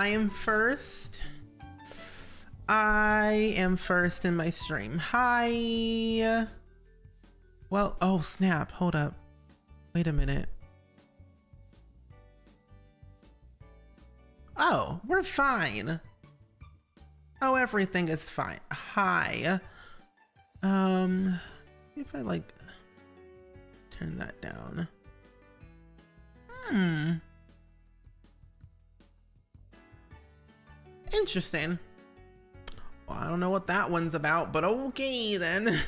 I'm first. I am first in my stream. Hi. Well, oh snap, hold up. Wait a minute. Oh, we're fine. Oh, everything is fine. Hi. If I like turn that down. Interesting. Well, I don't know what that one's about, but okay then.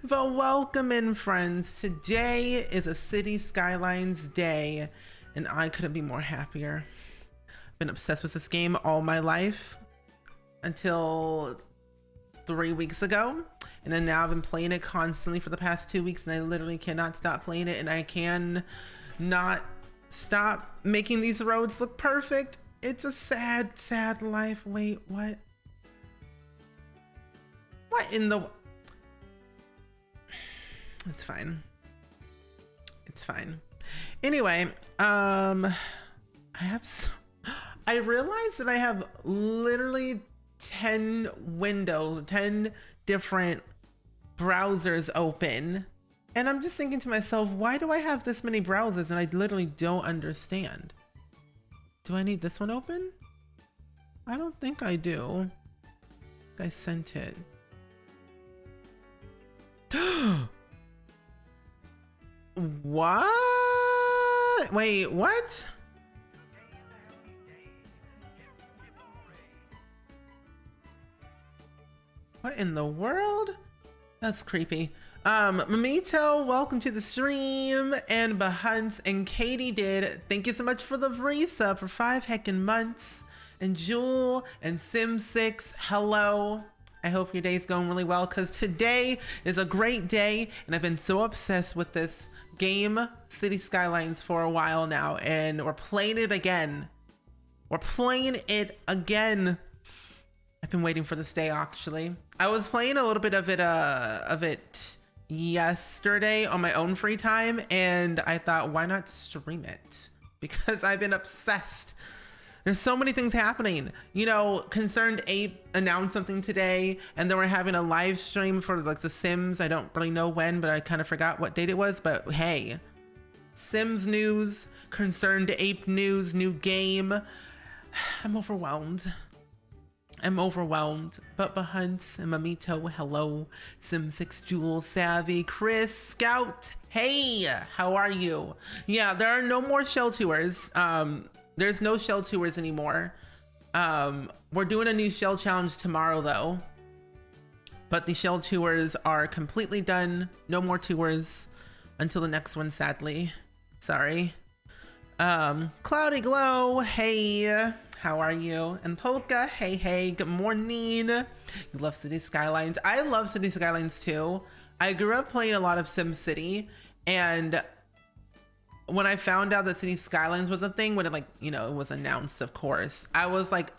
But welcome in, friends. Today is a Cities Skylines day, and I couldn't be more happier. I've been obsessed with this game all my life until 3 weeks ago, and then now I've been playing it constantly for the past 2 weeks, and I literally cannot stop playing it, and I can not stop making these roads look perfect. It's a sad, sad life. Wait, what? What in the... It's fine. It's fine. Anyway, I realized that I have literally 10 windows, 10 different browsers open. And I'm just thinking to myself, why do I have this many browsers? And I literally don't understand. Do I need this one open? I don't think I do. I sent it. What? Wait, what? What in the world? That's creepy. Mamito, welcome to the stream, and Bahunt and Katie did. Thank you so much for the resub for 5 heckin' months. And Jewel and Sim6, hello. I hope your day's going really well, because today is a great day, and I've been so obsessed with this game, Cities Skylines, for a while now, and we're playing it again. We're playing it again. I've been waiting for this day, actually. I was playing a little bit of it yesterday on my own free time, and I thought, why not stream it? Because I've been obsessed. There's so many things happening. You know, Concerned Ape announced something today, and then we're having a live stream for like the Sims. I don't really know when, but I kind of forgot what date it was, but hey, Sims news, Concerned Ape news, new game. I'm overwhelmed. I'm overwhelmed. But Bahunt and Mamito, hello. Sim6, Jewel, Savvy, Chris, Scout, hey, how are you? Yeah, there are no more shell tours. There's no shell tours anymore. We're doing a new shell challenge tomorrow though, but the shell tours are completely done. No more tours until the next one, sadly. Sorry. Cloudy Glow, hey, how are you? And Polka, hey, hey, good morning. You love Cities Skylines. I love Cities Skylines too. I grew up playing a lot of SimCity, and when I found out that Cities Skylines was a thing, when it like, you know, it was announced, of course, I was like,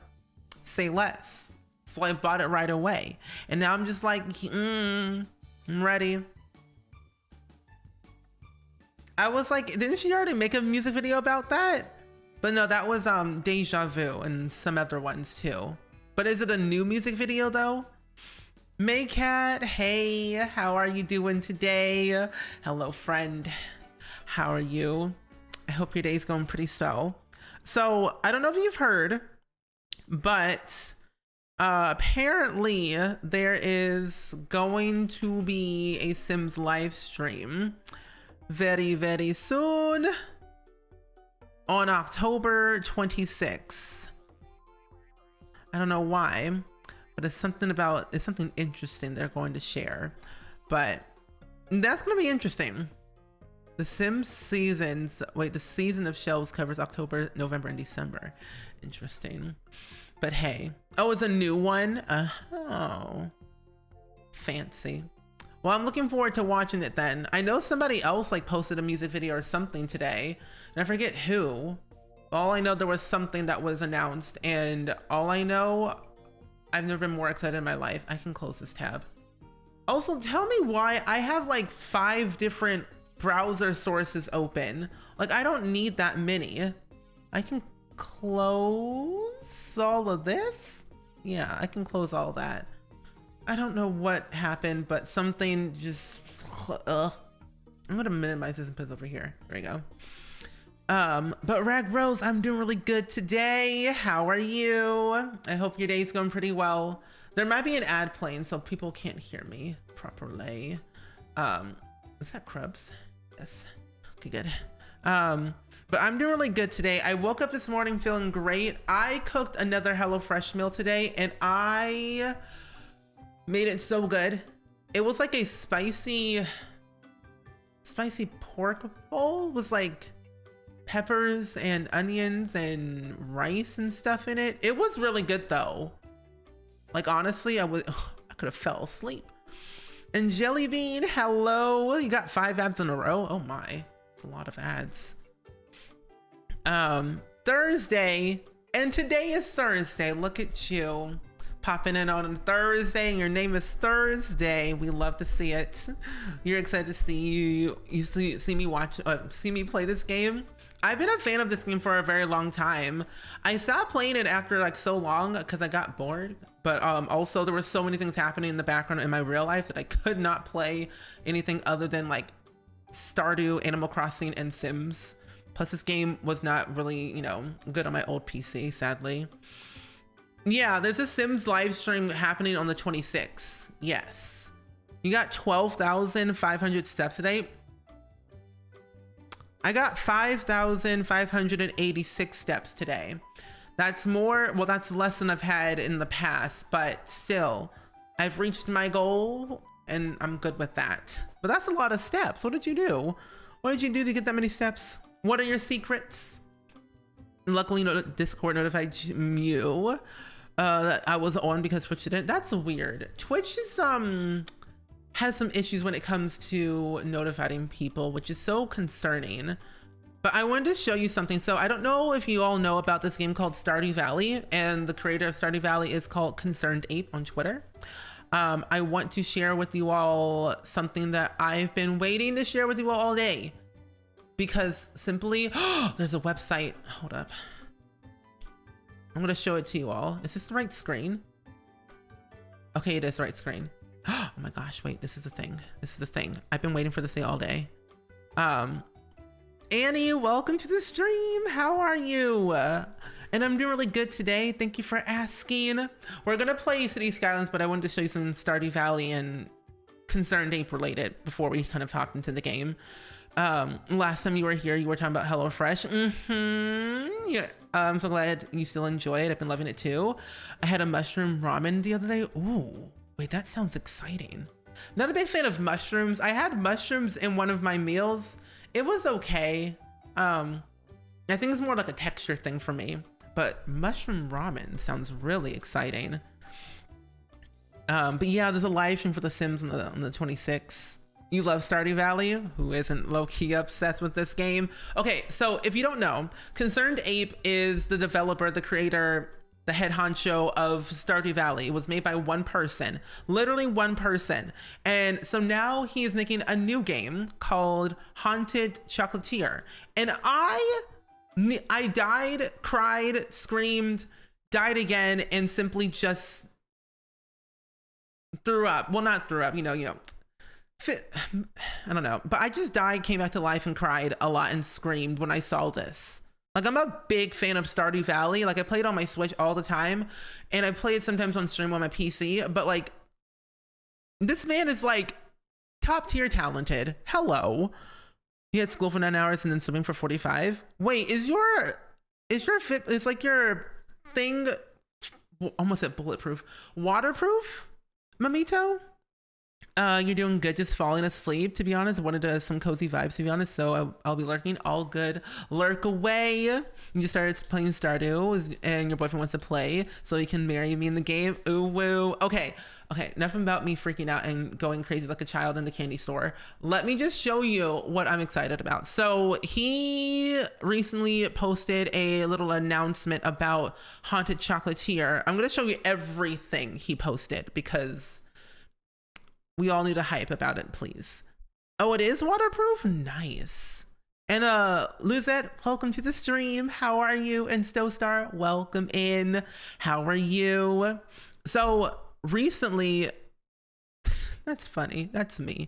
say less. So I bought it right away. And now I'm just like, I'm ready. I was like, didn't she already make a music video about that? But no, that was Deja Vu and some other ones too. But is it a new music video though? Maycat, hey, how are you doing today? Hello, friend. How are you? I hope your day's going pretty swell. So I don't know if you've heard, but apparently there is going to be a Sims live stream very, very soon on October 26th. I don't know why, but it's something interesting they're going to share, but that's going to be interesting. The Sims seasons, the season of shells covers October, November, and December. Interesting. But hey, oh, it's a new one. Oh, fancy. Well, I'm looking forward to watching it then. I know somebody else like posted a music video or something today, and I forget who. All I know, there was something that was announced, and all I know, I've never been more excited in my life. I can close this tab. Also, tell me why I have like 5 different browser sources open. Like, I don't need that many. I can close close all of this. Yeah, I can close all that. I don't know what happened, but something just, I'm gonna minimize this and put it over here. There we go. But Rag Rose, I'm doing really good today. How are you? I hope your day's going pretty well. There might be an ad playing so people can't hear me properly. Is that Krubs? Yes. Okay, good. But I'm doing really good today. I woke up this morning feeling great. I cooked another HelloFresh meal today and I made it so good. It was like a spicy pork bowl with like peppers and onions and rice and stuff in it. It was really good though. Like honestly, I could have fell asleep. And Jelly Bean, hello. You got 5 ads in a row. Oh my, it's a lot of ads. Thursday, and today is Thursday. Look at you popping in on Thursday, and your name is Thursday. We love to see it. You're excited to see see me play this game. I've been a fan of this game for a very long time. I stopped playing it after like so long because I got bored, but also there were so many things happening in the background in my real life that I could not play anything other than like Stardew, Animal Crossing, and Sims. Plus this game was not really, you know, good on my old PC, sadly. Yeah, there's a Sims live stream happening on the 26th. Yes. You got 12,500 steps today. I got 5,586 steps today. That's more, well, that's less than I've had in the past, but still, I've reached my goal and I'm good with that. But that's a lot of steps. What did you do? What did you do to get that many steps? What are your secrets? Luckily, Discord notified you that I was on because Twitch didn't. That's weird. Twitch is has some issues when it comes to notifying people, which is so concerning. But I wanted to show you something. So I don't know if you all know about this game called Stardew Valley, and the creator of Stardew Valley is called Concerned Ape on Twitter. I want to share with you all something that I've been waiting to share with you all day. Because simply, there's a website. Hold up. I'm gonna show it to you all. Is this the right screen? Okay, it is the right screen. Oh my gosh, wait, this is the thing. This is the thing. I've been waiting for this day all day. Annie, welcome to the stream. How are you? And I'm doing really good today. Thank you for asking. We're gonna play Cities Skylines, but I wanted to show you some Stardew Valley and Concerned Ape related before we kind of hopped into the game. Last time you were here, you were talking about HelloFresh. Yeah, I'm so glad you still enjoy it. I've been loving it too. I had a mushroom ramen the other day. Ooh, wait, that sounds exciting. Not a big fan of mushrooms. I had mushrooms in one of my meals. It was okay. I think it's more like a texture thing for me, but mushroom ramen sounds really exciting. But yeah, there's a live stream for The Sims on the 26th. You love Stardew Valley? Who isn't low-key obsessed with this game? Okay, so if you don't know, Concerned Ape is the developer, the creator, the head honcho of Stardew Valley. It was made by one person, literally one person. And so now he is making a new game called Haunted Chocolatier. And I died, cried, screamed, died again, and simply just threw up. Well, not threw up, you know, I don't know, but I just died, came back to life, and cried a lot and screamed when I saw this. Like, I'm a big fan of Stardew Valley. Like, I play it on my Switch all the time, and I play it sometimes on stream on my PC, but like, this man is like top tier talented. Hello. He had school for 9 hours and then swimming for 45. Wait, is your fit, it's like your thing, almost at bulletproof, waterproof, Mamito? You're doing good, just falling asleep, to be honest. I wanted some cozy vibes, to be honest, so I'll be lurking. All good. Lurk away. You started playing Stardew, and your boyfriend wants to play, so he can marry me in the game. Ooh, woo. Okay, enough about me freaking out and going crazy like a child in the candy store. Let me just show you what I'm excited about. So he recently posted a little announcement about Haunted Chocolatier. I'm going to show you everything he posted, because we all need a hype about it, please. Oh, it is waterproof? Nice. And Luzette, welcome to the stream. How are you? And Stowstar, welcome in. How are you? So recently, that's funny. That's me.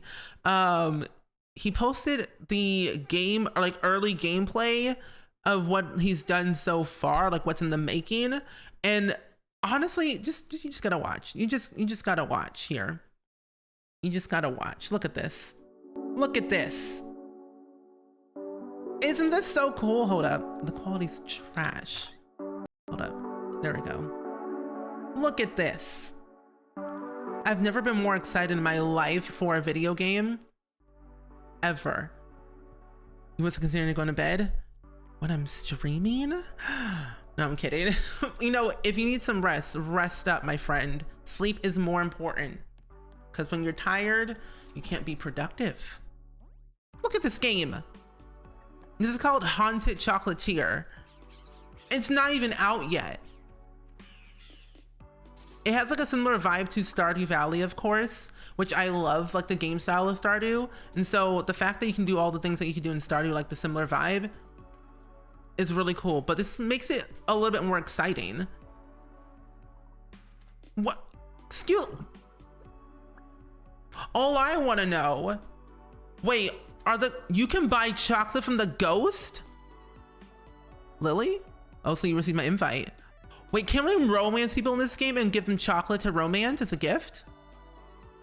He posted the game, or like early gameplay of what he's done so far, like what's in the making. And honestly, you just gotta watch. You just gotta watch here. You just gotta watch. Look at this. Look at this. Isn't this so cool? Hold up. The quality's trash. Hold up. There we go. Look at this. I've never been more excited in my life for a video game. Ever. You was considering going to bed when I'm streaming? No, I'm kidding. You know, if you need some rest, rest up, my friend. Sleep is more important. Because when you're tired, you can't be productive. Look at this game. This is called Haunted Chocolatier. It's not even out yet. It has like a similar vibe to Stardew Valley, of course, which I love, like the game style of Stardew. And so the fact that you can do all the things that you can do in Stardew, like the similar vibe, is really cool. But this makes it a little bit more exciting. What? Excuse. All I want to know. Wait, you can buy chocolate from the ghost? Lily? Oh, so you received my invite. Wait, can we romance people in this game and give them chocolate to romance as a gift?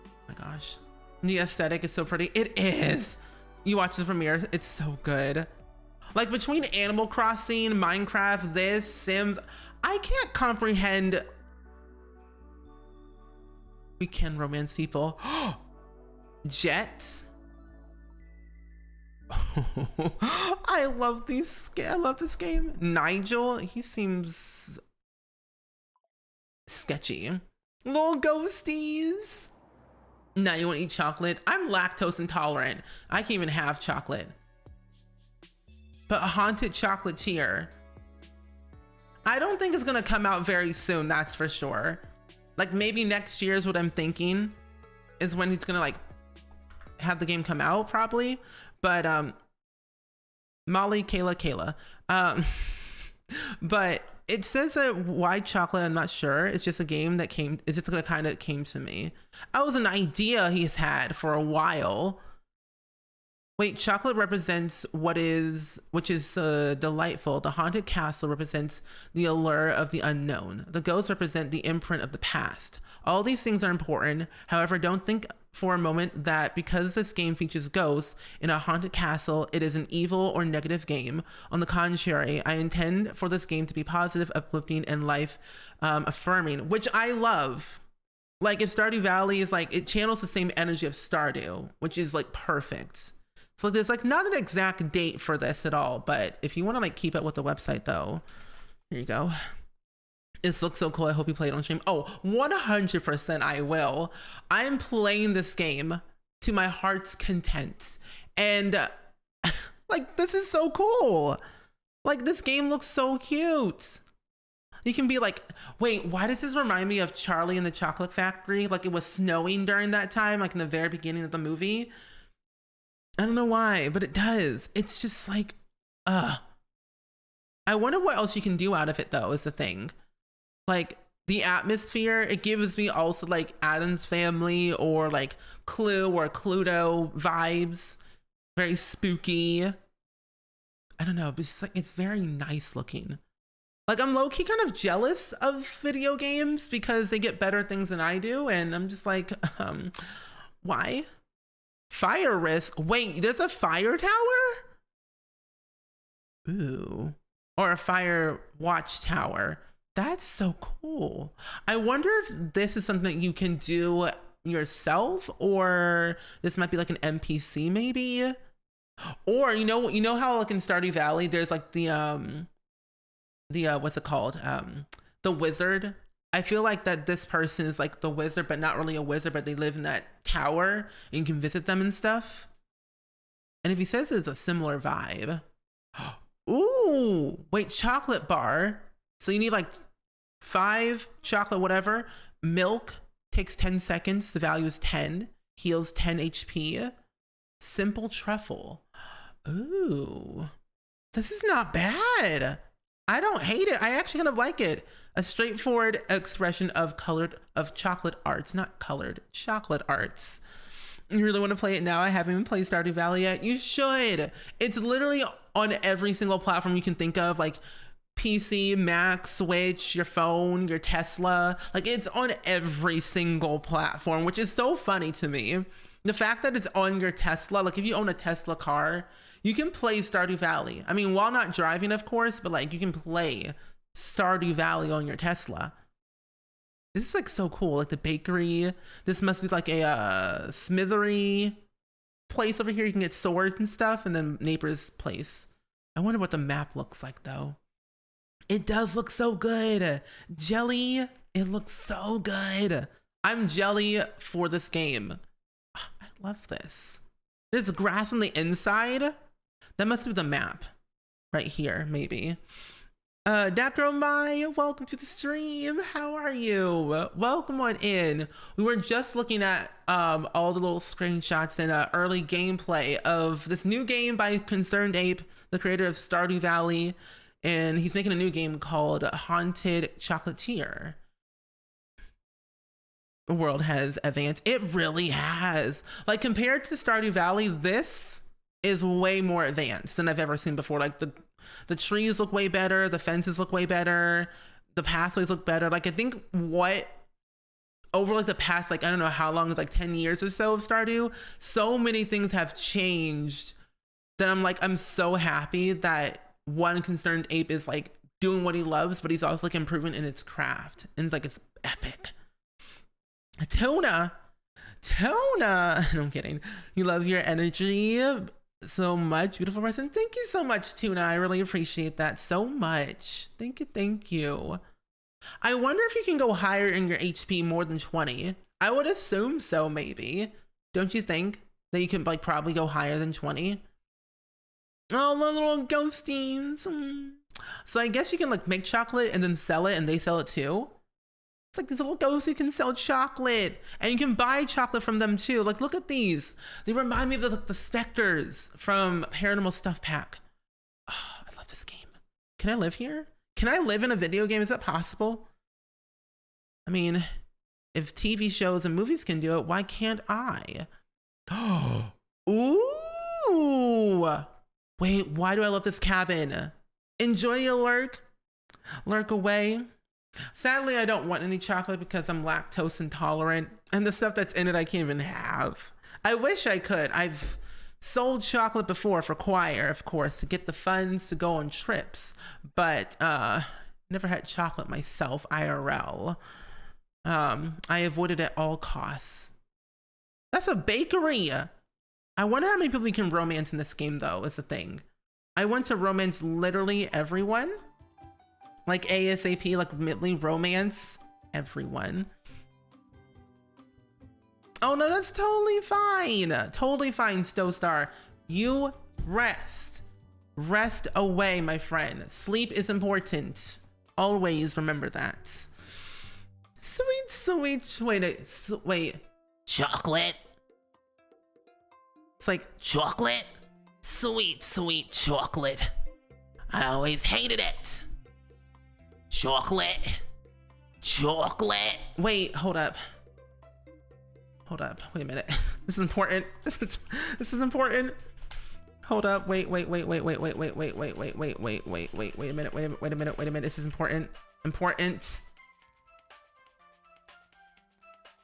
Oh my gosh. The aesthetic is so pretty. It is. You watch the premiere, it's so good. Like between Animal Crossing, Minecraft, this, Sims, I can't comprehend. We can romance people. Jet. I love this game. Nigel, he seems sketchy. Little ghosties. Now you want to eat chocolate? I'm lactose intolerant. I can't even have chocolate. But a Haunted Chocolatier, I don't think it's gonna come out very soon, that's for sure. Like maybe next year is what I'm thinking, is when he's gonna like have the game come out probably. But Molly, Kayla. But it says that White Chocolate, I'm not sure. It's just a game that it's just gonna kind of came to me. That was an idea he's had for a while. Wait, chocolate represents which is delightful. The haunted castle represents the allure of the unknown. The ghosts represent the imprint of the past. All these things are important. However, don't think for a moment that because this game features ghosts in a haunted castle, it is an evil or negative game. On the contrary, I intend for this game to be positive, uplifting, and life affirming, which I love. Like if Stardew Valley is like, it channels the same energy of Stardew, which is like perfect. So there's like not an exact date for this at all, but if you want to like keep up with the website though, here you go. This looks so cool. I hope you play it on stream. Oh, 100% I will. I'm playing this game to my heart's content. And like, this is so cool. Like this game looks so cute. You can be like, wait, why does this remind me of Charlie and the Chocolate Factory? Like it was snowing during that time, like in the very beginning of the movie. I don't know why, but it does. It's just like, I wonder what else you can do out of it though, is the thing. Like the atmosphere, it gives me also like Addams Family or like Clue or Cluedo vibes. Very spooky. I don't know, but it's like, it's very nice looking. Like I'm low-key kind of jealous of video games because they get better things than I do. And I'm just like, why? Fire risk. Wait, there's a fire tower? Ooh. Or a fire watchtower. That's so cool. I wonder if this is something you can do yourself, or this might be like an NPC maybe. Or you know how like in Stardew Valley there's like the what's it called? The wizard. I feel like that this person is like the wizard, but not really a wizard, but they live in that tower and you can visit them and stuff. And if he says it's a similar vibe. Ooh, wait, chocolate bar. So you need like 5 chocolate, whatever. Milk takes 10 seconds. The value is 10. Heals 10 HP. Simple truffle. Ooh, this is not bad. I don't hate it. I actually kind of like it. A straightforward expression of chocolate arts, not colored, chocolate arts. You really want to play it now? I haven't even played Stardew Valley yet. You should. It's literally on every single platform you can think of, like PC, Mac, Switch, your phone, your Tesla. Like, it's on every single platform, which is so funny to me. The fact that it's on your Tesla, like if you own a Tesla car, you can play Stardew Valley. I mean, while not driving, of course, but like you can play Stardew Valley on your Tesla. This is like so cool. Like the bakery. This must be like a smithery place over here. You can get swords and stuff, and then neighbor's place. I wonder what the map looks like though. It does look so good. Jelly, it looks so good. I'm jelly for this game. I love this. There's grass on the inside. That must be the map right here, maybe. Dapro Mai, welcome to the stream. How are you? Welcome on in. We were just looking at all the little screenshots and early gameplay of this new game by Concerned Ape, the creator of Stardew Valley, and he's making a new game called Haunted Chocolatier. The world has advanced. It really has. Like compared to Stardew Valley, this is way more advanced than I've ever seen before. Like the trees look way better, the fences look way better, the pathways look better. Like I think over like the past, like I don't know how long, like 10 years or so of Stardew, so many things have changed that I'm so happy that one Concerned Ape is like doing what he loves, but he's also like improving in its craft. And it's like, it's epic. Tona, no, I'm kidding. You love your energy so much, beautiful person. Thank you so much, Tuna. I really appreciate that so much. Thank you. I wonder if you can go higher in your HP more than 20. I would assume so, maybe. Don't you think that you can like probably go higher than 20? Oh, the little ghosties. So I guess you can like make chocolate and then sell it, and they sell it too. It's like these little ghosties can sell chocolate, and you can buy chocolate from them too. Like, look at these. They remind me of the specters from Paranormal Stuff Pack. Oh, I love this game. Can I live here? Can I live in a video game? Is that possible? I mean, if TV shows and movies can do it, why can't I? Ooh. Wait, why do I love this cabin? Enjoy your lurk. Lurk away. Sadly, I don't want any chocolate because I'm lactose intolerant, and the stuff that's in it I can't even have. I wish I could. I've sold chocolate before for choir, of course, to get the funds to go on trips, but never had chocolate myself, IRL. I avoided at all costs. That's a bakery. I wonder how many people you can romance in this game, though, is the thing. I want to romance literally everyone. Like ASAP, like midly romance everyone. Oh no, that's totally fine. Totally fine, Stowstar. You rest. Rest away, my friend. Sleep is important. Always remember that. Sweet. Wait. Chocolate. It's like chocolate. Sweet chocolate. I always hated it. Chocolate. Wait, hold up. Wait a minute. This is important. This is important. Hold up. Wait a minute. This is important.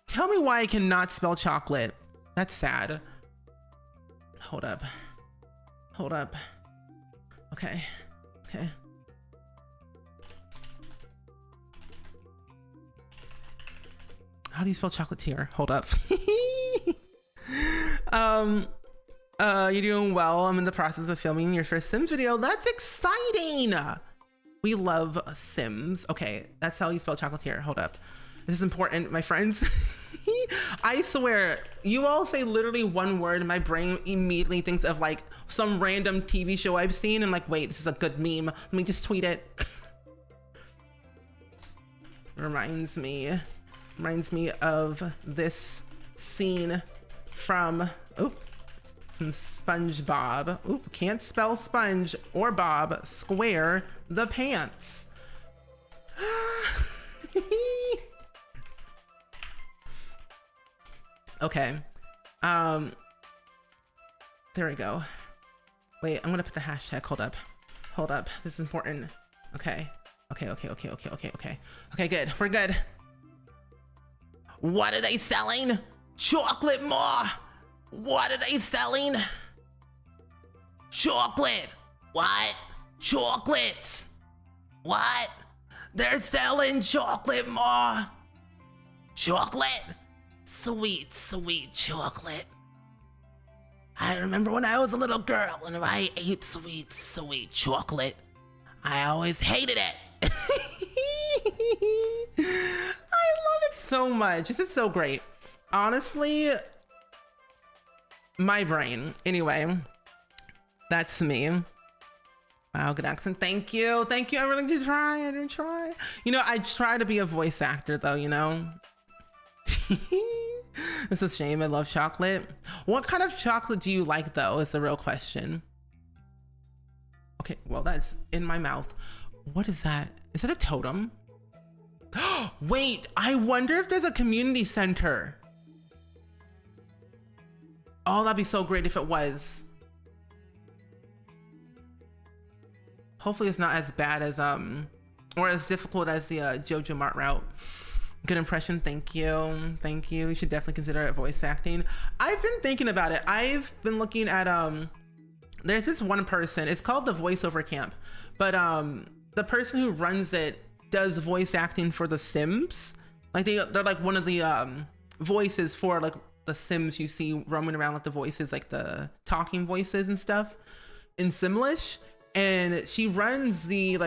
Tell me why I cannot spell chocolate. That's sad. Hold up. Okay. How do you spell chocolatier? Hold up. You're doing well. I'm in the process of filming your first Sims video. That's exciting. We love Sims. Okay, that's how you spell chocolatier. Hold up. This is important, my friends. I swear, you all say literally one word and my brain immediately thinks of like some random TV show I've seen and like, wait, this is a good meme. Let me just tweet it. Reminds me of this scene from from SpongeBob. Oop, can't spell sponge or Bob. Square the pants. Okay. There we go. Wait, I'm gonna put the hashtag. Hold up. This is important. Okay. Okay, good. We're good. What are they selling? Chocolate more. What are they selling? Chocolate. What? Chocolate. What? They're selling chocolate more. Chocolate. Sweet, sweet chocolate. I remember when I was a little girl and I ate sweet, sweet chocolate. I always hated it. I love it so much. This is so great. Honestly, my brain. Anyway, that's me. Wow, good accent. Thank you. Thank you. I really did try. I did try. You know, I try to be a voice actor though, you know? It's a shame. I love chocolate. What kind of chocolate do you like though? Is the real question. Okay, well, that's in my mouth. What is that? Is it a totem? Wait, I wonder if there's a community center. Oh, that'd be so great if it was. Hopefully it's not as bad as, or as difficult as the Jojo Mart route. Good impression, thank you. Thank you. You should definitely consider it voice acting. I've been thinking about it. I've been looking at, there's this one person, it's called the voiceover camp, but the person who runs it does voice acting for the Sims. Like they're like one of the voices for like the Sims you see roaming around, like the voices, like the talking voices and stuff in Simlish. And she runs the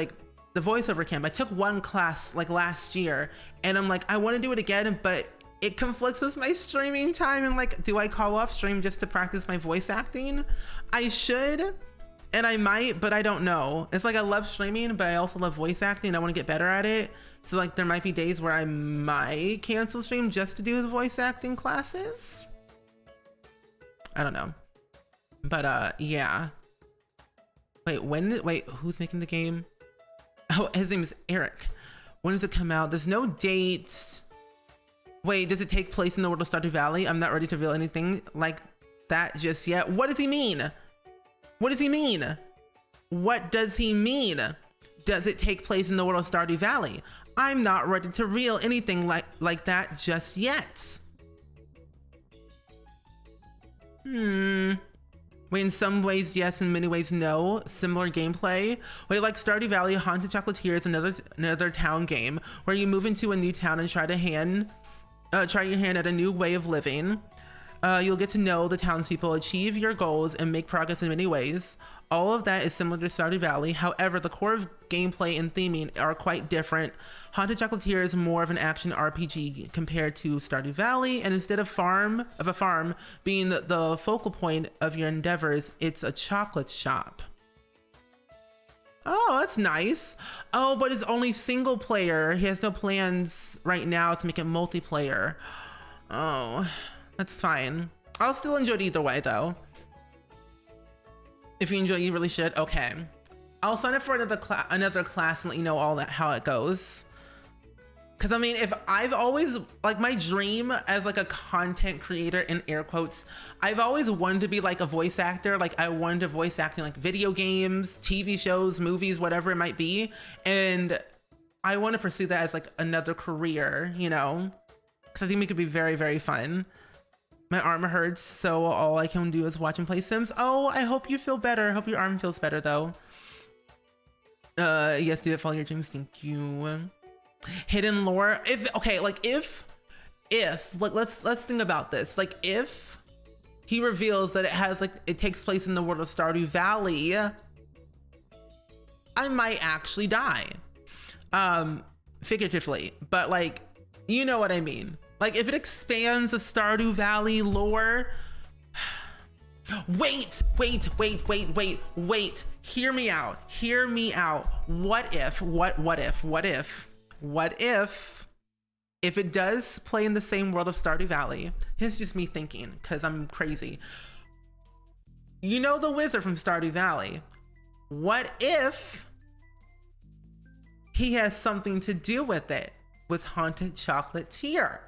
voiceover camp. I took one class like last year and I'm like, I want to do it again, but it conflicts with my streaming time. And like, do I call off stream just to practice my voice acting? I should, and I might, but I don't know. It's like I love streaming, but I also love voice acting. I want to get better at it. So like there might be days where I might cancel stream just to do the voice acting classes. I don't know. But yeah. Wait, who's making the game? Oh, his name is Eric. When does it come out? There's no date. Wait, does it take place in the world of Stardew Valley? I'm not ready to reveal anything like that just yet. What does he mean? What does he mean? What does he mean? Does it take place in the world of Stardew Valley? I'm not ready to reveal anything like that just yet. Wait, in some ways yes, in many ways no. Similar gameplay. Wait, like Stardew Valley, Haunted Chocolatier is another town game where you move into a new town and try your hand at a new way of living. You'll get to know the townspeople, achieve your goals, and make progress in many ways. All of that is similar to Stardew Valley. However, the core of gameplay and theming are quite different. Haunted Chocolatier is more of an action RPG compared to Stardew Valley, and instead of a farm being the focal point of your endeavors, it's a chocolate shop. Oh, that's nice. Oh, but it's only single player. He has no plans right now to make it multiplayer. Oh, that's fine. I'll still enjoy it either way though. If you enjoy it, you really should. Okay. I'll sign up for another class and let you know all that, how it goes. Cause I mean, if I've always, like my dream as like a content creator in air quotes, I've always wanted to be like a voice actor. Like I wanted to voice act in like video games, TV shows, movies, whatever it might be. And I want to pursue that as like another career, you know, cause I think it could be very, very fun. My arm hurts, so all I can do is watch and play Sims. Oh, I hope you feel better. I hope your arm feels better though. Yes, do it, follow your dreams. Thank you. Hidden lore. If let's think about this. Like if he reveals that it takes place in the world of Stardew Valley, I might actually die. Figuratively, but like, you know what I mean. Like if it expands the Stardew Valley lore. Wait. Hear me out. What if it does play in the same world of Stardew Valley? It's just me thinking, cause I'm crazy. You know the wizard from Stardew Valley. What if he has something to do with it, with Haunted Chocolatier?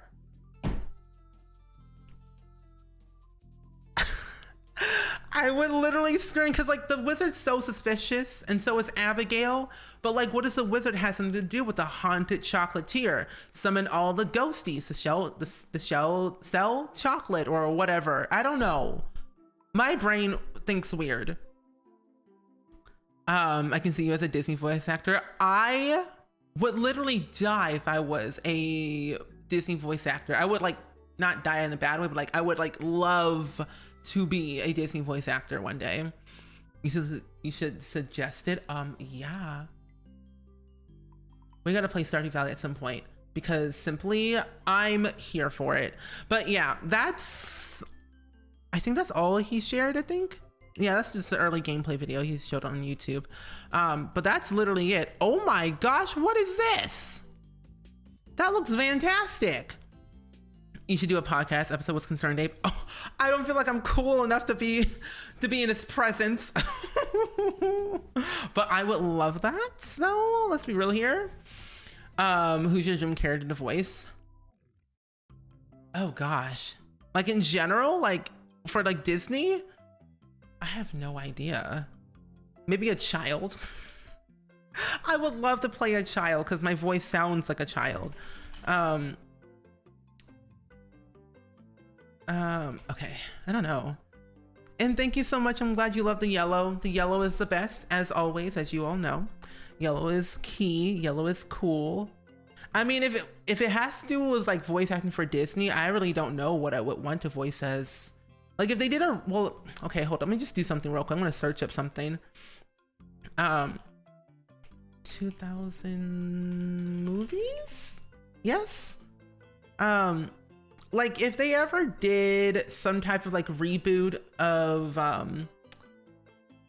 I would literally scream, because like the wizard's so suspicious and so is Abigail, but like what does the wizard have something to do with the Haunted Chocolatier? Summon all the ghosties to sell chocolate or whatever. I don't know. My brain thinks weird. I can see you as a Disney voice actor. I would literally die if I was a Disney voice actor. I would like not die in a bad way, but like I would like love to be a Disney voice actor one day. You should suggest it. Yeah. We gotta play Stardew Valley at some point because simply I'm here for it. But yeah, I think that's all he shared, I think. Yeah, that's just the early gameplay video he showed on YouTube. But that's literally it. Oh my gosh, what is this? That looks fantastic. You should do a podcast episode with Concerned Ape. Oh, I don't feel like I'm cool enough to be in his presence. But I would love that. So let's be real here. Who's your dream character to voice? Oh gosh. Like in general, like for like Disney, I have no idea. Maybe a child. I would love to play a child because my voice sounds like a child. Okay, I don't know. And thank you so much. I'm glad you love the yellow. The yellow is the best, as always, as you all know. Yellow is key. Yellow is cool. I mean, if it has to do with like voice acting for Disney, I really don't know what I would want to voice as. Like if they did okay, hold on. Let me just do something real quick. I'm gonna search up something. 2000 movies? Yes. Like if they ever did some type of like reboot of let's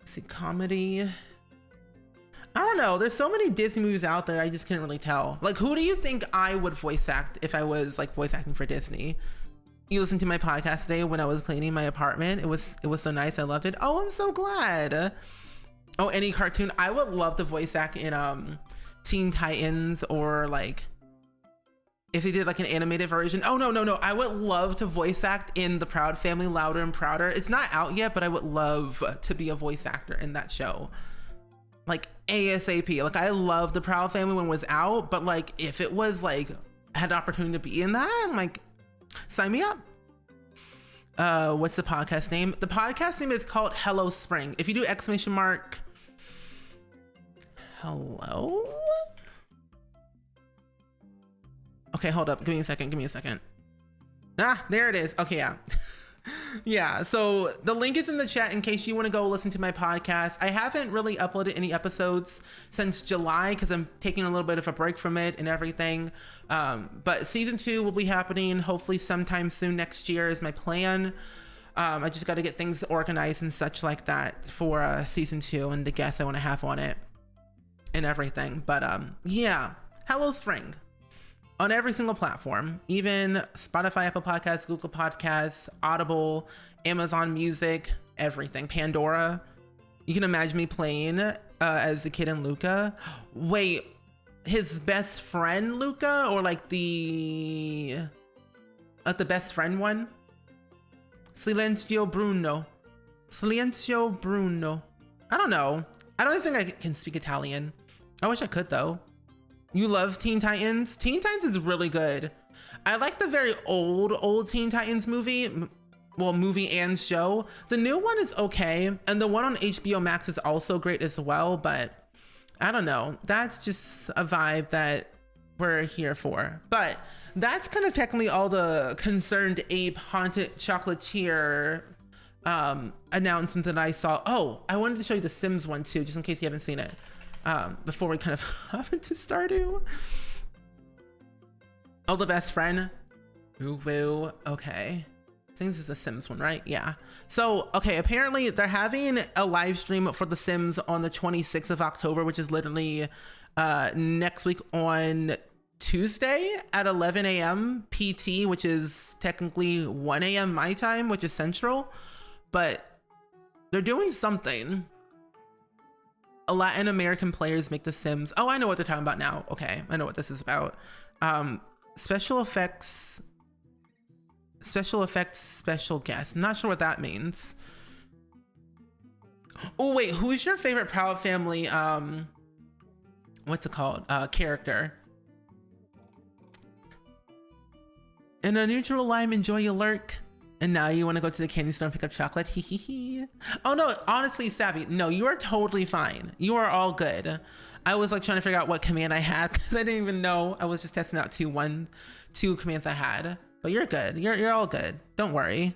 see, comedy. I don't know. There's so many Disney movies out there. I just couldn't really tell. Like, who do you think I would voice act if I was like voice acting for Disney? You listened to my podcast today when I was cleaning my apartment. It was so nice. I loved it. Oh, I'm so glad. Oh, any cartoon. I would love to voice act in Teen Titans, or like if they did like an animated version. Oh no. I would love to voice act in The Proud Family, Louder and Prouder. It's not out yet, but I would love to be a voice actor in that show. Like ASAP. Like I love The Proud Family when it was out, but like if it was like had an opportunity to be in that, I'm like, sign me up. What's the podcast name? The podcast name is called Hello Spring. If you do ! Hello? Okay, hold up. Give me a second. Ah, there it is. Okay, yeah. Yeah, so the link is in the chat in case you want to go listen to my podcast. I haven't really uploaded any episodes since July because I'm taking a little bit of a break from it and everything. But season 2 will be happening hopefully sometime soon next year is my plan. I just got to get things organized and such like that for season 2 and the guests I want to have on it and everything. But yeah, Hello Spring. On every single platform, even Spotify, Apple Podcasts, Google Podcasts, Audible, Amazon Music, everything, Pandora. You can imagine me playing as the kid in Luca. Wait, his best friend Luca, or like the best friend one? Silenzio Bruno. I don't know. I don't think I can speak Italian. I wish I could though. You love Teen Titans? Teen Titans is really good. I like the very old Teen Titans movie. Well, movie and show. The new one is okay. And the one on HBO Max is also great as well. But I don't know. That's just a vibe that we're here for. But that's kind of technically all the Concerned Ape Haunted Chocolatier announcements that I saw. Oh, I wanted to show you the Sims one too, just in case you haven't seen it. Before we kind of hop into Stardew. Oh, the best friend. Ooh, okay. I think this is a Sims one, right? Yeah. So, okay, apparently they're having a live stream for the Sims on the 26th of October, which is literally next week on Tuesday at 11 a.m. PT, which is technically 1 a.m. my time, which is central. But They're doing something. Latin American players make The Sims. Oh, I know what they're talking about now. Okay, I know what this is about. Special effects, special guest. Not sure what that means. Oh wait, who's your favorite Proud Family, what's it called? Character? In a neutral lime, enjoy your lurk. And now you want to go to the candy store and pick up chocolate? Hee hee hee. Oh no, honestly, Savvy, no, you are totally fine. You are all good. I was like trying to figure out what command I had because I didn't even know. I was just testing out two commands I had. But you're good. You're all good. Don't worry.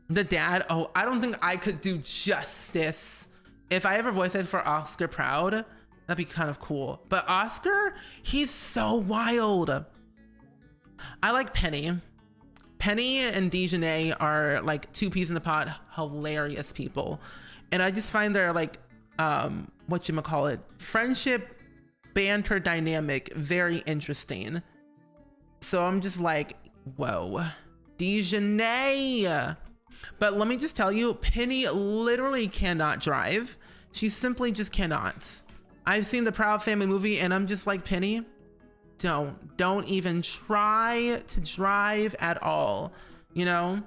The dad, oh, I don't think I could do justice. If I ever voiced it for Oscar Proud, that'd be kind of cool. But Oscar, he's so wild. I like Penny. Penny and Dejanay are like two peas in the pod, hilarious people. And I just find their like, whatchamacallit, friendship banter dynamic very interesting. So I'm just like, whoa, Dejanay. But let me just tell you, Penny literally cannot drive. She simply just cannot. I've seen the Proud Family movie and I'm just like, Penny, don't even try to drive at all, you know?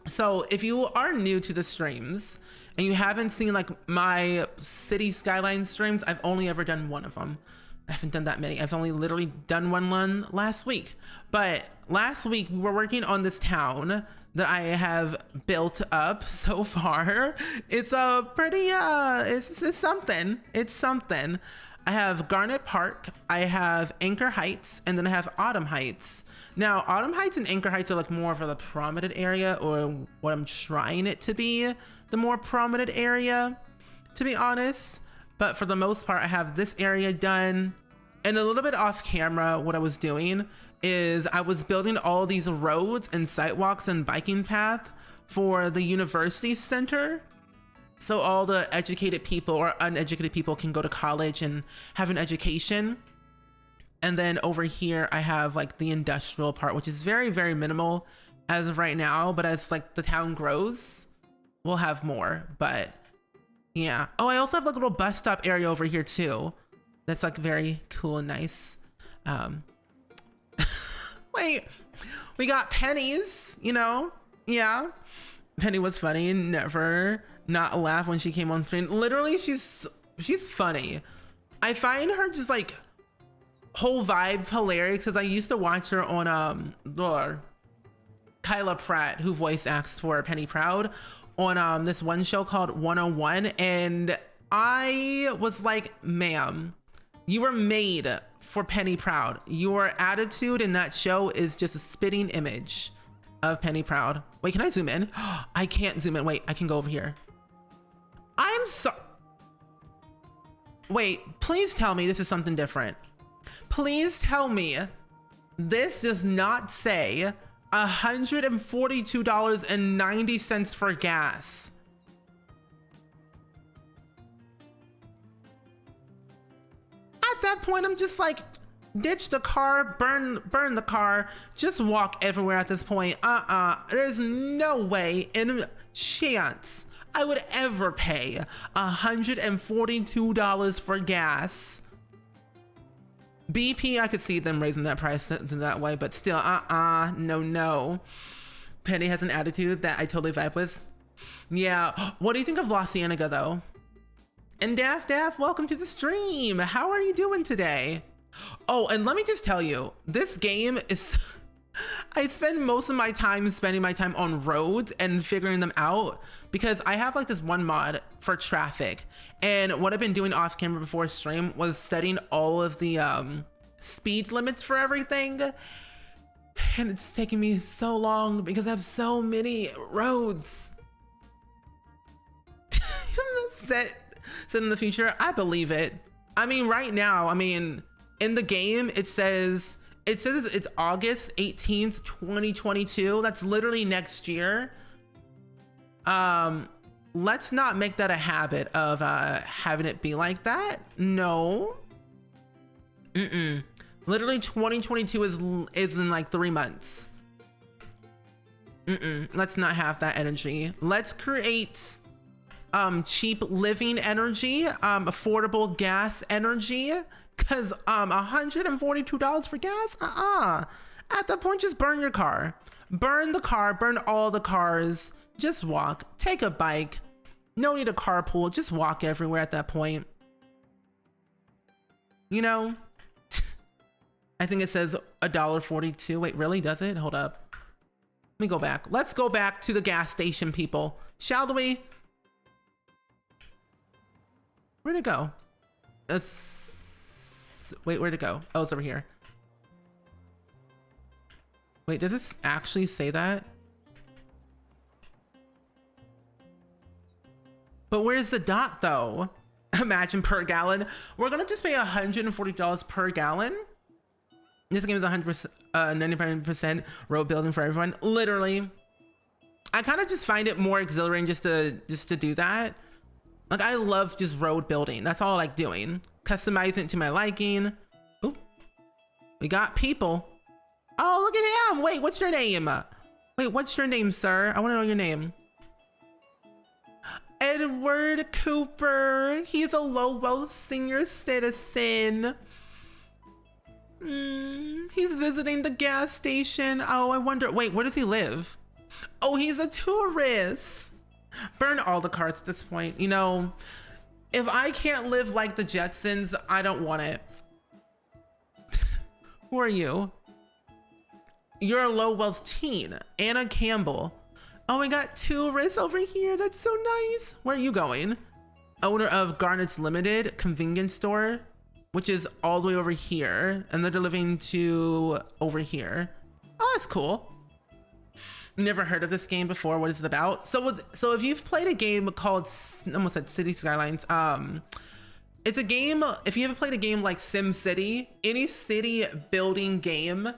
So if you are new to the streams and you haven't seen like my Cities Skylines streams, I've only ever done one of them. I haven't done that many. I've only literally done one last week. But last week we were working on this town that I have built up so far. It's a pretty, it's something. It's something. I have Garnet Park, I have Anchor Heights, and then I have Autumn Heights. Now, Autumn Heights and Anchor Heights are like more of the prominent area, or what I'm trying it to be, the more prominent area, to be honest. But for the most part, I have this area done. And a little bit off camera, what I was doing is I was building all these roads and sidewalks and biking path for the university center. So all the educated people or uneducated people can go to college and have an education. And then over here, I have like the industrial part, which is very, very minimal as of right now. But as like the town grows, we'll have more. But yeah. Oh, I also have like a little bus stop area over here too. That's like very cool and nice. Wait, we got Pennies, you know? Yeah. Penny was funny, never not laugh when she came on screen. Literally, she's funny. I find her just like whole vibe hilarious because I used to watch her on Kyla Pratt, who voice acts for Penny Proud, on this one show called 101, and I was like, ma'am, you were made for Penny Proud. Your attitude in that show is just a spitting image of Penny Proud. Wait, can I zoom in? I can't zoom in. Wait, I can go over here. I'm so... Wait, please tell me this is something different. Please tell me this does not say $142.90 for gas. At that point, I'm just like, ditch the car, burn the car, just walk everywhere at this point. There's no way in chance I would ever pay $142 for gas. BP, I could see them raising that price that way, but still, no. Penny has an attitude that I totally vibe with. Yeah, what do you think of La Cienega though? And Daff, welcome to the stream. How are you doing today? Oh, and let me just tell you, this game is... I spend most of my time spending my time on roads and figuring them out because I have like this one mod for traffic. And what I've been doing off camera before stream was setting all of the speed limits for everything. And it's taking me so long because I have so many roads. Set in the future, I believe it. I mean, right now, in the game, it says it's August 18th, 2022. That's literally next year. Let's not make that a habit of having it be like that. No. Literally 2022 is in like 3 months. Let's not have that energy. Let's create cheap living energy, affordable gas energy, because $142 for gas? At that point, just burn your car. Burn the car, burn all the cars. Just walk. Take a bike. No need a carpool. Just walk everywhere at that point. You know? I think it says $1.42. Wait, really? Does it? Hold up. Let me go back. Let's go back to the gas station, people. Shall we? Where'd it go? Wait, where'd it go? Oh, it's over here. Wait, does this actually say that? But where's the dot though? Imagine per gallon. We're gonna just pay $140 per gallon. This game is 100%, 99% road building for everyone. Literally. I kind of just find it more exhilarating just to do that. Like, I love just road building. That's all I like doing. Customize it to my liking. Ooh. We got people. Oh, look at him. Wait, what's your name? Wait, what's your name, sir? I want to know your name. Edward Cooper. He's a Lowell senior citizen. He's visiting the gas station. Oh, I wonder. Wait, where does he live? Oh, he's a tourist. Burn all the cars at this point. You know, if I can't live like the Jetsons, I don't want it. Who are you? You're a Lowell's teen. Anna Campbell. Oh, we got tourists over here. That's so nice. Where are you going? Owner of Garnett's Limited convenience store, which is all the way over here, and they're delivering to over here. Oh, that's cool. Never heard of this game before. What is it about? So if you've played a game called, I almost said Cities Skylines, it's a game, if you ever played a game like SimCity, any city building game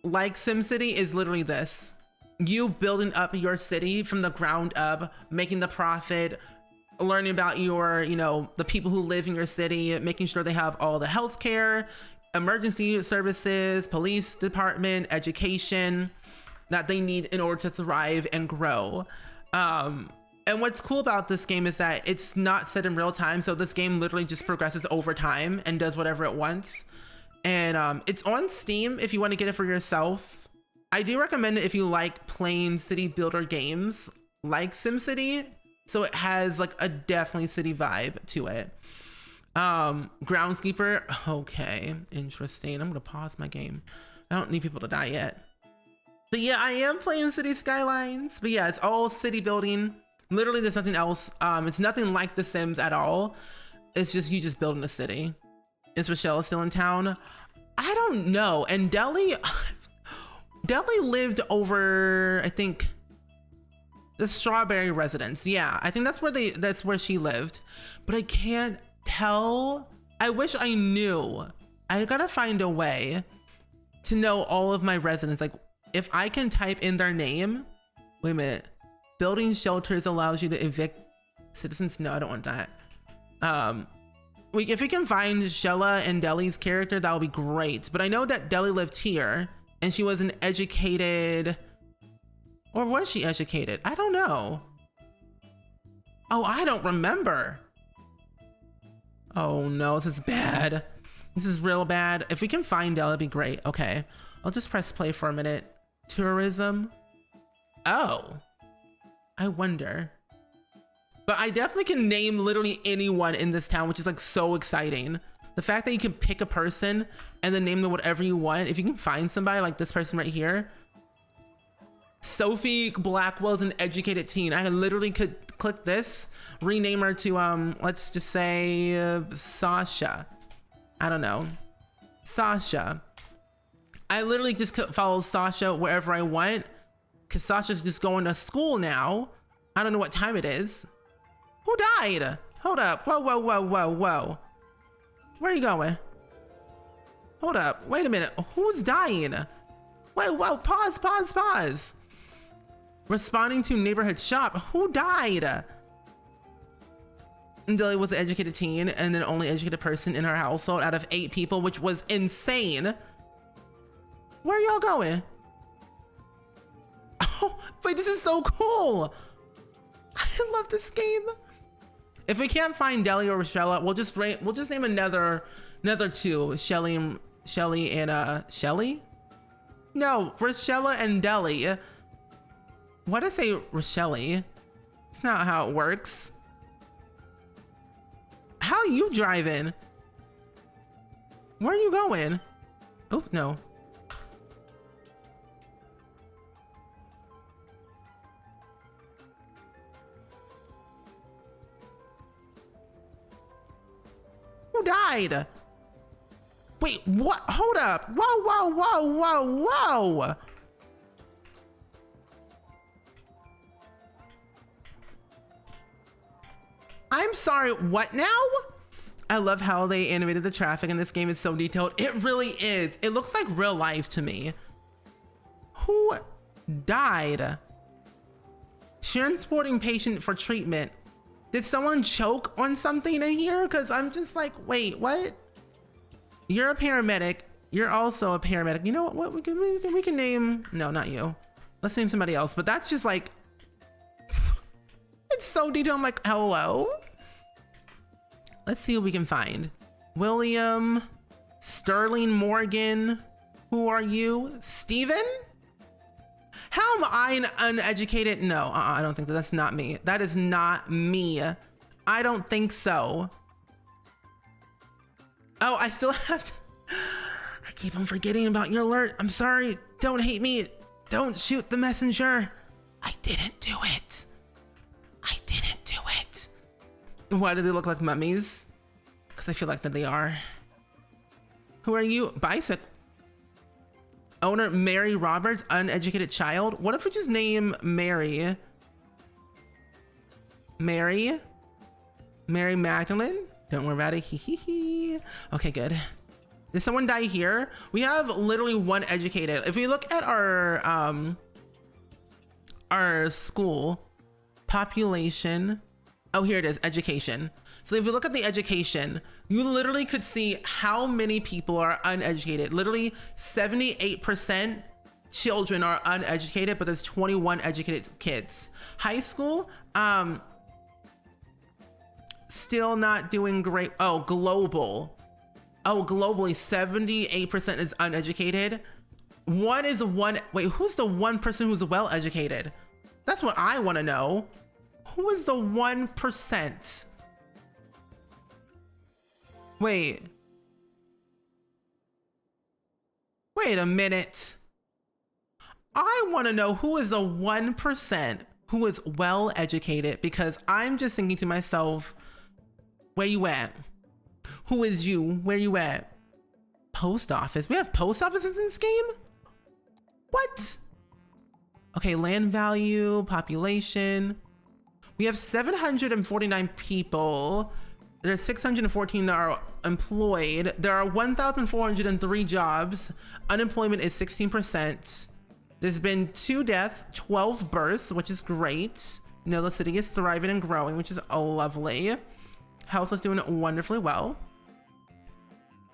like SimCity is literally this. You building up your city from the ground up, making the profit, learning about your, you know, the people who live in your city, making sure they have all the healthcare, emergency services, police department, education that they need in order to thrive and grow. And what's cool about this game is that it's not set in real time. So this game literally just progresses over time and does whatever it wants. And it's on Steam if you want to get it for yourself. I do recommend it if you like playing city builder games like SimCity. So it has like a definitely city vibe to it. Groundskeeper. Okay, interesting. I'm gonna pause my game. I don't need people to die yet. But yeah, I am playing Cities Skylines. But yeah, it's all city building. Literally, there's nothing else. It's nothing like The Sims at all. It's just you just building a city. Is Rochelle still in town? I don't know. And Deli lived over, I think, the Strawberry residence. Yeah, I think that's where she lived. But I can't tell. I wish I knew. I gotta find a way to know all of my residents. Like, if I can type in their name. Wait a minute. Building shelters allows you to evict citizens. No, I don't want that. If we can find Shella and Deli's character, that would be great. But I know that Deli lived here and she was an educated, or was she educated? I don't know. Oh, I don't remember. Oh no, this is bad. This is real bad. If we can find Deli, it'd be great. Okay, I'll just press play for a minute. Tourism. Oh, I wonder. But I definitely can name literally anyone in this town, which is like so exciting. The fact that you can pick a person and then name them whatever you want. If you can find somebody like this person right here. Sophie Blackwell's an educated teen. I literally could click this, rename her to, let's just say Sasha. I don't know. Sasha. I literally just could follow Sasha wherever I want because Sasha's just going to school now. I don't know what time it is. Who died? Hold up. Whoa, whoa, whoa, whoa, whoa. Where are you going? Hold up. Wait a minute. Who's dying? Wait, whoa, pause, pause, pause. Responding to neighborhood shop. Who died? Dilly was an educated teen and the only educated person in her household out of 8 people, which was insane. Where are y'all going? Oh, wait, this is so cool. I love this game. If we can't find Deli or Rochella, we'll just name another two. Shelly and Shelly? No, Rochella and Deli. Why did I say Rochelle? It's not how it works. How are you driving? Where are you going? Oh, no. Who died? Wait, what? Hold up. Whoa, whoa, whoa, whoa, whoa. I'm sorry, what now? I love how they animated the traffic in this game. It's so detailed. It really is. It looks like real life to me. Who died? Transporting patient for treatment. Did someone choke on something in here? Because I'm just like, wait, what? You're a paramedic. You're also a paramedic. You know what? We can name, no, not you. Let's name somebody else. But that's just like, it's so detailed. I'm like, hello? Let's see what we can find. William, Sterling Morgan. Who are you? Steven? How am I an uneducated? No, I don't think that's not me. That is not me. I don't think so. Oh, I still have to. I keep on forgetting about your alert. I'm sorry. Don't hate me. Don't shoot the messenger. I didn't do it. I didn't do it. Why do they look like mummies? Because I feel like that they are. Who are you? Bicycle. Owner Mary Roberts, uneducated child. What if we just name Mary? Mary Magdalene? Don't worry about it. Hee hee hee. Okay, good. Did someone die here? We have literally one educated. If we look at our school population, oh, here it is, education. So if you look at the education, you literally could see how many people are uneducated. Literally 78% children are uneducated, but there's 21 educated kids. High school, still not doing great. Oh, globally 78% is uneducated. Wait, who's the one person who's well educated? That's what I want to know. Who is the 1%? Wait a minute. I want to know who is the 1% who is well educated, because I'm just thinking to myself, where you at? Who is you? Where you at? Post office. We have post offices in this game? What? Okay, land value, population. We have 749 people. There's 614 that are employed. There are 1,403 jobs. Unemployment is 16%. There's been 2 deaths, 12 births, which is great. You know, the city is thriving and growing, which is lovely. Health is doing wonderfully well.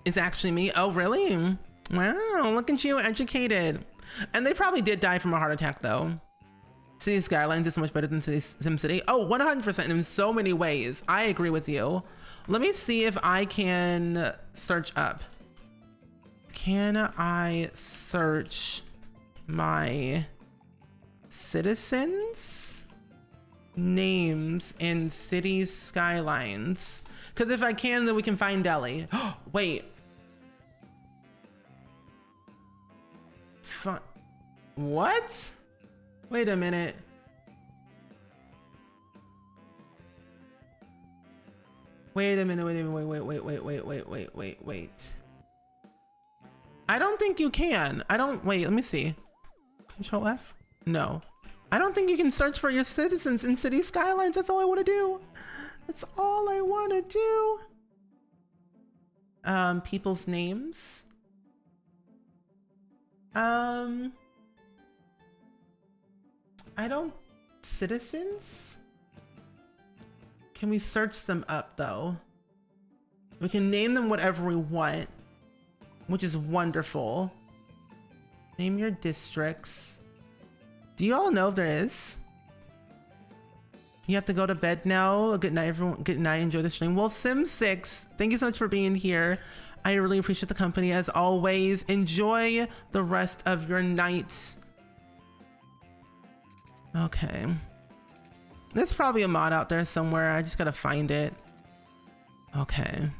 It's actually me. Oh, really? Wow, look at you, educated. And they probably did die from a heart attack, though. Cities Skylines is so much better than SimCity. Oh, 100% in so many ways. I agree with you. Let me see if I can search up. Can I search my citizens' names in Cities Skylines? Because if I can, then we can find Delhi. Wait. What? Wait a minute. Wait a minute, wait. I don't think you can. Wait, let me see. Control F? No. I don't think you can search for your citizens in Cities Skylines. That's all I want to do. That's all I want to do. People's names. Citizens? Can we search them up though? We can name them whatever we want, which is wonderful. Name your districts. Do you all know if there is? You have to go to bed now. Good night, everyone. Good night. Enjoy the stream. Well, Sim 6, thank you so much for being here. I really appreciate the company as always. Enjoy the rest of your night. Okay. There's probably a mod out there somewhere. I just gotta find it. Okay.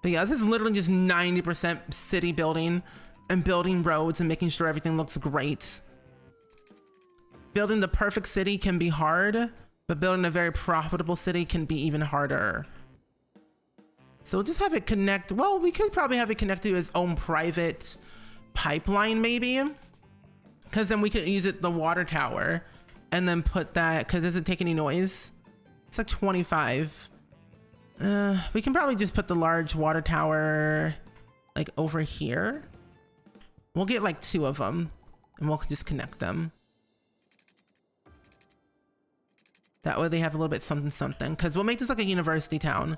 But yeah, this is literally just 90% city building and building roads and making sure everything looks great. Building the perfect city can be hard, but building a very profitable city can be even harder. So we'll just have it connect. Well, we could probably have it connected to its own private pipeline maybe. Because then we could use it, the water tower, and then put that, because it doesn't take any noise. It's like 25. We can probably just put the large water tower like over here. We'll get like 2 of them and we'll just connect them. That way they have a little bit something something, because we'll make this like a university town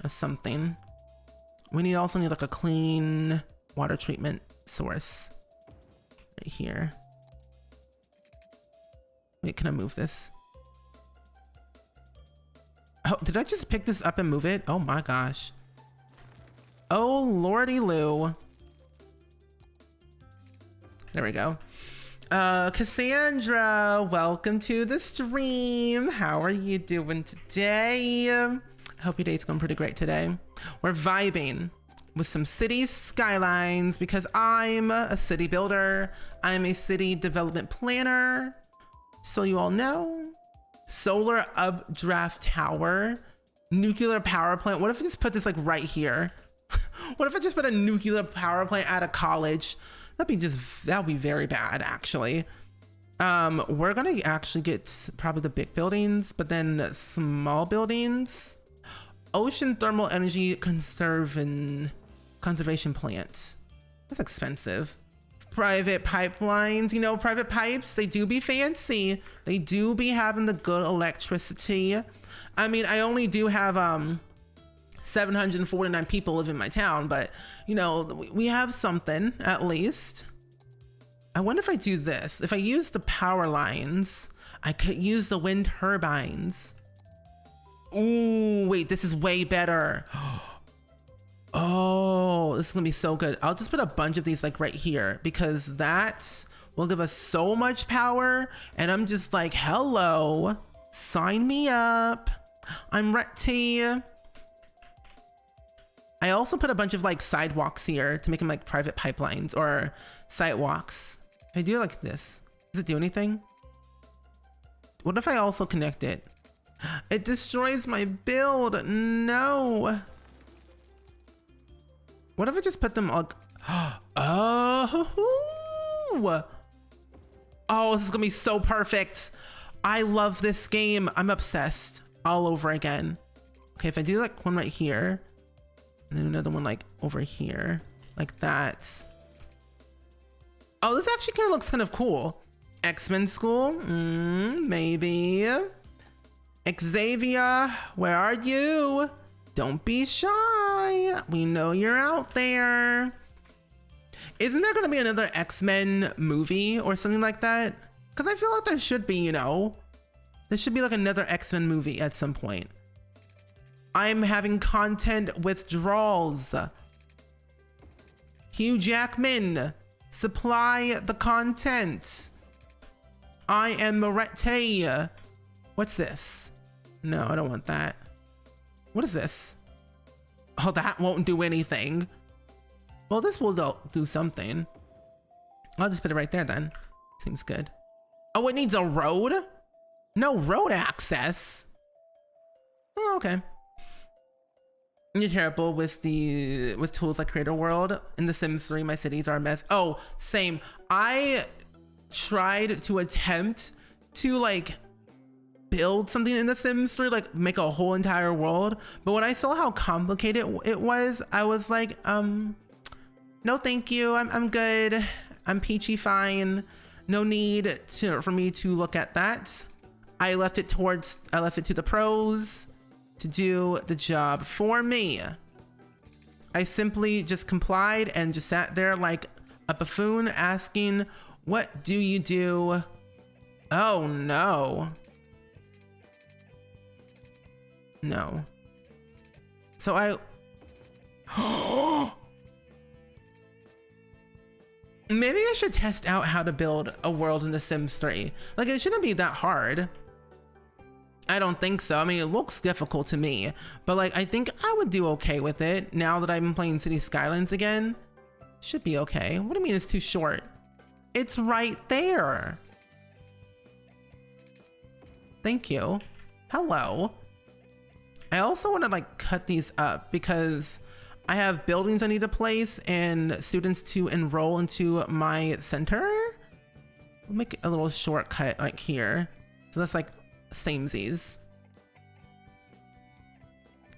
or something. We also need like a clean water treatment source right here. Wait, can I move this? Oh, did I just pick this up and move it? Oh my gosh. Oh lordy Lou. There we go. Cassandra, welcome to the stream. How are you doing today? I hope your day's going pretty great today. We're vibing with some Cities Skylines because I'm a city builder. I'm a city development planner. So you all know. Solar updraft tower, nuclear power plant. What if I just put this like right here? What if I just put a nuclear power plant at a college? That would be very bad actually. We're gonna actually get probably the big buildings, but then small buildings. Ocean thermal energy conservation plant. That's expensive. Private pipelines, you know, private pipes, they do be fancy. They do be having the good electricity. I mean, I only do have 749 people live in my town, but you know, we have something at least. I wonder if I do this. If I use the power lines, I could use the wind turbines. Ooh, wait, this is way better. Oh, this is gonna be so good. I'll just put a bunch of these like right here because that will give us so much power. And I'm just like, hello, sign me up. I'm ready. I also put a bunch of like sidewalks here to make them like private pipelines or sidewalks. If I do like this, does it do anything? What if I also connect it? It destroys my build. No. What if I just put them like, oh, this is gonna be so perfect. I love this game. I'm obsessed all over again. Okay, if I do like one right here, and then another one like over here, like that. Oh, this actually kind of looks kind of cool. X-Men school, maybe. Xavier, where are you? Don't be shy. We know you're out there. Isn't there gonna be another X-Men movie or something like that? Because I feel like there should be, you know. There should be like another X-Men movie at some point. I'm having content withdrawals. Hugh Jackman, supply the content. I am Moretti. What's this? No, I don't want that. What is this? Oh, that won't do anything. Well, this will do something. I'll just put it right there then. Seems good. Oh, it needs a road? No road access. Oh, okay. You're terrible with tools like Creator World. In The Sims 3, my cities are a mess. Oh, same. I tried to attempt to like build something in The Sims 3, like make a whole entire world. But when I saw how complicated it was, I was like, no, thank you. I'm good. I'm peachy fine. No need for me to look at that. I left it to the pros to do the job for me. I simply just complied and just sat there like a buffoon asking, what do you do? Oh no. No. So I... Maybe I should test out how to build a world in The Sims 3. Like, it shouldn't be that hard. I don't think so. I mean, it looks difficult to me, but like, I think I would do okay with it now that I'm playing Cities Skylines again. Should be okay. What do you mean it's too short? It's right there. Thank you. Hello. I also want to like cut these up because I have buildings I need to place and students to enroll into my center. We'll make a little shortcut like here. So that's like samesies.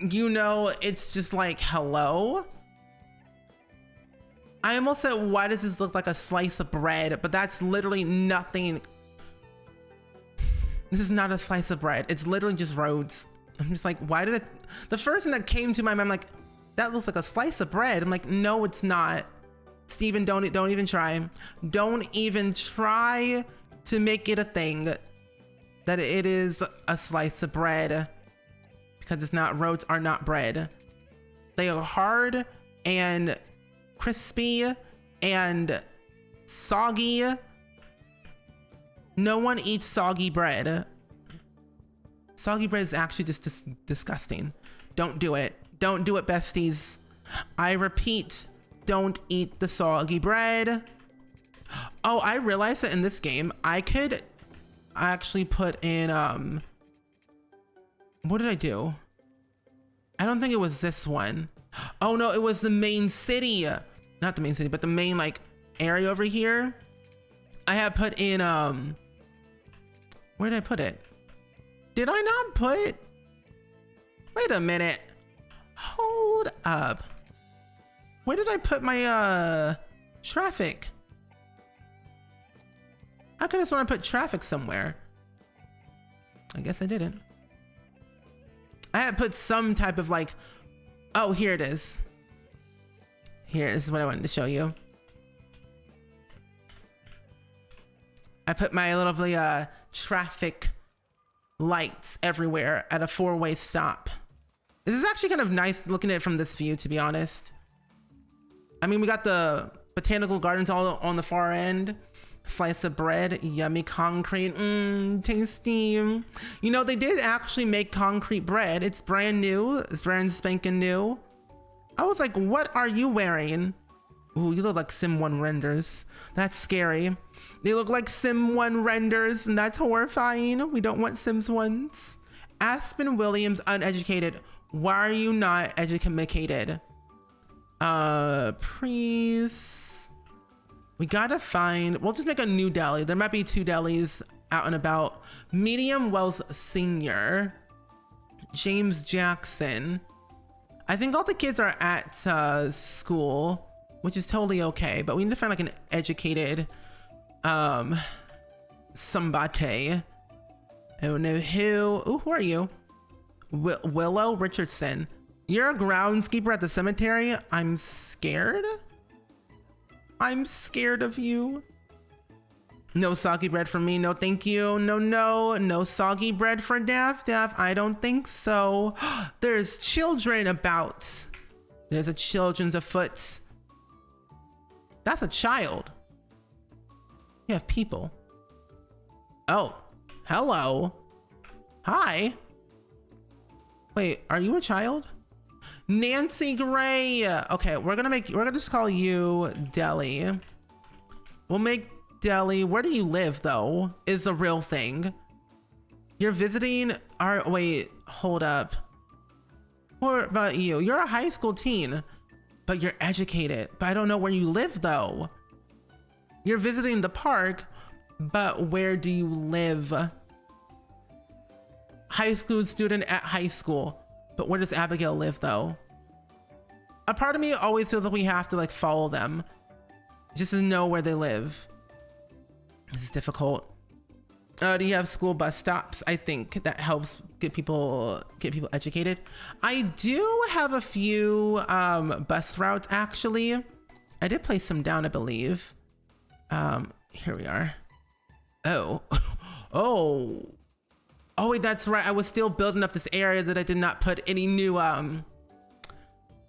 You know, it's just like, hello. I almost said, why does this look like a slice of bread? But that's literally nothing. This is not a slice of bread. It's literally just roads. I'm just like, why did it? The first thing that came to my mind, I'm like, that looks like a slice of bread. I'm like, no, it's not. Steven, don't even try. Don't even try to make it a thing that it is a slice of bread, because it's not. Roads are not bread. They are hard and crispy and soggy. No one eats soggy bread. Soggy bread is actually just disgusting. Don't do it. Don't do it, besties. I repeat, don't eat the soggy bread. Oh, I realized that in this game, I could actually put in, what did I do? I don't think it was this one. Oh no, it was the main city. Not the main city, but the main like area over here. I had put in, where did I put it? Did I not put, wait a minute. Hold up. Where did I put my, traffic? I could have sworn I put traffic somewhere. I guess I didn't. I had put some type of like, oh, here it is. Here, this is what I wanted to show you. I put my lovely traffic lights everywhere at a 4-way stop. This is actually kind of nice looking at it from this view, to be honest. I mean, we got the botanical gardens all on the far end. Slice of bread, yummy concrete, tasty. You know, they did actually make concrete bread. It's brand new. It's brand spanking new. I was like, what are you wearing? Ooh, you look like Sim 1 renders. That's scary. They look like Sim 1 renders, and that's horrifying. We don't want Sims 1s. Aspen Williams, uneducated. Why are you not educated? Priest. We gotta find, we'll just make a new deli. There might be 2 delis out and about. Medium Wells Senior. James Jackson. I think all the kids are at school, which is totally okay, but we need to find like an educated somebody. I don't know who. Ooh, who are you? Willow Richardson. You're a groundskeeper at the cemetery? I'm scared. I'm scared of you. No soggy bread for me. No, thank you. No, no. No soggy bread for Daff. I don't think so. There's children about. There's a children's afoot. That's a child. You have people. Oh, hello. Hi. Wait, are you a child? Nancy Gray. Okay, we're gonna just call you Deli. We'll make Deli. Where do you live though? Is a real thing. You're visiting our, wait, hold up. What about you? You're a high school teen, but you're educated. But I don't know where you live though. You're visiting the park, but where do you live? High school student at high school. But where does Abigail live though? A part of me always feels like we have to like follow them just to know where they live. This is difficult. Do you have school bus stops? I think that helps get people educated. I do have a few bus routes actually. I did place some down, I believe. Here we are. Oh, oh, Oh wait, that's right. I was still building up this area that I did not put any new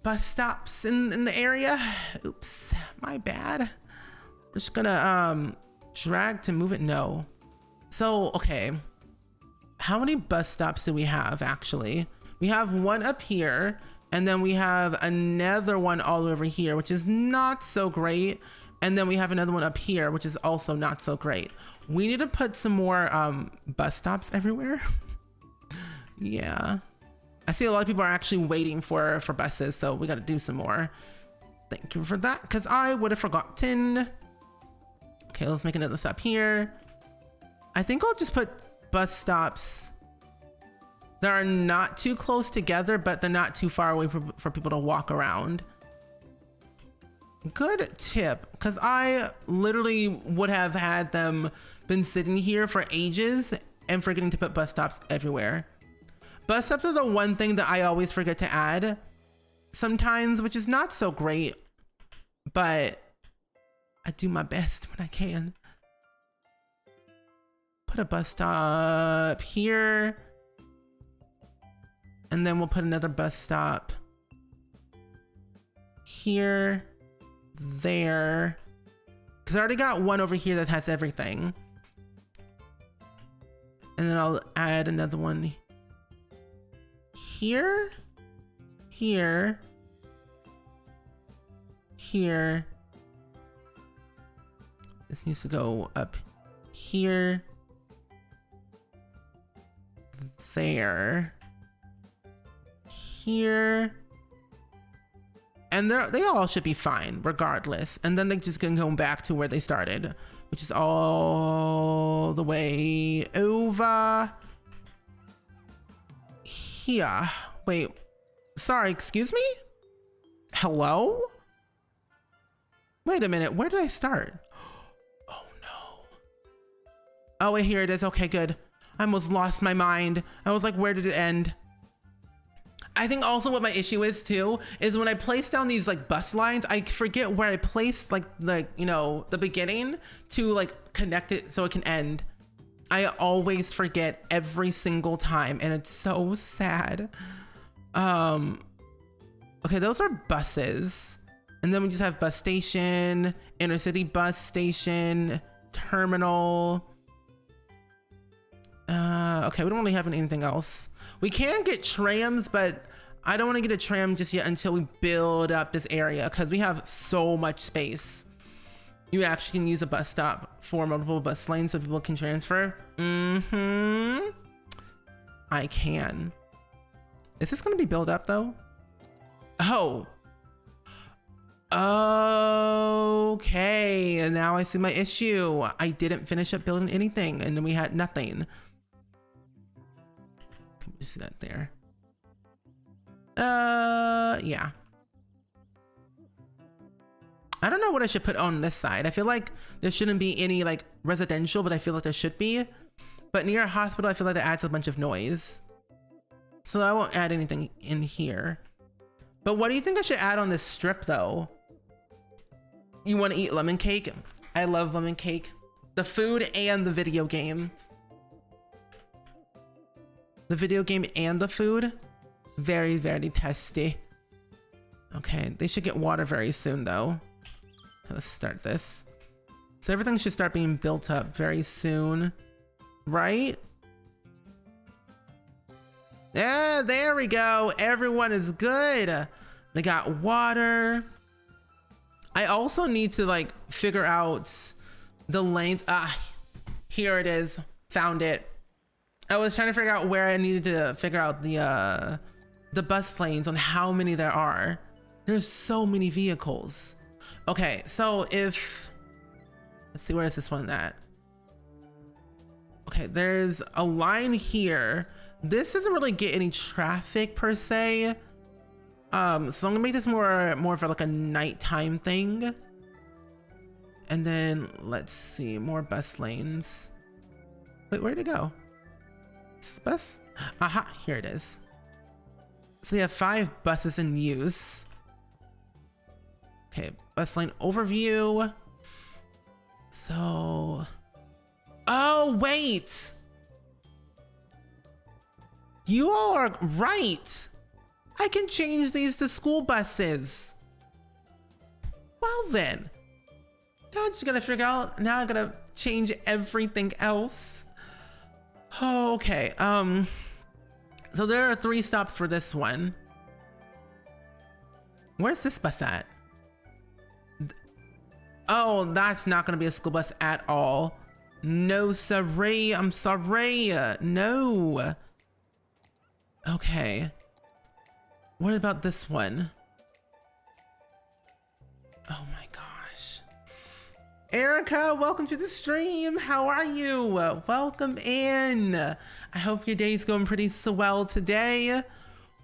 bus stops in the area. Oops, my bad. We're just gonna drag to move it. No. So, okay. How many bus stops do we have actually? We have one up here, and then we have another one all over here, which is not so great. And then we have another one up here, which is also not so great. We need to put some more bus stops everywhere. Yeah. I see a lot of people are actually waiting for buses, so we got to do some more. Thank you for that, because I would have forgotten. Okay, let's make another stop here. I think I'll just put bus stops that are not too close together, but they're not too far away for people to walk around. Good tip, because I literally would have had them been sitting here for ages and forgetting to put bus stops everywhere. Bus stops are the one thing that I always forget to add sometimes, which is not so great, but I do my best when I can. Put a bus stop here, and then we'll put another bus stop here, there, because I already got one over here that has everything. And then I'll add another one here, here, here. This needs to go up here, there, here, and they all should be fine regardless. And then they just can go back to where they started, which is all the way over here. Wait, sorry, excuse me? Hello? Wait a minute, where did I start? Oh no. Oh wait, here it is. Okay, good. I almost lost my mind. I was like, where did it end? I think also what my issue is too is when I place down these like bus lines, I forget where I placed like you know, the beginning to like connect it so it can end. I always forget every single time, and it's so sad. Okay, those are buses, and then we just have bus station, intercity bus station, terminal. Okay, we don't really have anything else. We can get trams, but I don't want to get a tram just yet until we build up this area, because we have so much space. You actually can use a bus stop for multiple bus lanes so people can transfer. I can. Is this going to be built up though? Oh. Okay, and now I see my issue. I didn't finish up building anything, and then we had nothing. Can we see that there? Yeah. I don't know what I should put on this side. I feel like there shouldn't be any like residential, but I feel like there should be. But near a hospital, I feel like that adds a bunch of noise. So I won't add anything in here. But what do you think I should add on this strip though? You want to eat lemon cake? I love lemon cake. The food and the video game. The video game and the food. Very, very tasty. Okay, they should get water very soon though. Let's start this. So everything should start being built up very soon, right? Yeah, there we go. Everyone is good. They got water. I also need to like figure out the lanes. Ah, here it is. Found it. I was trying to figure out where I needed to figure out the bus lanes on how many there are. There's so many vehicles. Okay, so if, let's see, where is this one at? Okay, there's a line here. This doesn't really get any traffic per se. So I'm gonna make this more of like a nighttime thing. And then let's see, more bus lanes. Wait, where'd it go? This bus? Aha, here it is. So we have 5 buses in use. Okay, bus lane overview. So, oh wait. You all are right. I can change these to school buses. Well then, now I'm just gonna figure out, now I gotta change everything else. Oh, okay, so there are 3 stops for this one. Where's this bus at? Oh, that's not gonna be a school bus at all. No, sorry, I'm sorry, no. Okay. What about this one? Oh my gosh. Erica, welcome to the stream. How are you? Welcome in. I hope your day's going pretty swell today.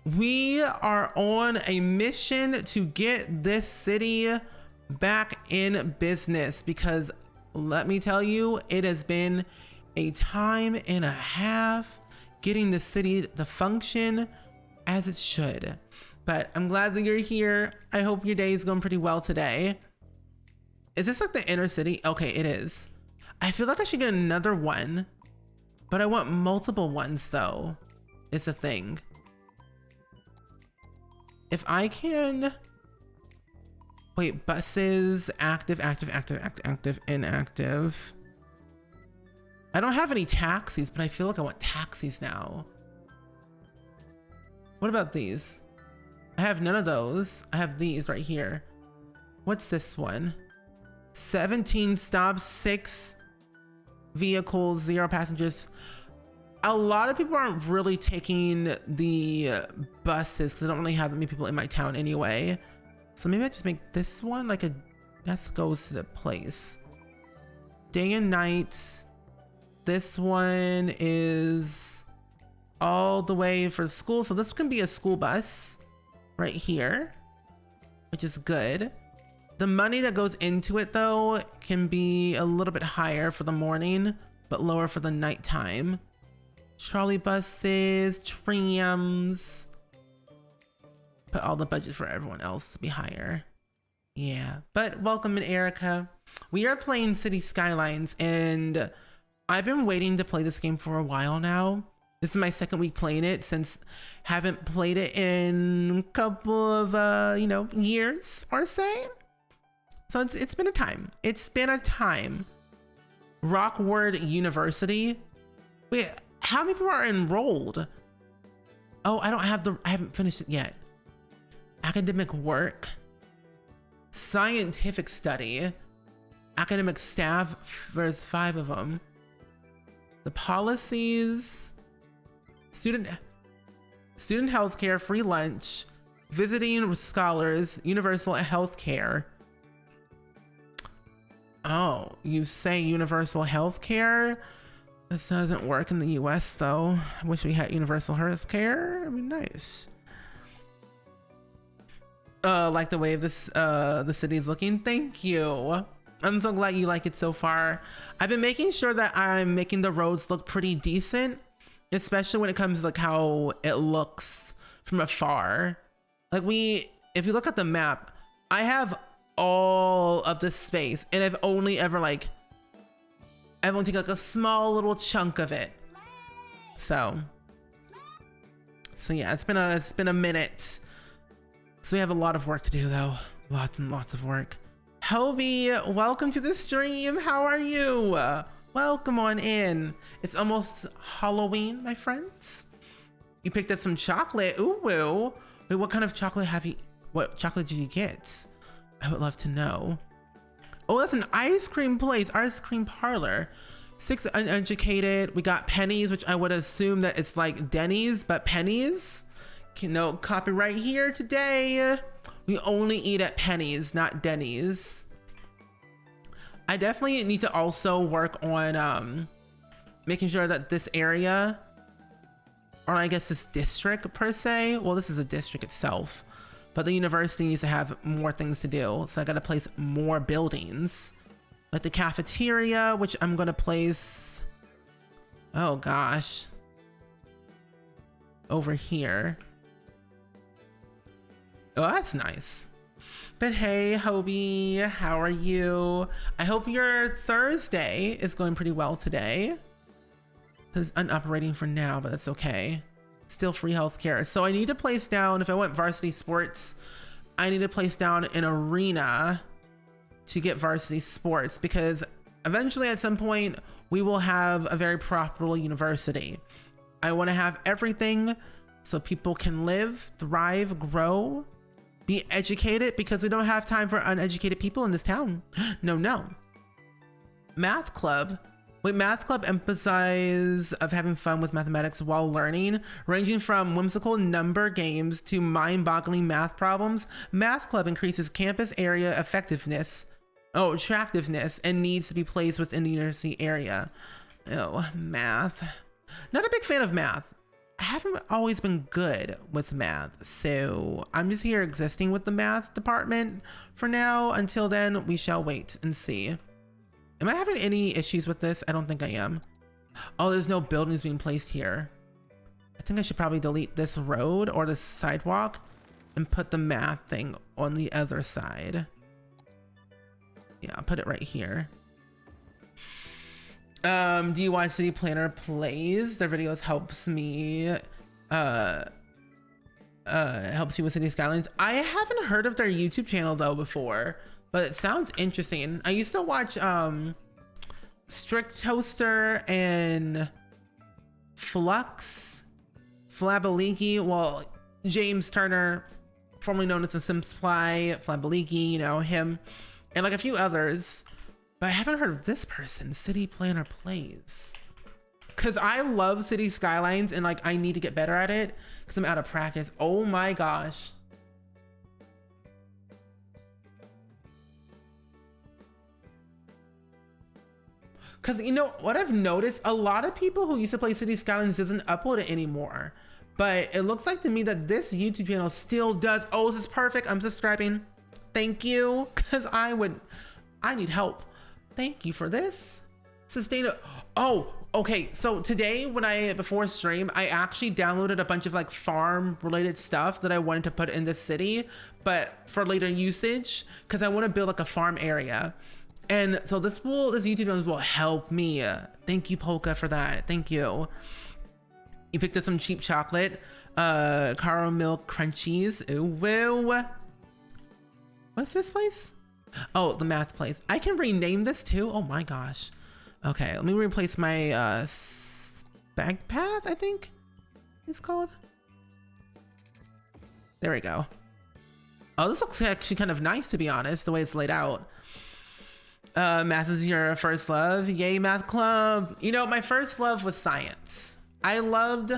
We are on a mission to get this city back in business because let me tell you, it has been a time and a half getting the city to function as it should. But I'm glad that you're here. I hope your day is going pretty well today. Is this like the inner city? Okay, it is. I feel like I should get another one, but I want multiple ones though. It's a thing. If I can, wait, buses, active, inactive. I don't have any taxis, but I feel like I want taxis now. What about these? I have none of those. I have these right here. What's this one? 17 stops, 6 vehicles, 0 passengers. A lot of people aren't really taking the buses because I don't really have that many people in my town anyway. So maybe I just make this one like a, that goes to the place. Day and night. This one is all the way for school. So this can be a school bus right here, which is good. The money that goes into it though can be a little bit higher for the morning, but lower for the nighttime. Trolley buses, trams. Put all the budget for everyone else to be higher. Yeah, but welcome in, Erica. We are playing Cities Skylines and I've been waiting to play this game for a while now. This is my 2nd week playing it since haven't played it in a couple of, you know, years or so. So it's been a time. It's been a time. Rockwood University. Wait, how many people are enrolled? Oh, I haven't finished it yet. Academic work. Scientific study. Academic staff, there's 5 of them. The policies. Student healthcare, free lunch, visiting scholars, universal healthcare. Oh, you say universal healthcare? This doesn't work in the US though. I wish we had universal healthcare. It'd be nice. Like the way this the city's looking. Thank you. I'm so glad you like it so far. I've been making sure that I'm making the roads look pretty decent, especially when it comes to like how it looks from afar. Like if you look at the map, I have all of this space and I've only taken like a small little chunk of it. So yeah, it's been a minute. So we have a lot of work to do though. Lots and lots of work. Hobie, welcome to the stream. How are you? Welcome on in. It's almost Halloween, my friends. You picked up some chocolate. Ooh, woo. Wait, what kind of chocolate what chocolate did you get? I would love to know. Oh, that's an ice cream place, ice cream parlor. 6 uneducated. We got Pennies, which I would assume that it's like Denny's, but Pennies. No copyright here today. We only eat at Pennies, not Denny's. I definitely need to also work on making sure that this area, or I guess this district per se, well, this is a district itself, but the university needs to have more things to do. So I gotta place more buildings, like the cafeteria, which I'm gonna place, oh gosh, over here. Oh, that's nice. But hey, Hobie, how are you? I hope your Thursday is going pretty well today. It's unoperating for now, but that's okay. still free healthcare. So I need to place down, if I want varsity sports, I need to place down an arena to get varsity sports, because eventually at some point we will have a very profitable university. I want to have everything so people can live, thrive, grow, be educated, because we don't have time for uneducated people in this town. No. Math club. Wait, math club emphasize of having fun with mathematics while learning, ranging from whimsical number games to mind-boggling math problems. Math club increases campus area attractiveness, and needs to be placed within the university area. Oh, math. Not a big fan of math. I haven't always been good with math, so I'm just here existing with the math department for now. Until then, we shall wait and see. Am I having any issues with this? I don't think I am. Oh, there's no buildings being placed here. I think I should probably delete this road or this sidewalk and put the math thing on the other side. Yeah, I'll put it right here. Do you watch City Planner Plays? Their videos helps me, helps you with Cities Skylines. I haven't heard of their YouTube channel though before, but it sounds interesting. I used to watch Strict Toaster and Flabaliki, well, James Turner, formerly known as the Simsply, Flabaliki, you know, him, and like a few others. But I haven't heard of this person, City Planner Plays. Cause I love City Skylines and like I need to get better at it because I'm out of practice. Oh my gosh. Cause you know what I've noticed, a lot of people who used to play City Skylines doesn't upload it anymore. But it looks like to me that this YouTube channel still does. Oh, this is perfect. I'm subscribing. Thank you. Cause I need help. Thank you for this. Sustainable. Oh, okay. So today before stream, I actually downloaded a bunch of like farm related stuff that I wanted to put in the city, but for later usage, because I want to build like a farm area. And so this YouTube channel will help me. Thank you, Polka, for that. Thank you. You picked up some cheap chocolate, caramel crunchies. Ooh, woo. What's this place? Oh, the math place. I can rename this too. Oh my gosh. Okay, let me replace my bag path, I think it's called. There we go. Oh, this looks actually kind of nice, to be honest, the way it's laid out. Math is your first love. Yay, math club. You know, my first love was science. I loved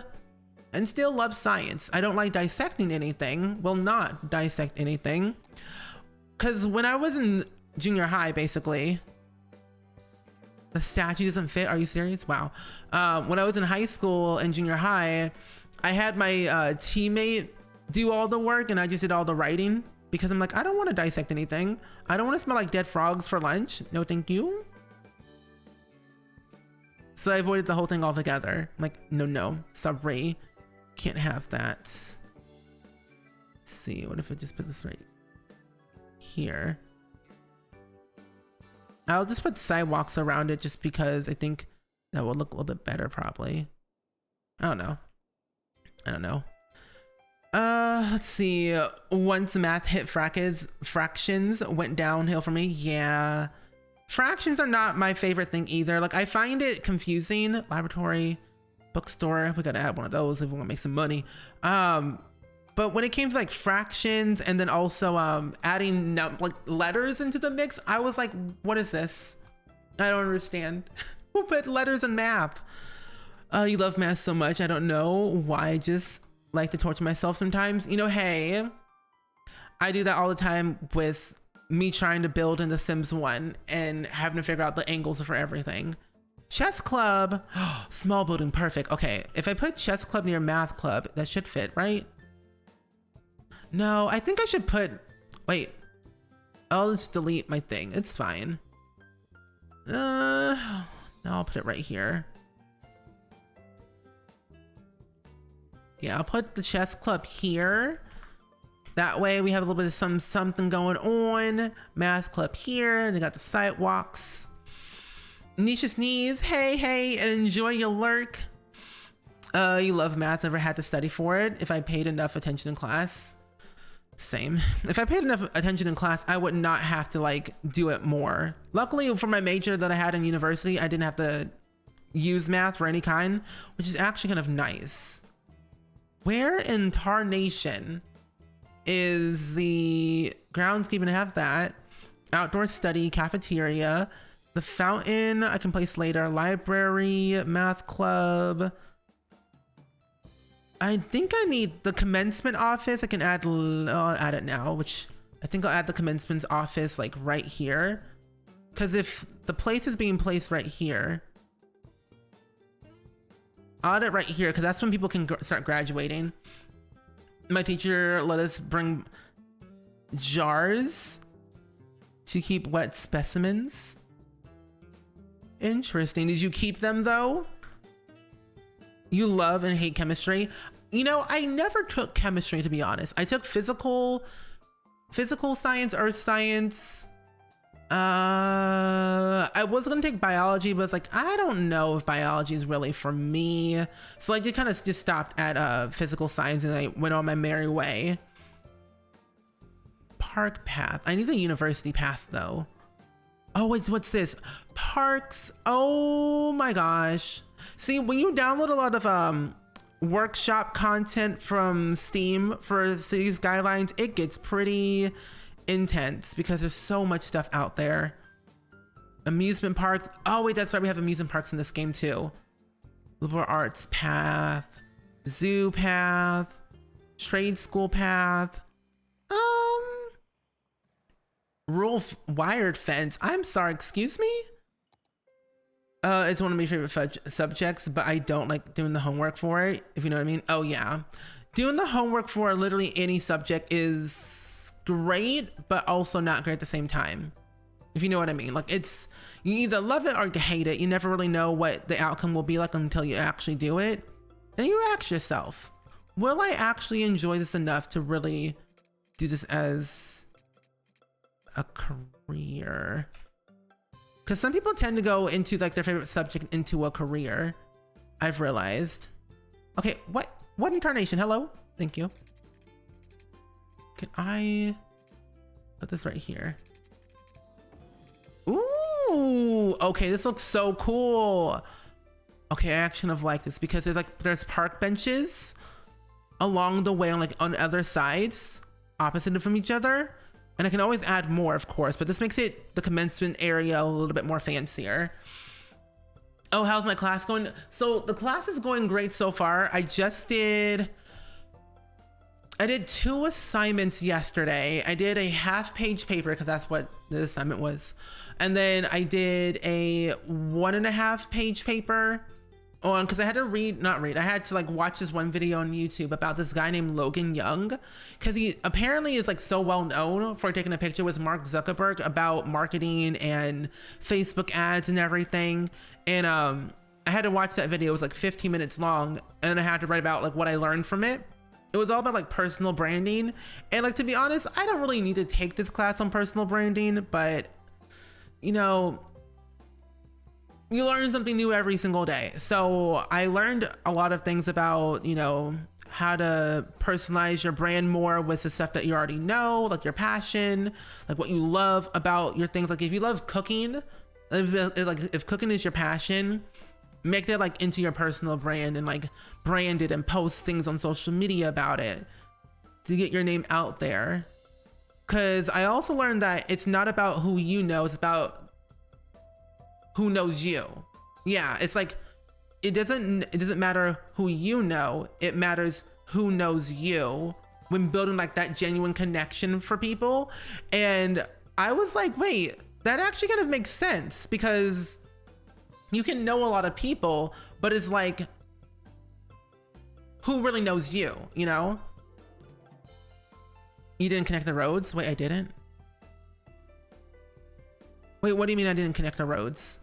and still love science. I don't like dissecting anything. Will not dissect anything. Because when I was in junior high, basically, the statue doesn't fit. Are you serious? Wow. When I was in high school and junior high, I had my teammate do all the work and I just did all the writing because I'm like, I don't want to dissect anything. I don't want to smell like dead frogs for lunch. No, thank you. So I avoided the whole thing altogether. I'm like, no, sorry. Can't have that. Let's see, what if I just put this right here? I'll just put sidewalks around it just because I think that will look a little bit better probably. I don't know. Let's see. Once math hit fractions went downhill for me. Yeah. Fractions are not my favorite thing either. Like I find it confusing. Laboratory, bookstore. We gotta add one of those if we want to make some money. But when it came to like fractions and then also adding like letters into the mix, I was like, what is this? I don't understand. Who put letters in math? You love math so much. I don't know why. I just like to torture myself sometimes. You know, hey, I do that all the time with me trying to build in The Sims 1 and having to figure out the angles for everything. Chess club. Small building. Perfect. Okay. If I put chess club near math club, that should fit, right? No, I think I should put, wait, I'll just delete my thing. It's fine. No, I'll put it right here. Yeah, I'll put the chess club here. That way we have a little bit of something going on. Math club here. They got the sidewalks. Nisha's knees. Hey, and enjoy your lurk. You love math, never had to study for it. If I paid enough attention in class. Same. If I paid enough attention in class, I would not have to like do it more. Luckily for my major that I had in university, I didn't have to use math for any kind, which is actually kind of nice. Where in Tarnation is the groundskeeping? I have that. Outdoor study, cafeteria, the fountain I can place later, library, math club. I think I need the commencement office. I can add, I'll add it now, which I think I'll add the commencement office like right here. Because if the place is being placed right here, I'll add it right here because that's when people can start graduating. My teacher let us bring jars to keep wet specimens. Interesting. Did you keep them though? You love and hate chemistry. You know, I never took chemistry, to be honest. I took physical science, earth science. I was gonna take biology, but it's like, I don't know if biology is really for me. So I kind of just stopped at physical science and I went on my merry way. Park path. I need the university path though. Oh wait, what's this? Parks. Oh my gosh. See, when you download a lot of workshop content from Steam for Cities Skylines, it gets pretty intense because there's so much stuff out there. Amusement parks. Oh wait, that's right. We have amusement parks in this game too. Liberal arts path, zoo path, trade school path. Rural wired fence. I'm sorry, excuse me? It's one of my favorite subjects, but I don't like doing the homework for it, if you know what I mean. Oh yeah. Doing the homework for literally any subject is great, but also not great at the same time. If you know what I mean. Like it's, you either love it or you hate it. You never really know what the outcome will be like until you actually do it. And you ask yourself, will I actually enjoy this enough to really do this as a career? Because some people tend to go into like their favorite subject into a career, I've realized. Okay, what incarnation? Hello, thank you. Can I put this right here? Ooh, okay, this looks so cool. Okay, I actually kind of like this because there's park benches along the way on other sides, opposite from each other. And I can always add more, of course, but this makes it the commencement area a little bit more fancier. Oh, how's my class going? So the class is going great so far. I did 2 assignments yesterday. I did a half-page paper because that's what the assignment was. And then I did a 1.5-page paper on, because I had to I had to like watch this one video on YouTube about this guy named Logan Young, because he apparently is like so well known for taking a picture with Mark Zuckerberg about marketing and Facebook ads and everything. And I had to watch that video. It was like 15 minutes long, and I had to write about like what I learned from it. It was all about like personal branding, and like, to be honest, I don't really need to take this class on personal branding, but you know, you learn something new every single day. So I learned a lot of things about, you know, how to personalize your brand more with the stuff that you already know, like your passion, like what you love about your things. Like if you love cooking, if cooking is your passion, make that like into your personal brand and like brand it and post things on social media about it to get your name out there. Cause I also learned that it's not about who you know, it's about who knows you. Yeah, it's like it doesn't matter who you know, it matters who knows you when building like that genuine connection for people. And I was like, wait, that actually kind of makes sense, because you can know a lot of people, but it's like, who really knows you, you know? You didn't connect the roads? Wait, I didn't? Wait, what do you mean I didn't connect the roads?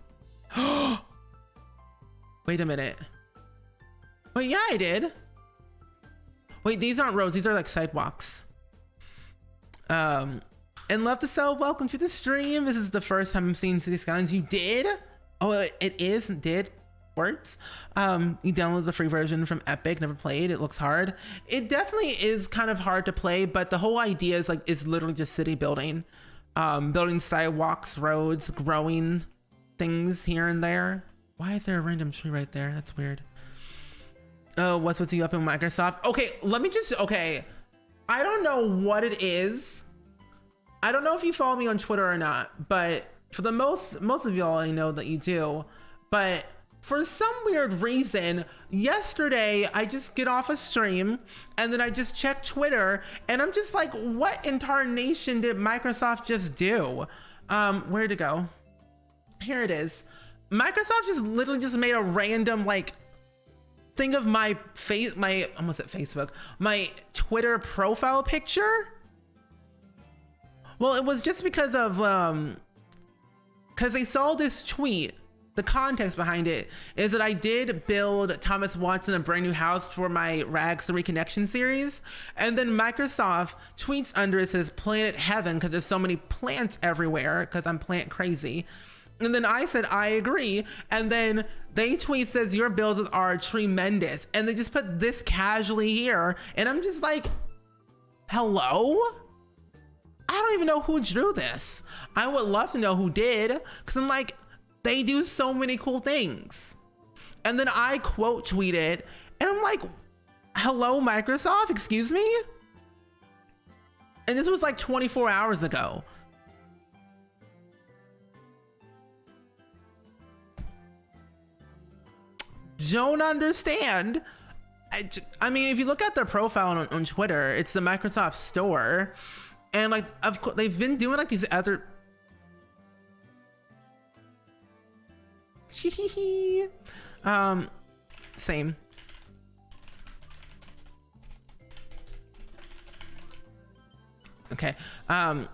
Wait a minute. Wait, yeah, I did. Wait, these aren't roads, these are like sidewalks. And Love to Sell, welcome to the stream. This is the first time I'm seeing Cities Skylines. You did? Oh, it is? Did? words. You download the free version from Epic, never played, it looks hard. It definitely is kind of hard to play, but the whole idea is like, it's literally just city building. Building sidewalks, roads, growing things here and there. Why is there a random tree right there? That's weird. Oh, what's you up in Microsoft? Okay, I don't know what it is. I don't know if you follow me on Twitter or not, but for the most of y'all, I know that you do. But for some weird reason, yesterday I just get off a stream and then I just check Twitter and I'm just like, what in tarnation did Microsoft just do? Where'd it go? Here it is. Microsoft just literally just made a random like thing of my Facebook, my Twitter profile picture. Well, it was just because of, because they saw this tweet. The context behind it is that I did build Thomas Watson a brand new house for my Rags to Reconnection series. And then Microsoft tweets under it says Planet Heaven because there's so many plants everywhere because I'm plant crazy. And then I said, I agree. And then they tweet says your builds are tremendous. And they just put this casually here. And I'm just like, hello? I don't even know who drew this. I would love to know who did, because I'm like, they do so many cool things. And then I quote tweeted, and I'm like, hello, Microsoft, excuse me? And this was like 24 hours ago. Don't understand. I mean, if you look at their profile on Twitter, it's the Microsoft store. And like, of course, they've been doing like these other. Same. Okay. But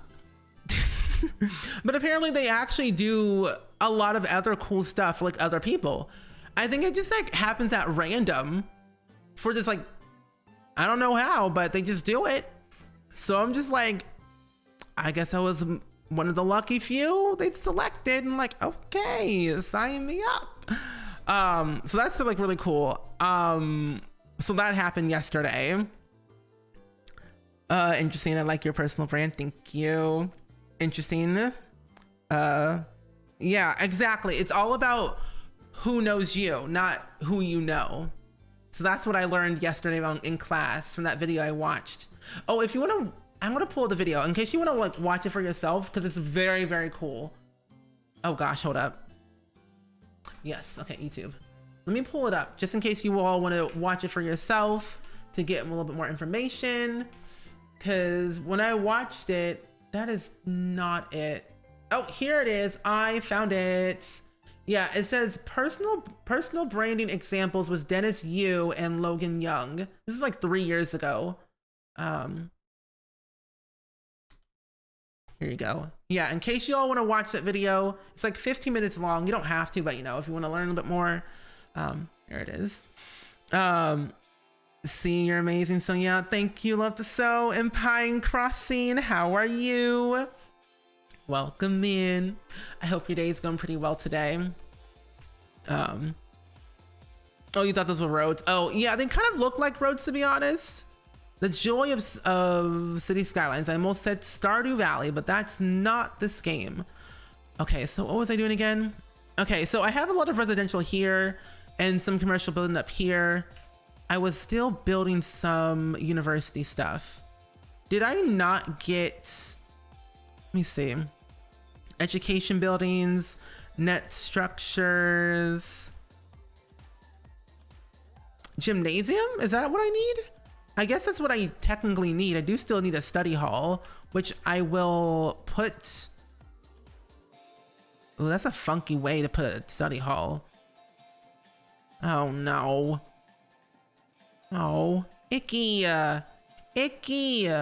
apparently they actually do a lot of other cool stuff for like other people. I think it just like happens at random for just like, I don't know how, but they just do it. So I'm just like, I guess I was one of the lucky few they selected, and like, okay, sign me up. So that's like really cool. So that happened yesterday. Interesting. I like your personal brand. Thank you. Interesting. Yeah, exactly. It's all about who knows you, not who you know. So that's what I learned yesterday in class from that video I watched. Oh, if you want to, I'm going to pull the video in case you want to like watch it for yourself, because it's very, very cool. Oh gosh, hold up. Yes. Okay. YouTube. Let me pull it up just in case you all want to watch it for yourself to get a little bit more information. Because when I watched it, that is not it. Oh, here it is. I found it. Yeah, it says personal branding examples was Dennis Yu and Logan Young. This is like 3 years ago. Here you go. Yeah, in case you all want to watch that video, it's like 15 minutes long. You don't have to, but you know, if you want to learn a little bit more, here it is. See, you're amazing. So yeah, thank you. Love to sew. And Pine Crossing, how are you? Welcome in. I hope your day is going pretty well today. Oh, you thought those were roads? Oh yeah, they kind of look like roads, to be honest. The joy of Cities Skylines. I almost said Stardew Valley, but that's not this game. Okay, so what was I doing again? Okay, so I have a lot of residential here and some commercial building up here. I was still building some university stuff. Did I not get, let me see. Education buildings, net structures, gymnasium? Is that what I need? I guess that's what I technically need. I do still need a study hall, which I will put. Oh, that's a funky way to put a study hall. Oh no. Oh, icky. Icky.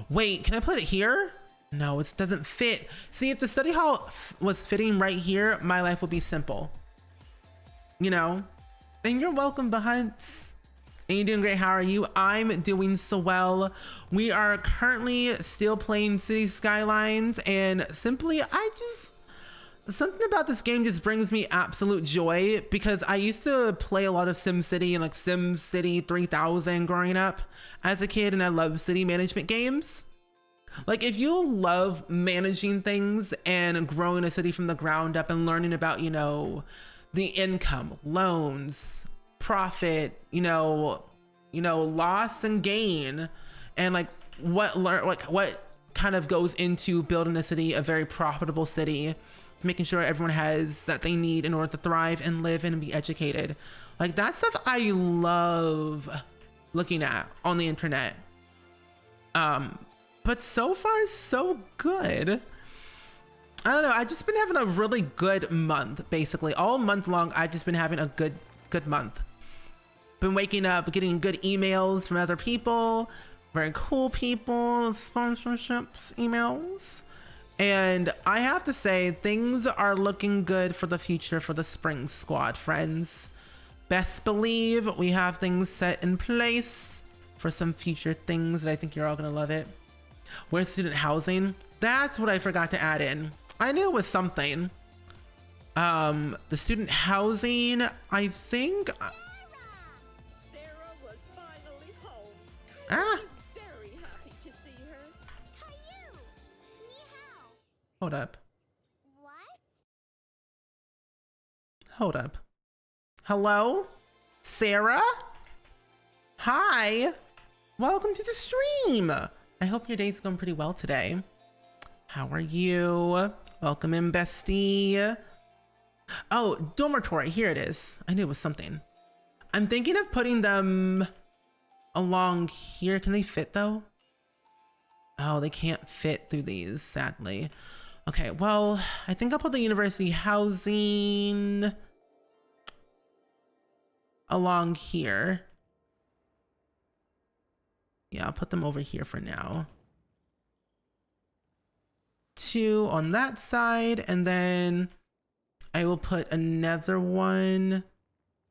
Wait, can I put it here? No, it doesn't fit. See, if the study hall was fitting right here, my life would be simple. You know? And you're welcome, Bahunts. And you're doing great. How are you? I'm doing so well. We are currently still playing Cities Skylines, and simply, something about this game just brings me absolute joy because I used to play a lot of SimCity and like SimCity 3000 growing up as a kid, and I love city management games. Like if you love managing things and growing a city from the ground up and learning about, you know, the income, loans, profit, you know, loss and gain, and like what kind of goes into building a city, a very profitable city, making sure everyone has that they need in order to thrive and live and be educated. Like that stuff I love looking at on the internet. But so far so good. I don't know, I've just been having a really good month. Basically all month long I've just been having a good month. Been waking up getting good emails from other people, very cool people, sponsorships, emails. And I have to say, things are looking good for the future for the Spring Squad, friends. Best believe we have things set in place for some future things that I think you're all gonna love it. Where's student housing? That's what I forgot to add in. I knew it was something. The student housing, I think. Sarah was finally home. Ah. Very happy to see her. Caillou! Ni hao. Hold up. What? Hold up. Hello? Sarah? Hi. Welcome to the stream. I hope your day's going pretty well today. How are you? Welcome in, bestie. Oh, dormitory. Here it is. I knew it was something. I'm thinking of putting them along here. Can they fit though? Oh, they can't fit through these, sadly. Okay, well, I think I'll put the university housing along here. Yeah, I'll put them over here for now. 2 on that side, and then I will put another one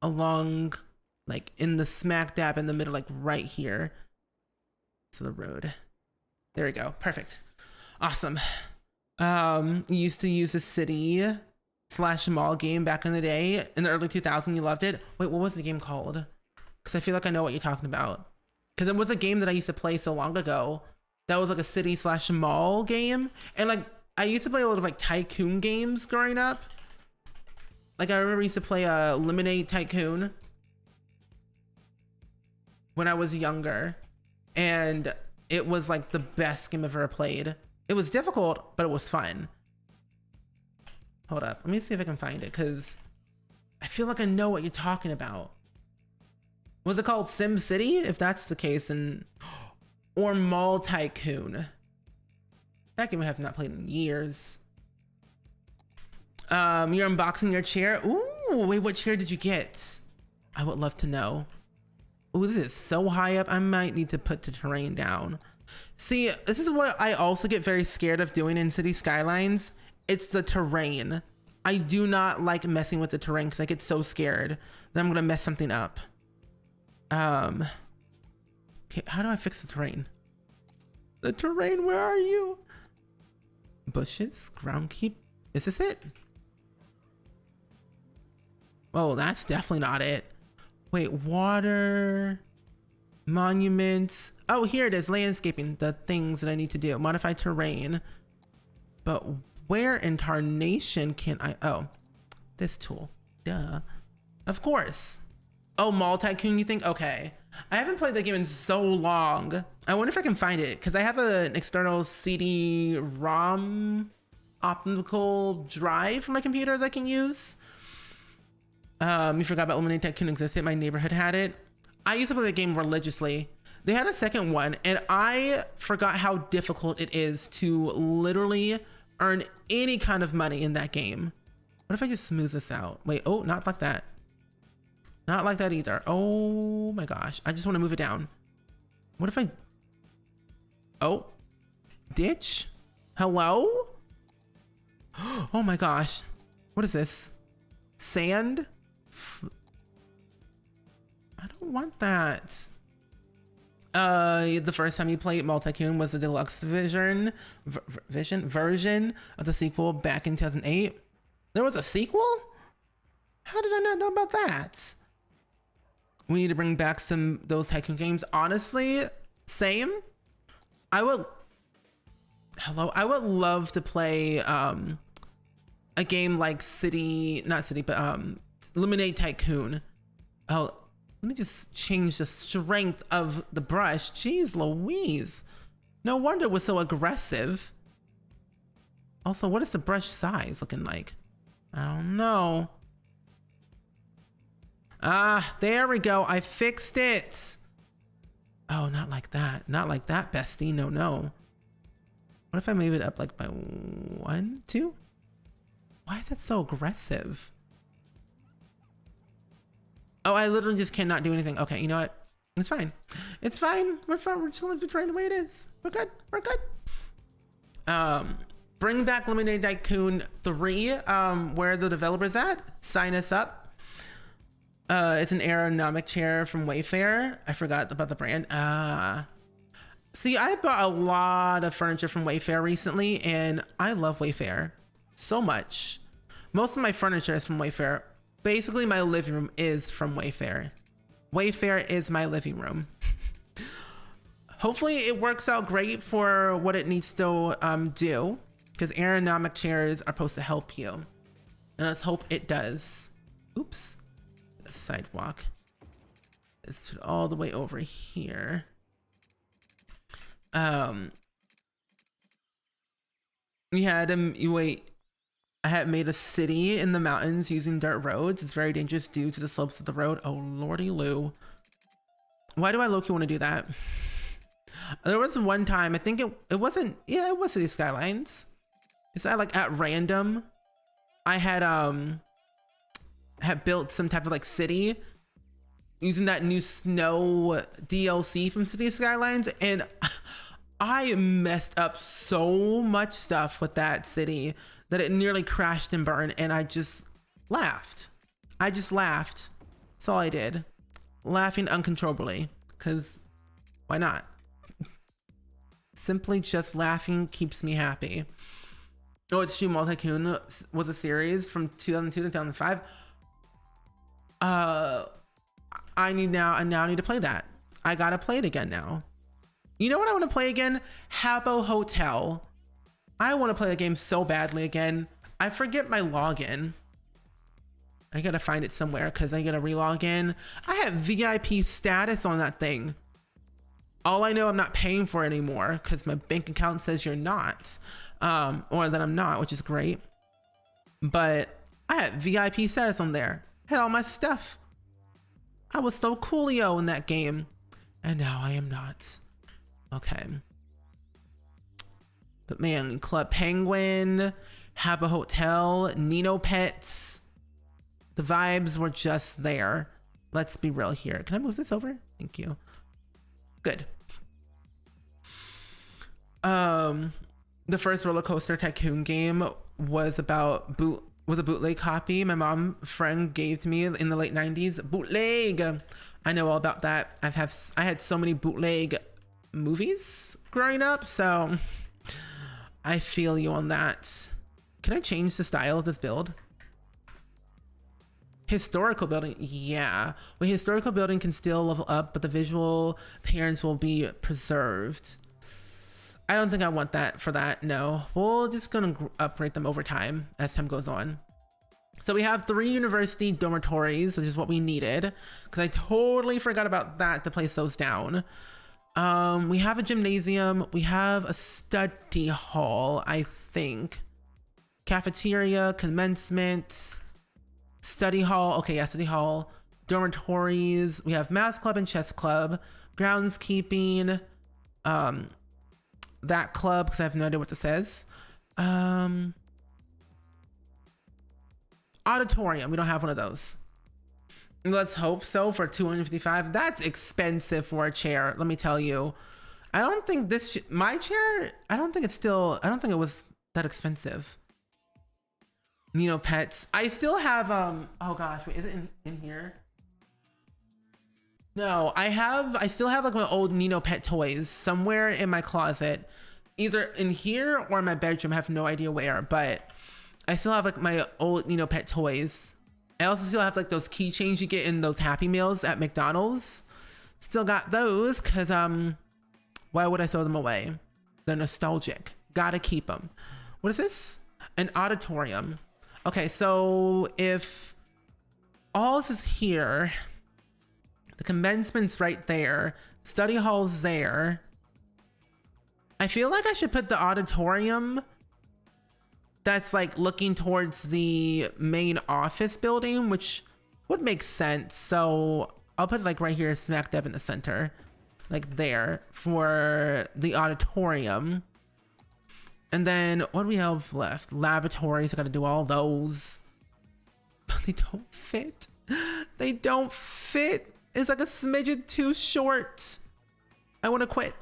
along, like in the smack dab in the middle, like right here to the road. There we go. Perfect. Awesome. Used to use a city/mall game back in the day in the early 2000s. You loved it. Wait, what was the game called? Because I feel like I know what you're talking about. Because it was a game that I used to play so long ago. That was like a city/mall game. And like, I used to play a lot of like tycoon games growing up. Like I remember I used to play Lemonade Tycoon when I was younger. And it was like the best game I've ever played. It was difficult, but it was fun. Hold up, let me see if I can find it, because I feel like I know what you're talking about. Was it called Sim City? If that's the case, and or Mall Tycoon. That game I have not played in years. You're unboxing your chair. Ooh, wait, what chair did you get? I would love to know. Ooh, this is so high up. I might need to put the terrain down. See, this is what I also get very scared of doing in Cities Skylines. It's the terrain. I do not like messing with the terrain because I get so scared that I'm gonna mess something up. Okay, how do I fix the terrain? The terrain, where are you? Bushes, ground keep. Is this it? Oh, that's definitely not it. Wait, water, monuments. Oh, here it is, landscaping, the things that I need to do. Modify terrain. But where in tarnation can I, oh, this tool, duh. Of course. Oh, Mall Tycoon, you think? Okay. I haven't played that game in so long. I wonder if I can find it, because I have an external CD-ROM optical drive for my computer that I can use. You forgot about Lemonade Tycoon existed. My neighborhood had it. I used to play the game religiously. They had a second one, and I forgot how difficult it is to literally earn any kind of money in that game. What if I just smooth this out? Wait, oh, not like that. Not like that either. Oh my gosh. I just want to move it down. What if I... Oh. Ditch? Hello? Oh my gosh. What is this? Sand? I don't want that. The first time you played Mall Tycoon was the deluxe version of the sequel back in 2008. There was a sequel? How did I not know about that? We need to bring back those tycoon games. Honestly, same. I would love to play a game like Lemonade Tycoon. Oh, let me just change the strength of the brush. Jeez Louise. No wonder it was so aggressive. Also, what is the brush size looking like? I don't know. Ah, there we go. I fixed it. Oh, not like that. Not like that, bestie. No, no. What if I move it up like by 1, 2? Why is that so aggressive? Oh, I literally just cannot do anything. Okay, you know what? It's fine. It's fine. We're fine. We're just gonna leave it right the way it is. We're good. We're good. Bring back Lemonade Tycoon 3. Where are the developers at? Sign us up. It's an aerodynamic chair from Wayfair. I forgot about the brand. See, I bought a lot of furniture from Wayfair recently, and I love Wayfair so much. Most of my furniture is from Wayfair. Basically, my living room is from Wayfair. Wayfair is my living room. Hopefully, it works out great for what it needs to do, because aerodynamic chairs are supposed to help you. And let's hope it does. Oops. The sidewalk. Let's put all the way over here. I had made a city in the mountains using dirt roads. It's very dangerous due to the slopes of the road. Oh, lordy Lou. Why do I low-key want to do that? There was one time, I think it wasn't, yeah, it was Cities Skylines. It's like at random. I had built some type of like city using that new snow DLC from Cities Skylines, and I messed up so much stuff with that city that it nearly crashed and burned, and I just laughed. I just laughed. That's all I did. Laughing uncontrollably, because why not? Simply just laughing keeps me happy. Oh, it's True Tycoon was a series from 2002 to 2005. I now need to play that. I gotta play it again now. You know what I want to play again? Habbo Hotel. I want to play the game so badly again. I forget my login. I gotta find it somewhere because I gotta re-log in. I have VIP status on that thing. All I know, I'm not paying for it anymore because my bank account says you're not, or that I'm not, which is great. But I had VIP status on there. I had all my stuff. I was so coolio in that game, and now I am not. Okay. But man, Club Penguin, Habbo Hotel, Nino Pets. The vibes were just there. Let's be real here. Can I move this over? Thank you. Good. The first roller coaster tycoon game was a bootleg copy my mom friend gave to me in the late 90s. Bootleg. I know all about that. I had so many bootleg movies growing up, so I feel you on that. Can I change the style of this build? Historical building, yeah. Well, historical building can still level up, but the visual appearance will be preserved. I don't think I want that for that, no. We're just gonna upgrade them over time as time goes on. So we have 3 university dormitories, which is what we needed, because I totally forgot about that to place those down. We have a gymnasium. We have a study hall, I think. Cafeteria, commencement, study hall. Okay, yeah, study hall. Dormitories. We have math club and chess club. Groundskeeping. That club, because I have no idea what this says. Auditorium. We don't have one of those. Let's hope so for $255. That's expensive for a chair, let me tell you. I don't think my chair, I don't think it was that expensive. Nino Pets. I still have, oh gosh, wait, is it in here? No, I still have like my old Nino Pet toys somewhere in my closet, either in here or in my bedroom. I have no idea where, but I still have like my old, you know, pet toys. I also still have like those keychains you get in those Happy Meals at McDonald's. Still got those because why would I throw them away? They're nostalgic. Gotta keep them. What is this? An auditorium. Okay, so if all this is here, the commencement's right there, study hall's there. I feel like I should put the auditorium that's like looking towards the main office building, which would make sense. So I'll put it like right here, smack dab in the center, like there for the auditorium. And then what do we have left? Laboratories, I gotta do all those. But they don't fit. They don't fit. It's like a smidgen too short. I wanna quit.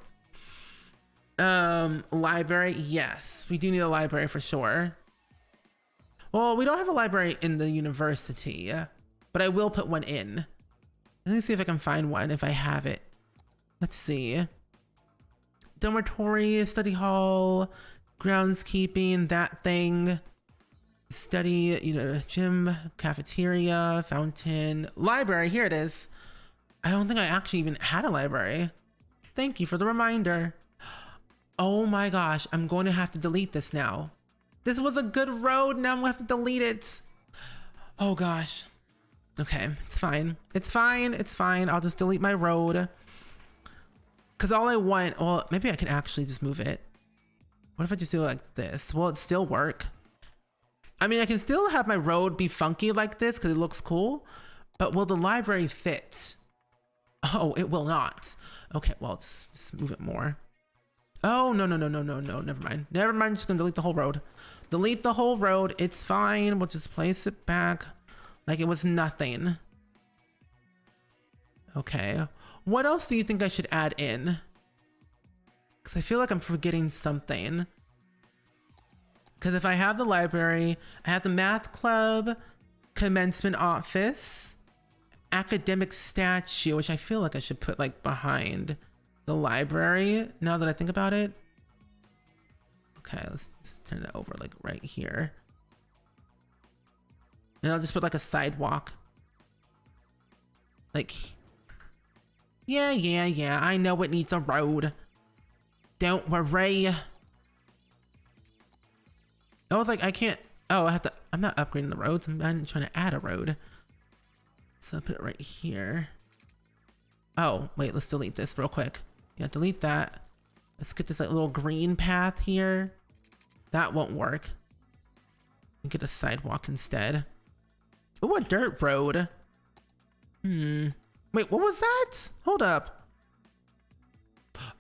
Library, yes. We do need a library for sure. Well, we don't have a library in the university, but I will put one in. Let me see if I can find one, if I have it. Let's see. Dormitory, study hall, groundskeeping, that thing. Study, you know, gym, cafeteria, fountain, library, here it is. I don't think I actually even had a library. Thank you for the reminder. Oh my gosh, I'm going to have to delete this now. This was a good road, now I'm gonna have to delete it. Oh gosh. Okay, it's fine. It's fine, it's fine. I'll just delete my road. Cause all I want, well, maybe I can actually just move it. What if I just do it like this? Will it still work? I mean, I can still have my road be funky like this because it looks cool, but will the library fit? Oh, it will not. Okay, well, let's just move it more. Oh, no, never mind. Never mind, just gonna delete the whole road. Delete the whole road, it's fine. We'll just place it back like it was nothing. Okay, what else do you think I should add in? Because I feel like I'm forgetting something. Because if I have the library, I have the math club, commencement office, academic statue, which I feel like I should put like behind the library now that I think about it. Okay, let's just turn it over like right here. And I'll just put like a sidewalk. Like, yeah, I know it needs a road. Don't worry. I was like, I can't, oh, I'm not upgrading the roads. I'm trying to add a road. So I'll put it right here. Oh, wait, let's delete this real quick. Yeah, delete that. Let's get this like little green path here. That won't work. Get a sidewalk instead. Oh, a dirt road. Wait, what was that? Hold up.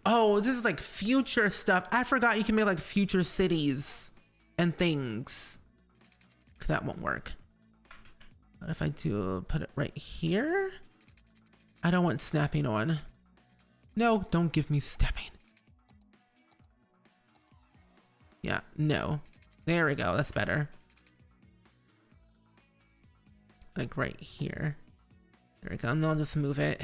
Oh, this is like future stuff. I forgot you can make like future cities and things. That won't work. What if I do put it right here? I don't want snapping on. No, don't give me stepping. Yeah, no. There we go, that's better. Like right here. There we go, and I'll just move it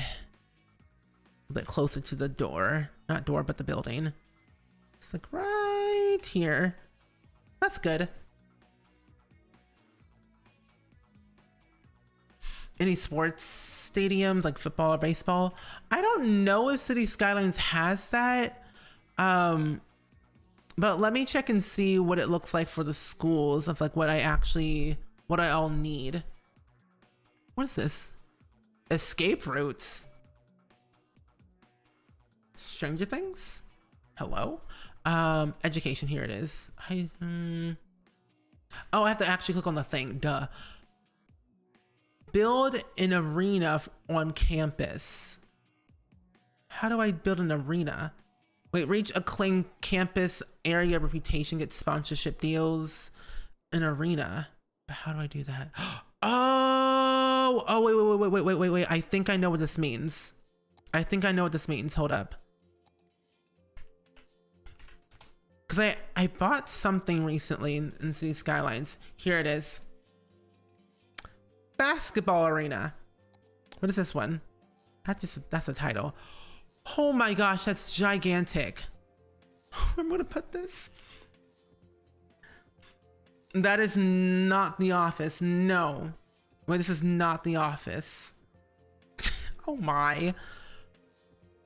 a bit closer to the door. Not door, but the building. It's like right here. That's good. Any sports stadiums like football or baseball? I don't know if Cities Skylines has that. But let me check and see what it looks like for the schools of like what I all need. What is this? Escape routes. Stranger Things? Hello? Education, here it is. Oh, I have to actually click on the thing, duh. Build an arena on campus. How do I build an arena? Wait, reach acclaimed campus area reputation, get sponsorship deals, an arena. But how do I do that? Oh, wait. I think I know what this means. Hold up. Because I bought something recently in Cities Skylines. Here it is. Basketball arena. What is this one? That's the title. Oh my gosh, that's gigantic. I'm gonna put this. That is not the office. No. Wait, this is not the office. Oh my.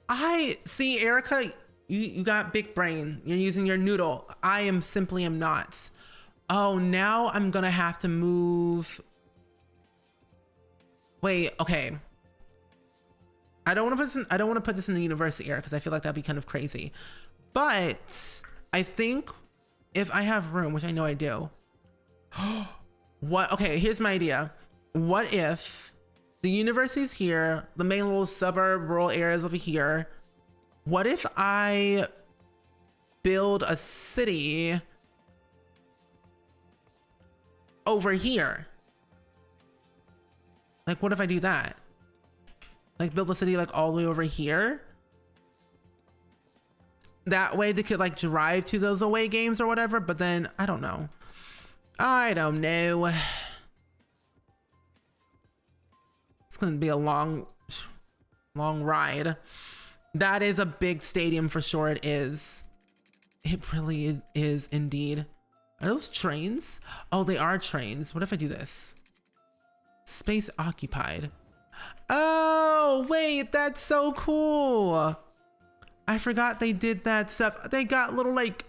I see, Erica, you got big brain. You're using your noodle. I am simply am not. Oh, now I'm gonna have to move. Wait, okay. I don't want to put this in the university area because I feel like that'd be kind of crazy. But I think if I have room, which I know I do. What? Okay, here's my idea. What if the university's here, the main little suburb, rural areas over here? What if I build a city over here? Like, what if I do that? Like, build a city like all the way over here? That way they could like drive to those away games or whatever, but then I don't know. I don't know. It's gonna be a long ride. That is a big stadium for sure. It is. It really is indeed. Are those trains? Oh, they are trains. What if I do this? Space occupied. Oh, wait, that's so cool. I forgot they did that stuff. They got little like,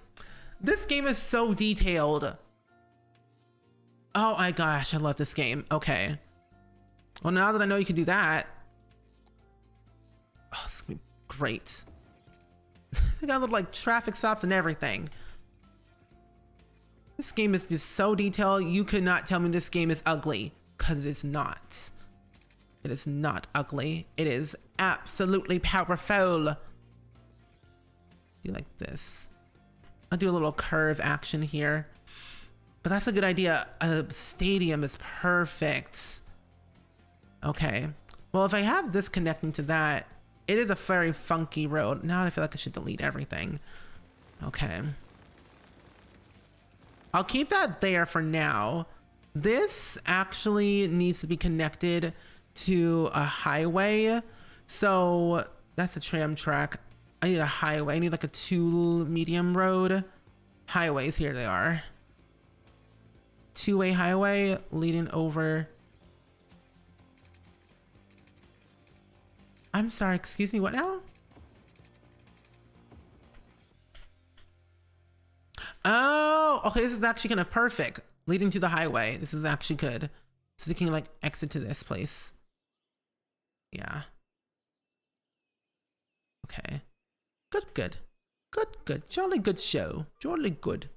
this game is so detailed. Oh my gosh, I love this game. Okay. Well, now that I know you can do that, oh, this is gonna be great. They got little like traffic stops and everything. This game is just so detailed. You could not tell me this game is ugly, because it is not. It is not ugly. It is absolutely powerful. Do like this. I'll do a little curve action here. But that's a good idea. A stadium is perfect. Okay. Well, if I have this connecting to that, it is a very funky road. Now I feel like I should delete everything. Okay. I'll keep that there for now. This actually needs to be connected to a highway. So that's a tram track. I need a highway. I need like a 2 medium road. Highways, here they are. 2-way highway leading over. I'm sorry, excuse me, what now? Oh, okay, this is actually kind of perfect. Leading to the highway. This is actually good. So they can like exit to this place. Yeah. Okay. Good. Jolly good show. Jolly good.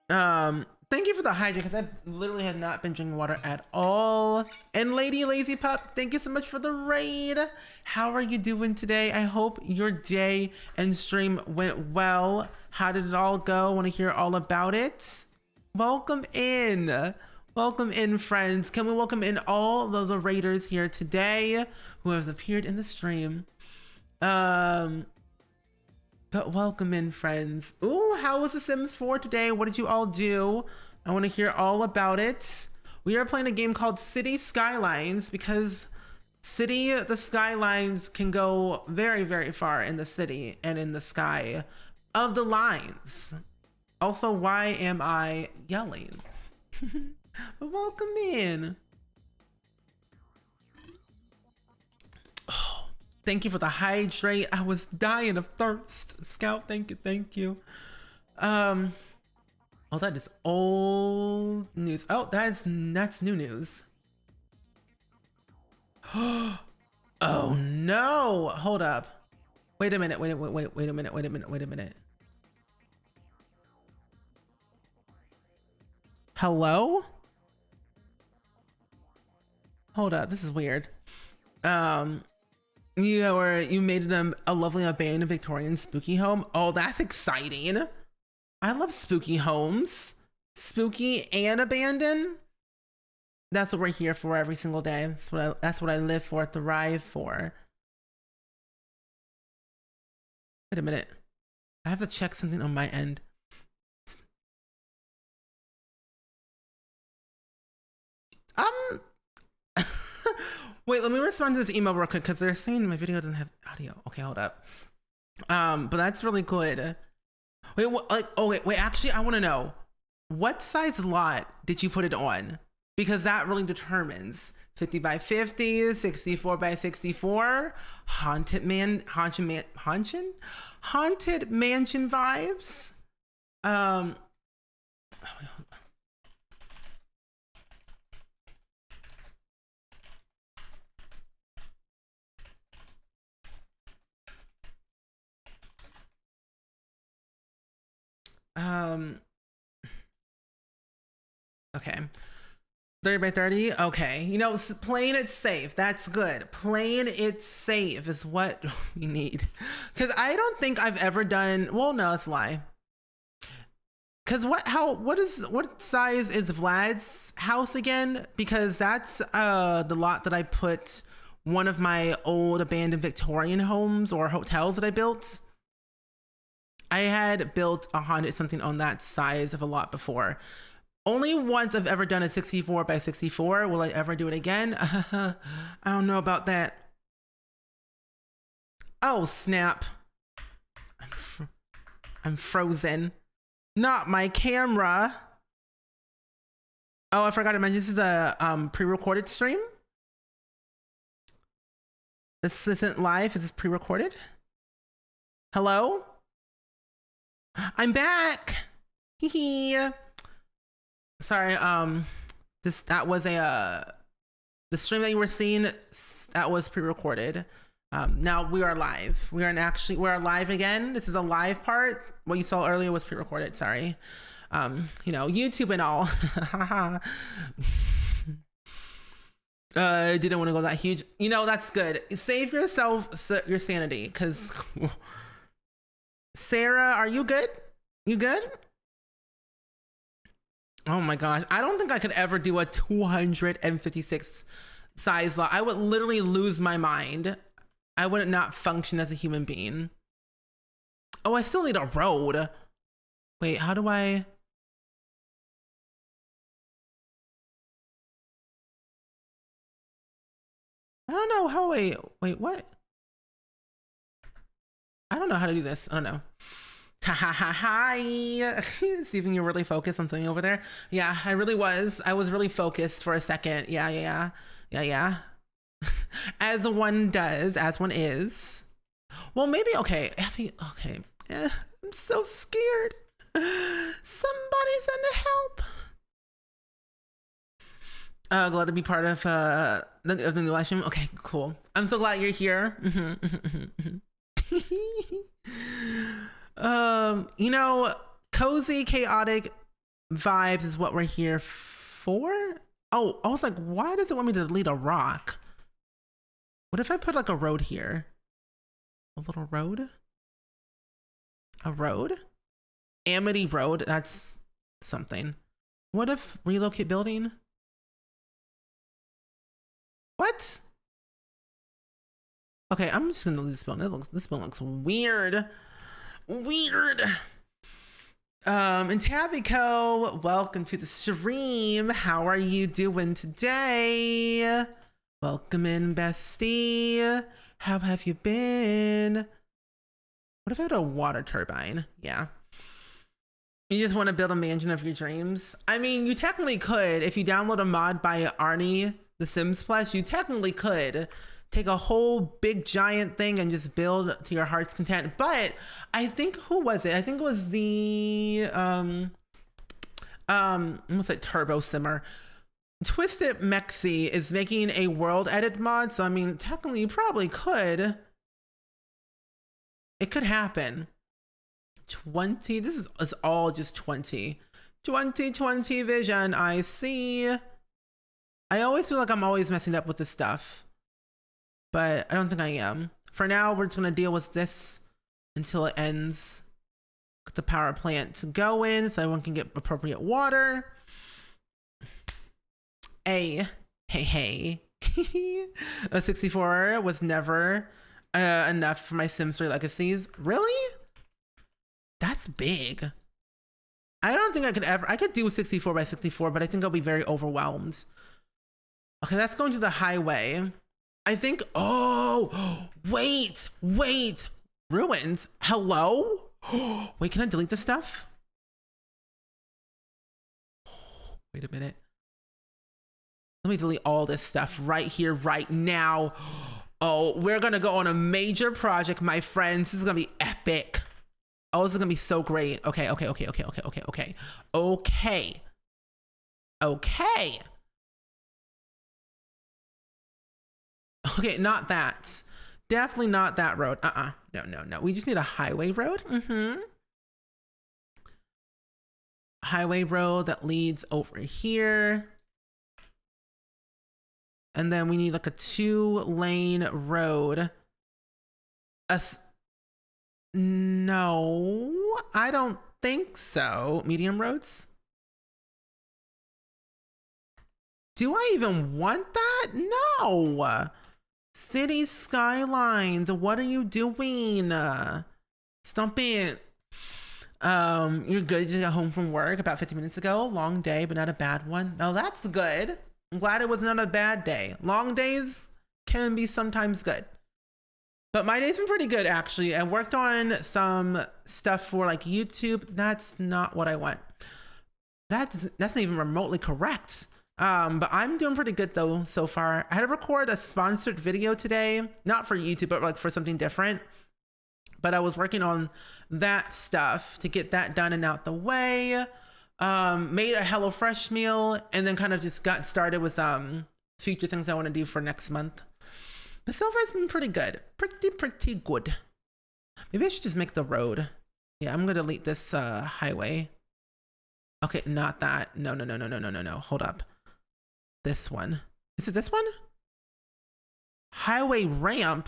Thank you for the hydrate, because I literally have not been drinking water at all. And Lady Lazy Pup, thank you so much for the raid. How are you doing today? I hope your day and stream went well. How did it all go? I want to hear all about it. Welcome in. Welcome in, friends. Can we welcome in all those raiders here today who have appeared in the stream? But welcome in, friends. Ooh, how was The Sims 4 today? What did you all do? I want to hear all about it. We are playing a game called Cities Skylines because the skylines can go very, very far in the city and in the sky of the lines. Also, why am I yelling? But welcome in. Oh, thank you for the hydrate. I was dying of thirst. Scout, thank you. Oh, that is old news. Oh, that's new news. Oh no! Hold up. Wait a minute. Wait a minute. Hello? Hold up, this is weird. You made it a lovely abandoned Victorian spooky home. Oh, that's exciting. I love spooky homes. Spooky and abandoned. That's what we're here for every single day. That's what I live for, thrive for. Wait a minute. I have to check something on my end. Wait, let me respond to this email real quick because they're saying my video doesn't have audio. Okay, hold up. But that's really good. Wait, what, like, oh wait, actually, I want to know. what size lot did you put it on? Because that really determines 50 by 50, 64 by 64, haunted mansion vibes. Okay. 30 by 30. Okay. You know, playing it safe. That's good. Playing it safe is what we need. Because I don't think I've ever done. Well, no, it's a lie. Because what size is Vlad's house again? Because that's the lot that I put one of my old abandoned Victorian homes or hotels that I built. I had built 100 something on that size of a lot before. Only once I've ever done a 64 by 64. Will I ever do it again? I don't know about that. Oh, snap. I'm frozen. Not my camera. Oh, I forgot to mention this is a pre-recorded stream. This isn't live. This is pre-recorded. Hello? I'm back. Hee hee. Sorry, that was the stream that you were seeing, that was pre-recorded. Now we are live. We are live again. This is a live part. What you saw earlier was pre-recorded, sorry. You know, YouTube and all. Didn't want to go that huge. You know, that's good. Save yourself your sanity, because Sarah, are you good? You good? Oh my gosh, I don't think I could ever do a 256 size lot. I would literally lose my mind. I would not function as a human being. Oh, I still need a road. Wait, how do I don't know how, wait, what? I don't know how to do this. I don't know. Hi. Steven, you're really focused on something over there. Yeah, I really was. I was really focused for a second. Yeah. As one does, as one is. Well, maybe, okay. Okay. I'm so scared. Somebody's gonna help. Glad to be part of the new live stream. Okay, cool. I'm so glad you're here. You know, cozy, chaotic vibes is what we're here for. Oh, I was like, why does it want me to delete a rock? What if I put like a road here? A little road? A road? Amity Road, that's something. What if relocate building? What? Okay, I'm just gonna leave this building. This building looks weird. Weird. And Tabico, welcome to the stream. How are you doing today? Welcome in, bestie. How have you been? What if I had a water turbine? Yeah. You just want to build a mansion of your dreams? I mean, you technically could. If you download a mod by Arnie, The Sims Plus, you technically could take a whole big giant thing and just build to your heart's content. But I think, who was it? I think it was the what's that, Turbo Simmer. Twisted Mexi is making a world edit mod, so I mean, technically you probably could. It could happen. 20, this is all just 2020 vision. I see. I always feel like I'm always messing up with this stuff, but I don't think I am. For now, we're just gonna deal with this until it ends. Get the power plant going so everyone can get appropriate water. Hey. A 64 was never enough for my Sims 3 legacies. Really? That's big. I don't think I could do 64 by 64, but I think I'll be very overwhelmed. Okay, that's going to the highway. I think, oh, wait. Ruins, hello? Wait, can I delete this stuff? Wait a minute. Let me delete all this stuff right here, right now. Oh, we're gonna go on a major project, my friends. This is gonna be epic. Oh, this is gonna be so great. Okay. Okay, not that. Definitely not that road. No. We just need a highway road. Highway road that leads over here. And then we need like a 2-lane road. No, I don't think so. Medium roads? Do I even want that? No. Cities Skylines, what are you doing? Stop it. You're good. You just got home from work about 50 minutes ago. Long day, but not a bad one. No, that's good. I'm glad it was not a bad day. Long days can be sometimes good. But my day's been pretty good, actually. I worked on some stuff for like YouTube. That's not what I want. That's not even remotely correct. But I'm doing pretty good though so far. I had to record a sponsored video today, not for YouTube, but like for something different. But I was working on that stuff to get that done and out the way. Made a HelloFresh meal and then kind of just got started with future things I want to do for next month. But so far it's been pretty good. Pretty good. Maybe I should just make the road. Yeah, I'm gonna delete this highway. Okay, not that. No. Hold up. This one. Is it this one? Highway ramp.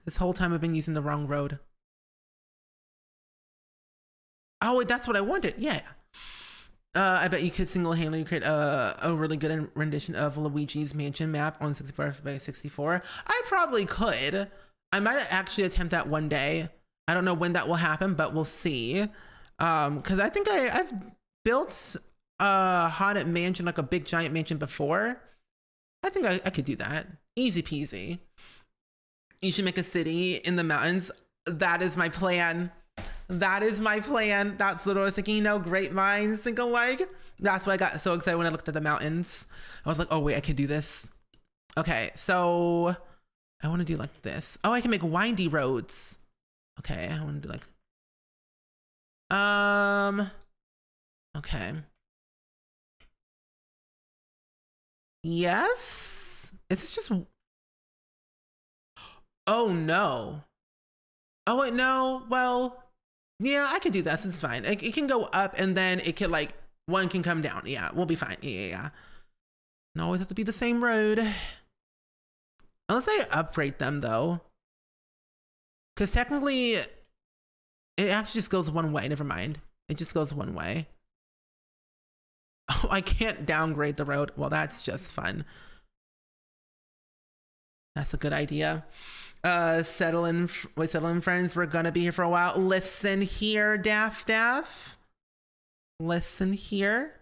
This whole time I've been using the wrong road. Oh, wait, that's what I wanted. Yeah. I bet you could single-handedly create a really good rendition of Luigi's Mansion map on 64 by 64. I probably could. I might actually attempt that one day. I don't know when that will happen, but we'll see. Because I think I've built a haunted mansion, like a big giant mansion before. I think I could do that. Easy peasy. You should make a city in the mountains. That is my plan. That's what I was thinking. You know, great minds think alike. That's why I got so excited when I looked at the mountains. I was like, oh wait, I can do this. Okay, so I want to do like this. Oh, I can make windy roads. Okay, I want to do like, okay. Yes? Is this just, oh no. Oh wait, no, well, yeah, I could do this. It's fine. It can go up and then it can like, one can come down. Yeah, we'll be fine. Yeah. Don't always have to be the same road. Unless I upgrade them though. Because technically, it actually just goes one way. Never mind. It just goes one way. Oh, I can't downgrade the road. Well, that's just fun. That's a good idea. Settle in, friends. We're gonna be here for a while. Listen here, Daff. Listen here.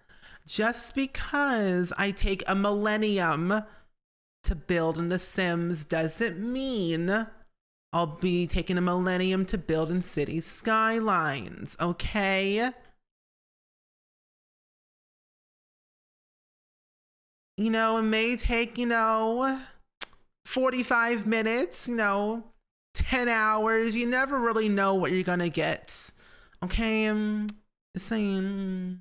Just because I take a millennium to build in The Sims doesn't mean I'll be taking a millennium to build in Cities Skylines, okay? You know, it may take, 45 minutes, 10 hours. You never really know what you're gonna get. Okay, just saying.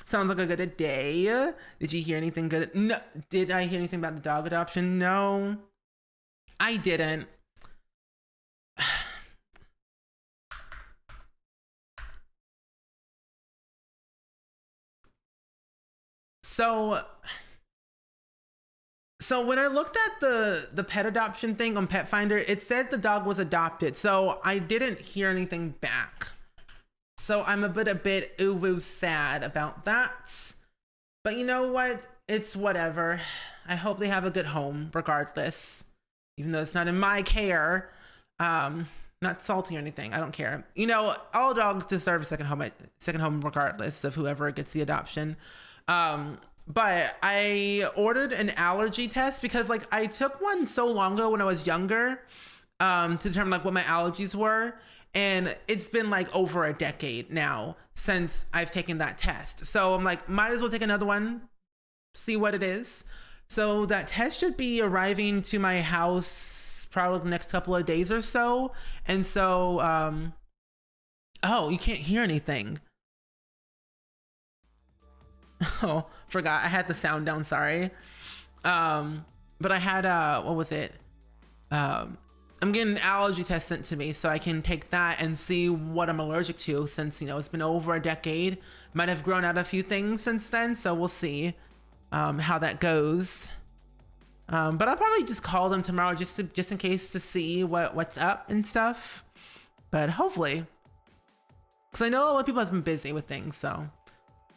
Sounds like a good day. Did you hear anything good? No. Did I hear anything about the dog adoption? No, I didn't. So when I looked at the pet adoption thing on Pet Finder, it said the dog was adopted. So I didn't hear anything back. So I'm a bit ooh sad about that. But you know what? It's whatever. I hope they have a good home regardless. Even though it's not in my care. Not salty or anything. I don't care. All dogs deserve a second home regardless of whoever gets the adoption. But I ordered an allergy test because I took one so long ago when I was younger, to determine what my allergies were. And it's been like over a decade now since I've taken that test. So I'm like, might as well take another one, see what it is. So that test should be arriving to my house probably the next couple of days or so. And so, oh, you can't hear anything. Oh, forgot. I had the sound down, sorry. But I had, what was it? I'm getting an allergy test sent to me so I can take that and see what I'm allergic to since, you know, it's been over a decade. Might have grown out a few things since then, so we'll see how that goes. But I'll probably just call them tomorrow just in case to see what's up and stuff. But hopefully, because I know a lot of people have been busy with things, so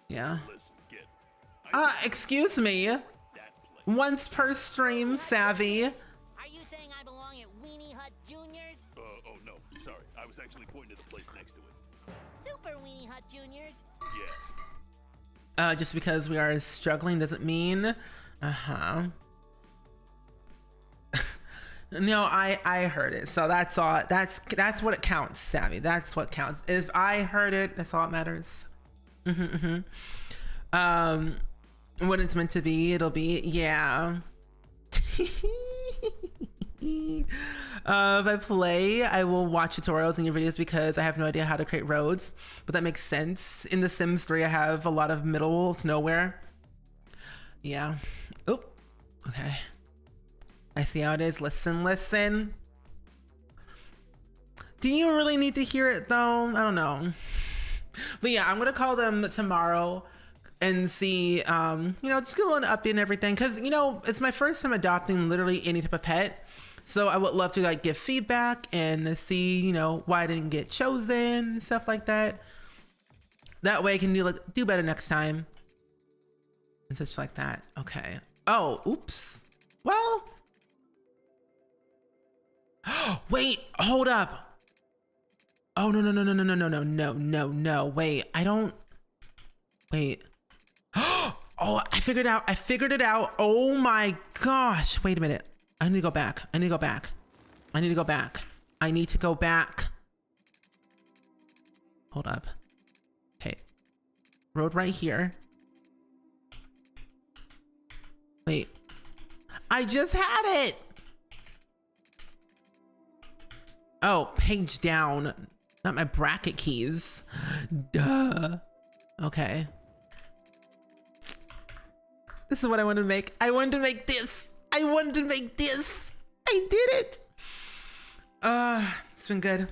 yeah. Excuse me. Once per stream, Savvy. Are you saying I belong at Weenie Hut Juniors? Oh no, sorry. I was actually pointing to the place next to it. Super Weenie Hut Juniors? Yeah. Just because we are struggling doesn't mean, No, I heard it. So that's all. That's what it counts, Savvy. That's what counts. If I heard it, that's all that matters. When it's meant to be, it'll be, yeah. If I play, I will watch tutorials in your videos because I have no idea how to create roads, but that makes sense. In The Sims 3, I have a lot of middle of nowhere. Yeah. Oop. Okay. I see how it is. Listen. Do you really need to hear it though? I don't know. But yeah, I'm gonna call them tomorrow and see, you know, just get a little update and everything. Cause you know, it's my first time adopting literally any type of pet. So I would love to like give feedback and see, you know, why I didn't get chosen and stuff like that. That way I can do better next time. And such like that. Okay. Oh, oops. Well. Wait, hold up. Oh, no. Wait, I don't. Wait. Oh, I figured it out. Oh my gosh. Wait a minute. I need to go back. I need to go back. Hold up. Okay. Road right here. Wait. I just had it. Oh, page down. Not my bracket keys. Duh. Okay. This is what I wanted to make. I wanted to make this. I did it. It's been good.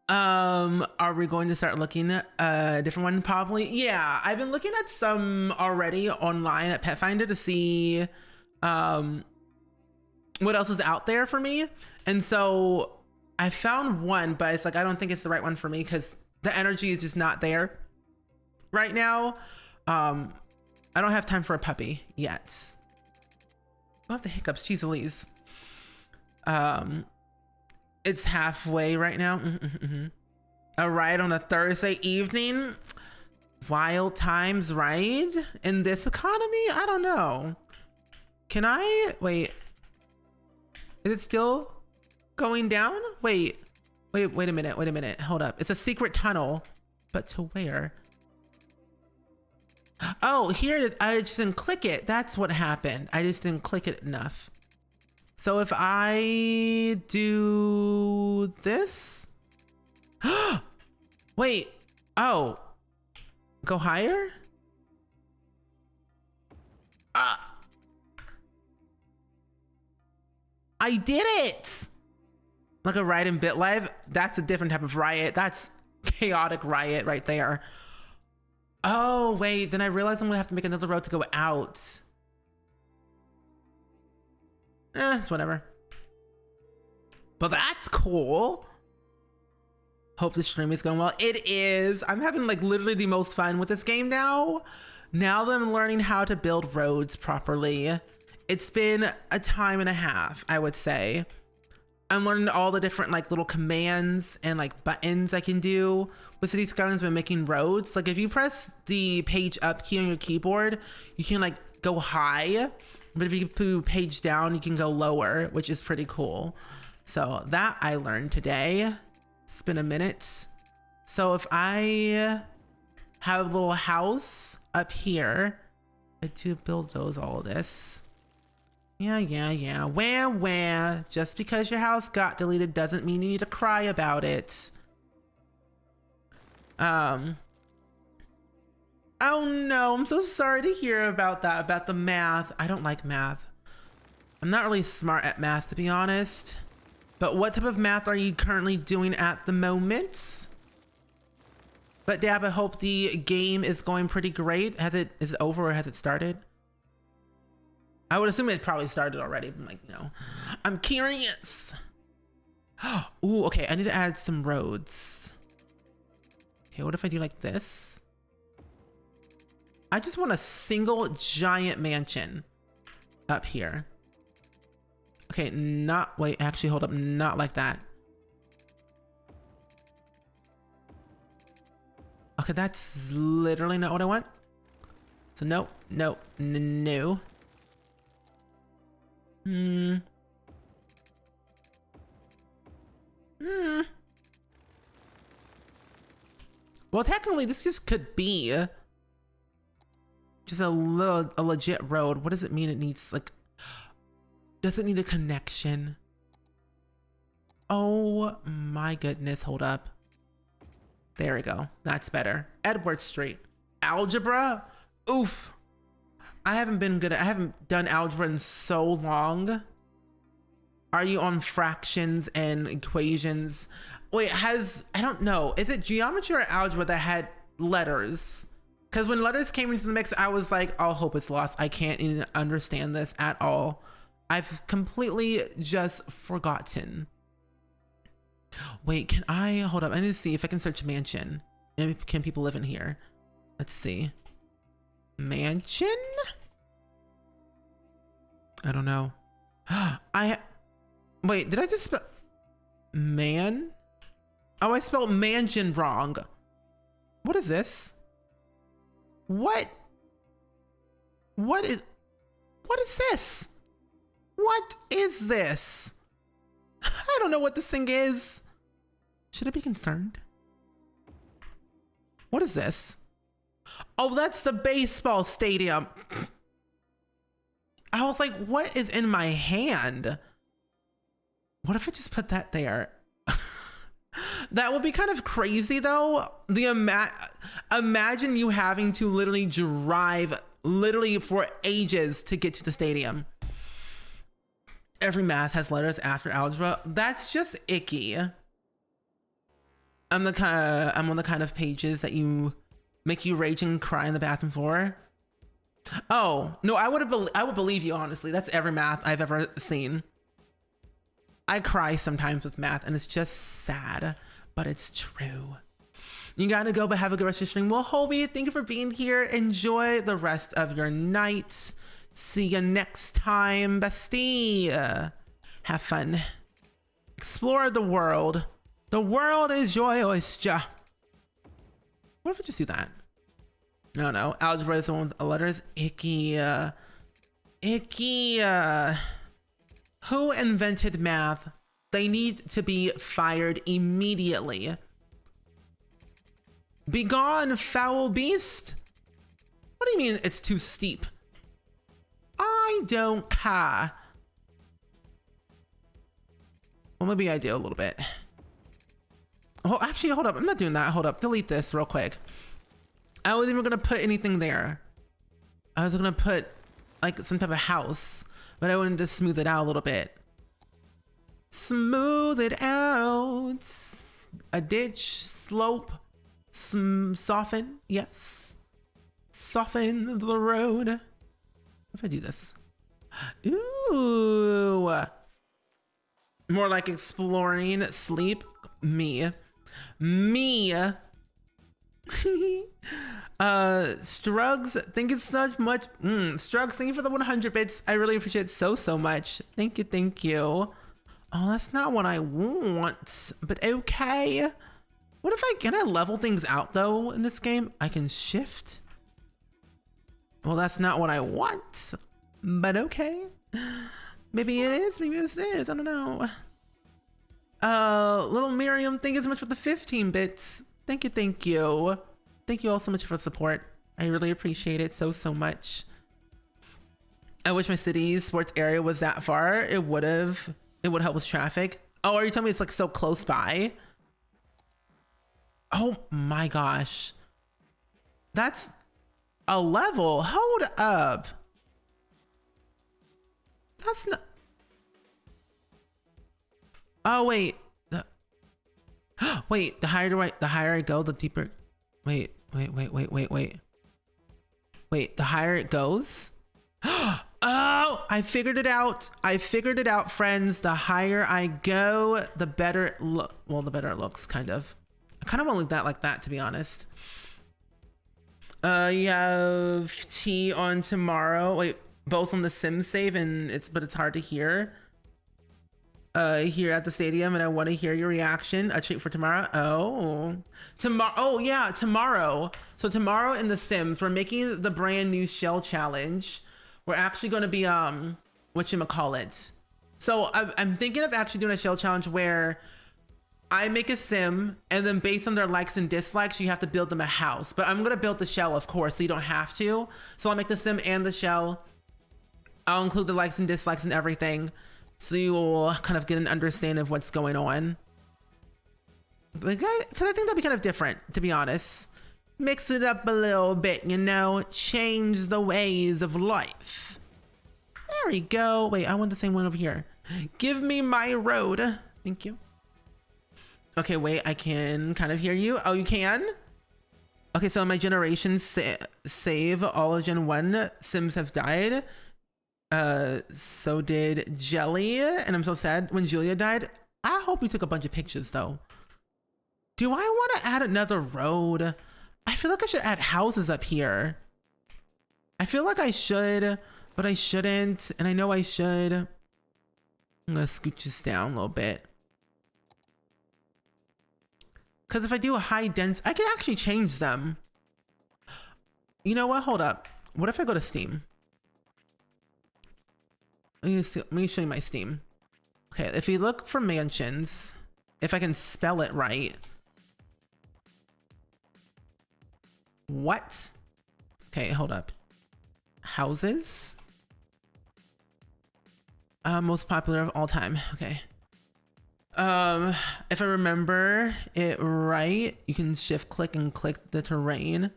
Are we going to start looking at a different one? Probably. Yeah, I've been looking at some already online at Pet Finder to see what else is out there for me. And so I found one, but it's like I don't think it's the right one for me because the energy is just not there right now. I don't have time for a puppy yet. I'll have the hiccups. Jeez Louise. It's halfway right now. A ride on a Thursday evening. Wild times ride in this economy? I don't know. Can I wait? Is it still going down? Wait a minute. Hold up. It's a secret tunnel, but to where? Oh, here it is. I just didn't click it. That's what happened. I just didn't click it enough. So if I do this, wait, oh, go higher? I did it! Like a ride in BitLive? That's a different type of riot. That's chaotic riot right there. Oh, wait, then I realized I'm gonna have to make another road to go out. It's whatever. But that's cool. Hope the stream is going well. It is. I'm having like literally the most fun with this game now. Now that I'm learning how to build roads properly. It's been a time and a half, I would say. I'm learning all the different like little commands and like buttons I can do with Cities Skylines when making roads. Like if you press the page up key on your keyboard, you can like go high. But if you put page down, you can go lower, which is pretty cool. So that I learned today. It's been a minute. So if I have a little house up here, I do build those, all of this. Yeah. Where? Just because your house got deleted doesn't mean you need to cry about it. Oh no, I'm so sorry to hear about that, about the math. I don't like math. I'm not really smart at math, to be honest. But what type of math are you currently doing at the moment? But Dab, I hope the game is going pretty great. Is it over or has it started? I would assume it probably started already. I'm like, I'm curious. Ooh, okay, I need to add some roads. Okay, what if I do like this? I just want a single giant mansion up here. Okay, wait, actually, hold up, not like that. Okay, that's literally not what I want. So no. Well, technically, this just could be just a legit road. What does it mean? It needs, like, does it need a connection? Oh my goodness, hold up. There we go. That's better. Edward Street. Algebra? Oof. I haven't done algebra in so long. Are you on fractions and equations? Wait, I don't know. Is it geometry or algebra that had letters? Because when letters came into the mix, I was like, all hope is lost. I can't even understand this at all. I've completely just forgotten. Wait, hold up. I need to see if I can search mansion. Maybe can people live in here? Let's see. Mansion? I don't know. Wait, did I just spell man? Oh, I spelled mansion wrong. What is this? What is this? What is this? I don't know what this thing is. Should I be concerned? What is this? Oh, that's the baseball stadium. I was like, what is in my hand? What if I just put that there? That would be kind of crazy though. Imagine you having to literally drive for ages to get to the stadium. Every math has letters after algebra. That's just icky. I'm on the kind of pages that you make you rage and cry in the bathroom for. Oh no, I would believe you, honestly. That's every math I've ever seen. I cry sometimes with math and it's just sad, but it's true. You gotta go, but have a good rest of your stream. Well, Hobie, thank you for being here. Enjoy the rest of your night. See you next time, bestie. Have fun. Explore the world. The world is your oyster. What if I just do that? No. Algebra is the one with the letters. Icky. Who invented math? They need to be fired immediately. Begone, foul beast. What do you mean it's too steep? I don't care. Well, maybe I do a little bit. Oh, actually, hold up. I'm not doing that. Hold up. Delete this real quick. I wasn't even going to put anything there. I was going to put like some type of house, but I wanted to smooth it out a little bit. Smooth it out. A ditch, slope, soften. Yes. Soften the road. What if I do this? Ooh. More like exploring, sleep. Me. Strugs, thank you so much. Strugs, thank you for the 100 bits. I really appreciate it so much. Thank you. Oh, that's not what I want, but okay. What if can I level things out though in this game? I can shift. Well, that's not what I want, but okay. Maybe it is, maybe this is, I don't know. Little Miriam, thank you so much for the 15 bits. Thank you, thank you. Thank you all so much for the support. I really appreciate it so much. I wish my city's sports area was that far. It would help with traffic. Oh, are you telling me it's like so close by? Oh my gosh. That's a level. Hold up. That's not. Oh wait. Wait, the higher I go, the deeper. Wait. Wait, the higher it goes? Oh, I figured it out. Friends. The higher I go, the better it the better it looks, kind of. I kind of want to leave that like that, to be honest. You have tea on tomorrow. Wait, both on the sim save, but it's hard to hear. Here at the stadium, and I want to hear your reaction. A treat for tomorrow. Oh, yeah, tomorrow. So tomorrow in the Sims, we're making the brand new shell challenge. We're actually going to be whatchamacallit. So I'm thinking of actually doing a shell challenge where I make a sim, and then based on their likes and dislikes, you have to build them a house. But I'm going to build the shell, of course, so you don't have to. So I'll make the sim and the shell. I'll include the likes and dislikes and everything, so you will kind of get an understanding of what's going on. Because I think that'd be kind of different, to be honest. Mix it up a little bit, you know? Change the ways of life. There we go. Wait, I want the same one over here. Give me my road. Thank you. Okay, wait, I can kind of hear you. Oh, you can? Okay, so my generation save, all of Gen 1 Sims have died. So did Jelly, and I'm so sad when Julia died. I hope you took a bunch of pictures though. Do I want to add another road? I feel like I should add houses up here. I feel like I should, but I shouldn't, and I know I should. I'm gonna scooch this down a little bit. Because if I do a high dense, I can actually change them. You know what? Hold up. What if I go to Steam? Let me show you my Steam. Okay, if you look for mansions, if I can spell it right. What? Okay, hold up. Houses? Most popular of all time. Okay. If I remember it right, you can shift click and click the terrain,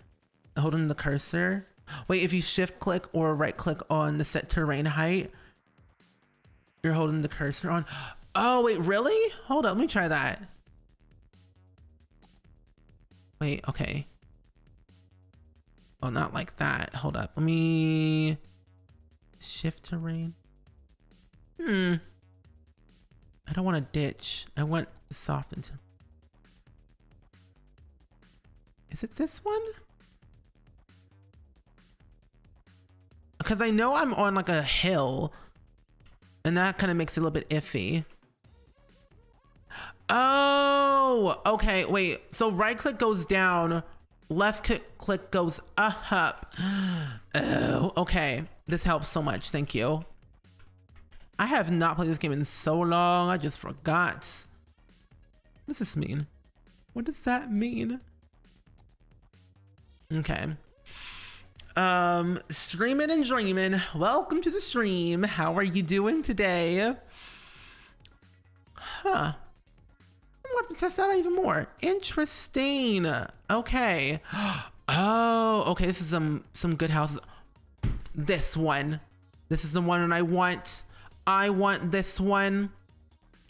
holding the cursor. Wait, if you shift click or right click on the set terrain height, you're holding the cursor on. Oh, wait, really? Hold up, let me try that. Wait, okay. Oh, not like that. Hold up, let me shift terrain. I don't want to ditch. I want softened. Is it this one? Because I know I'm on like a hill, and that kind of makes it a little bit iffy. Oh, okay. Wait. So right click goes down, left click goes up. Oh, okay. This helps so much. Thank you. I have not played this game in so long. I just forgot. What does this mean? What does that mean? Okay. Streaming and dreaming. Welcome to the stream. How are you doing today? Huh. I'm gonna have to test that out even more. Interesting. Okay. Oh, okay. This is some good houses. This one. This is the one that I want. I want this one.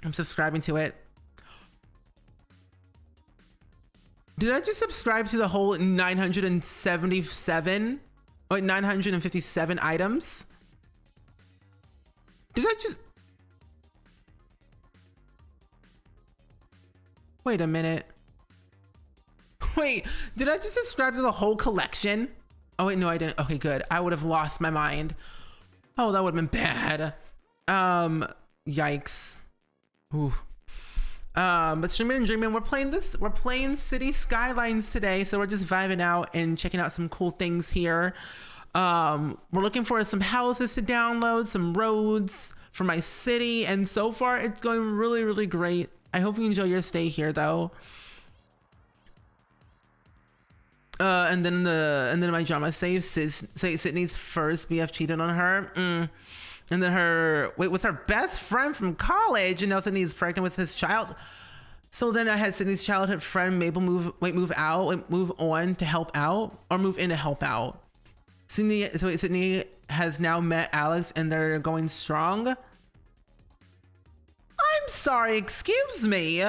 I'm subscribing to it. Did I just subscribe to the whole 977 or 957 items? Did I just... Wait a minute. Wait, did I just subscribe to the whole collection? Oh wait, no, I didn't. Okay, good. I would have lost my mind. Oh, that would have been bad. Yikes. Ooh. But streaming and dreaming, we're playing Cities Skylines today, so we're just vibing out and checking out some cool things here. We're looking for some houses to download, some roads for my city, and so far it's going really, really great. I hope you enjoy your stay here though. And then my drama saves Sydney's first BF cheated on her. And then was her best friend from college, and now Sydney's pregnant with his child. So then I had Sydney's childhood friend Mabel move on to help out, or move in to help out. Sydney has now met Alex and they're going strong. I'm sorry, excuse me.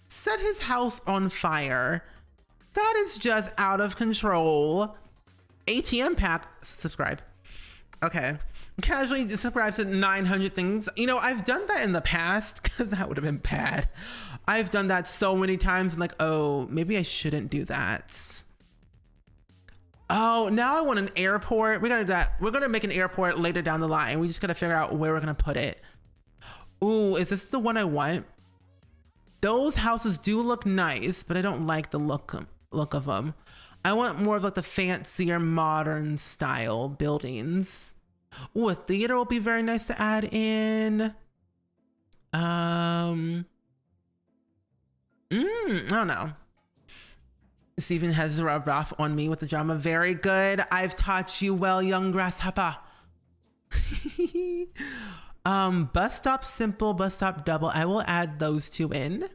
Set his house on fire. That is just out of control. ATM pack, subscribe. Okay. Casually subscribe to 900 things. You know, I've done that in the past because that would have been bad. I've done that so many times and like, oh, maybe I shouldn't do that. Oh, now I want an airport. We're gonna make an airport later down the line. We just gotta figure out where we're gonna put it. Ooh, is this the one I want? Those houses do look nice, but I don't like the look of them. I want more of like the fancier modern style buildings. Ooh, a theater will be very nice to add in. I don't know. Steven has rubbed off on me with the drama. Very good. I've taught you well, young grasshopper. Bus stop simple, bus stop double. I will add those two in.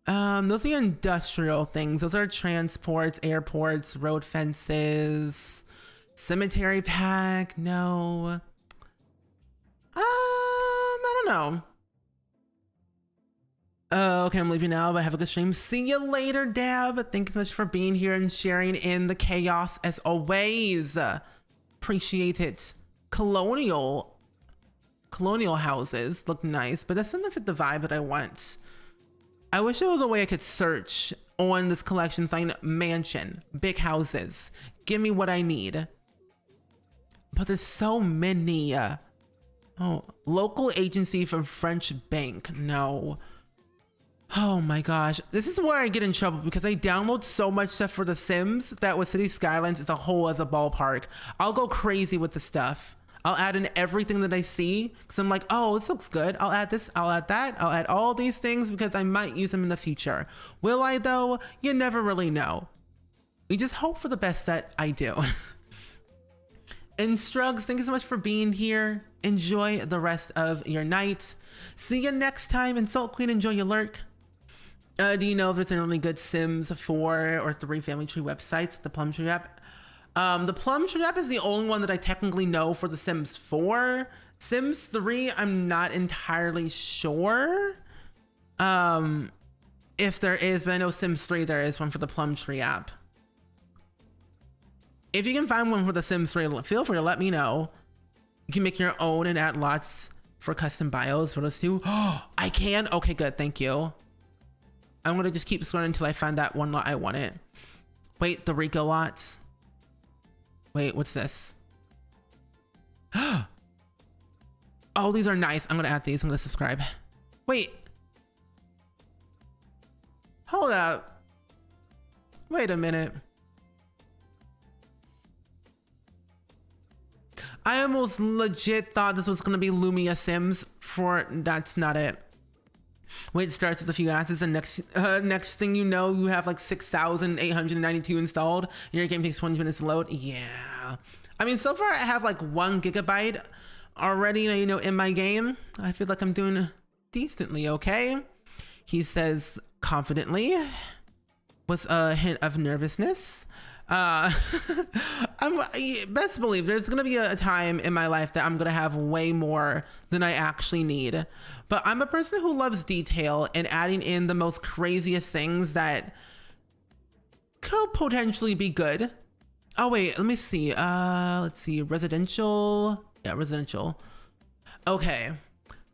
Those are industrial things. Those are transports, airports, road fences, cemetery pack. No. I don't know. Okay, I'm leaving now, but have a good stream. See you later, Dab. Thank you so much for being here and sharing in the chaos as always. Appreciate it. Colonial houses look nice, but that doesn't fit the vibe that I want. I wish there was a way I could search on this collection sign mansion, big houses. Give me what I need. But there's so many. Oh, local agency for French bank. No. Oh my gosh. This is where I get in trouble because I download so much stuff for The Sims that with Cities Skylines as a whole as a ballpark, I'll go crazy with the stuff. I'll add in everything that I see because I'm like, oh, this looks good. I'll add this, I'll add that, I'll add all these things because I might use them in the future. Will I though? You never really know. We just hope for the best that I do. And Strugs, thank you so much for being here. Enjoy the rest of your night. See you next time. And Salt Queen, enjoy your lurk. Do you know if there's any really good Sims 4 or 3 family tree websites? The Plum Tree app. The Plum Tree app is the only one that I technically know for the Sims 4. Sims 3, I'm not entirely sure if there is, but I know Sims 3 there is one for the Plum Tree app. If you can find one for the Sims 3, feel free to let me know. You can make your own and add lots for custom bios for those two. Oh, I can? Okay, good. Thank you. I'm going to just keep scrolling until I find that one lot I wanted. Wait, the Rico lots. Wait, what's this? Oh, these are nice. I'm going to add these. I'm going to subscribe. Wait. Hold up. Wait a minute. I almost legit thought this was going to be Lumia Sims that's not it. Wait, starts with a few answers and next thing you know, you have like 6,892 installed and your game takes 20 minutes to load. Yeah. I mean, so far I have like 1 gigabyte already, you know, in my game. I feel like I'm doing decently okay. He says confidently with a hint of nervousness. I'm best believe there's gonna be a time in my life that I'm gonna have way more than I actually need, but I'm a person who loves detail and adding in the most craziest things that could potentially be good. Oh wait, let me see. Let's see, residential. Yeah, residential. Okay,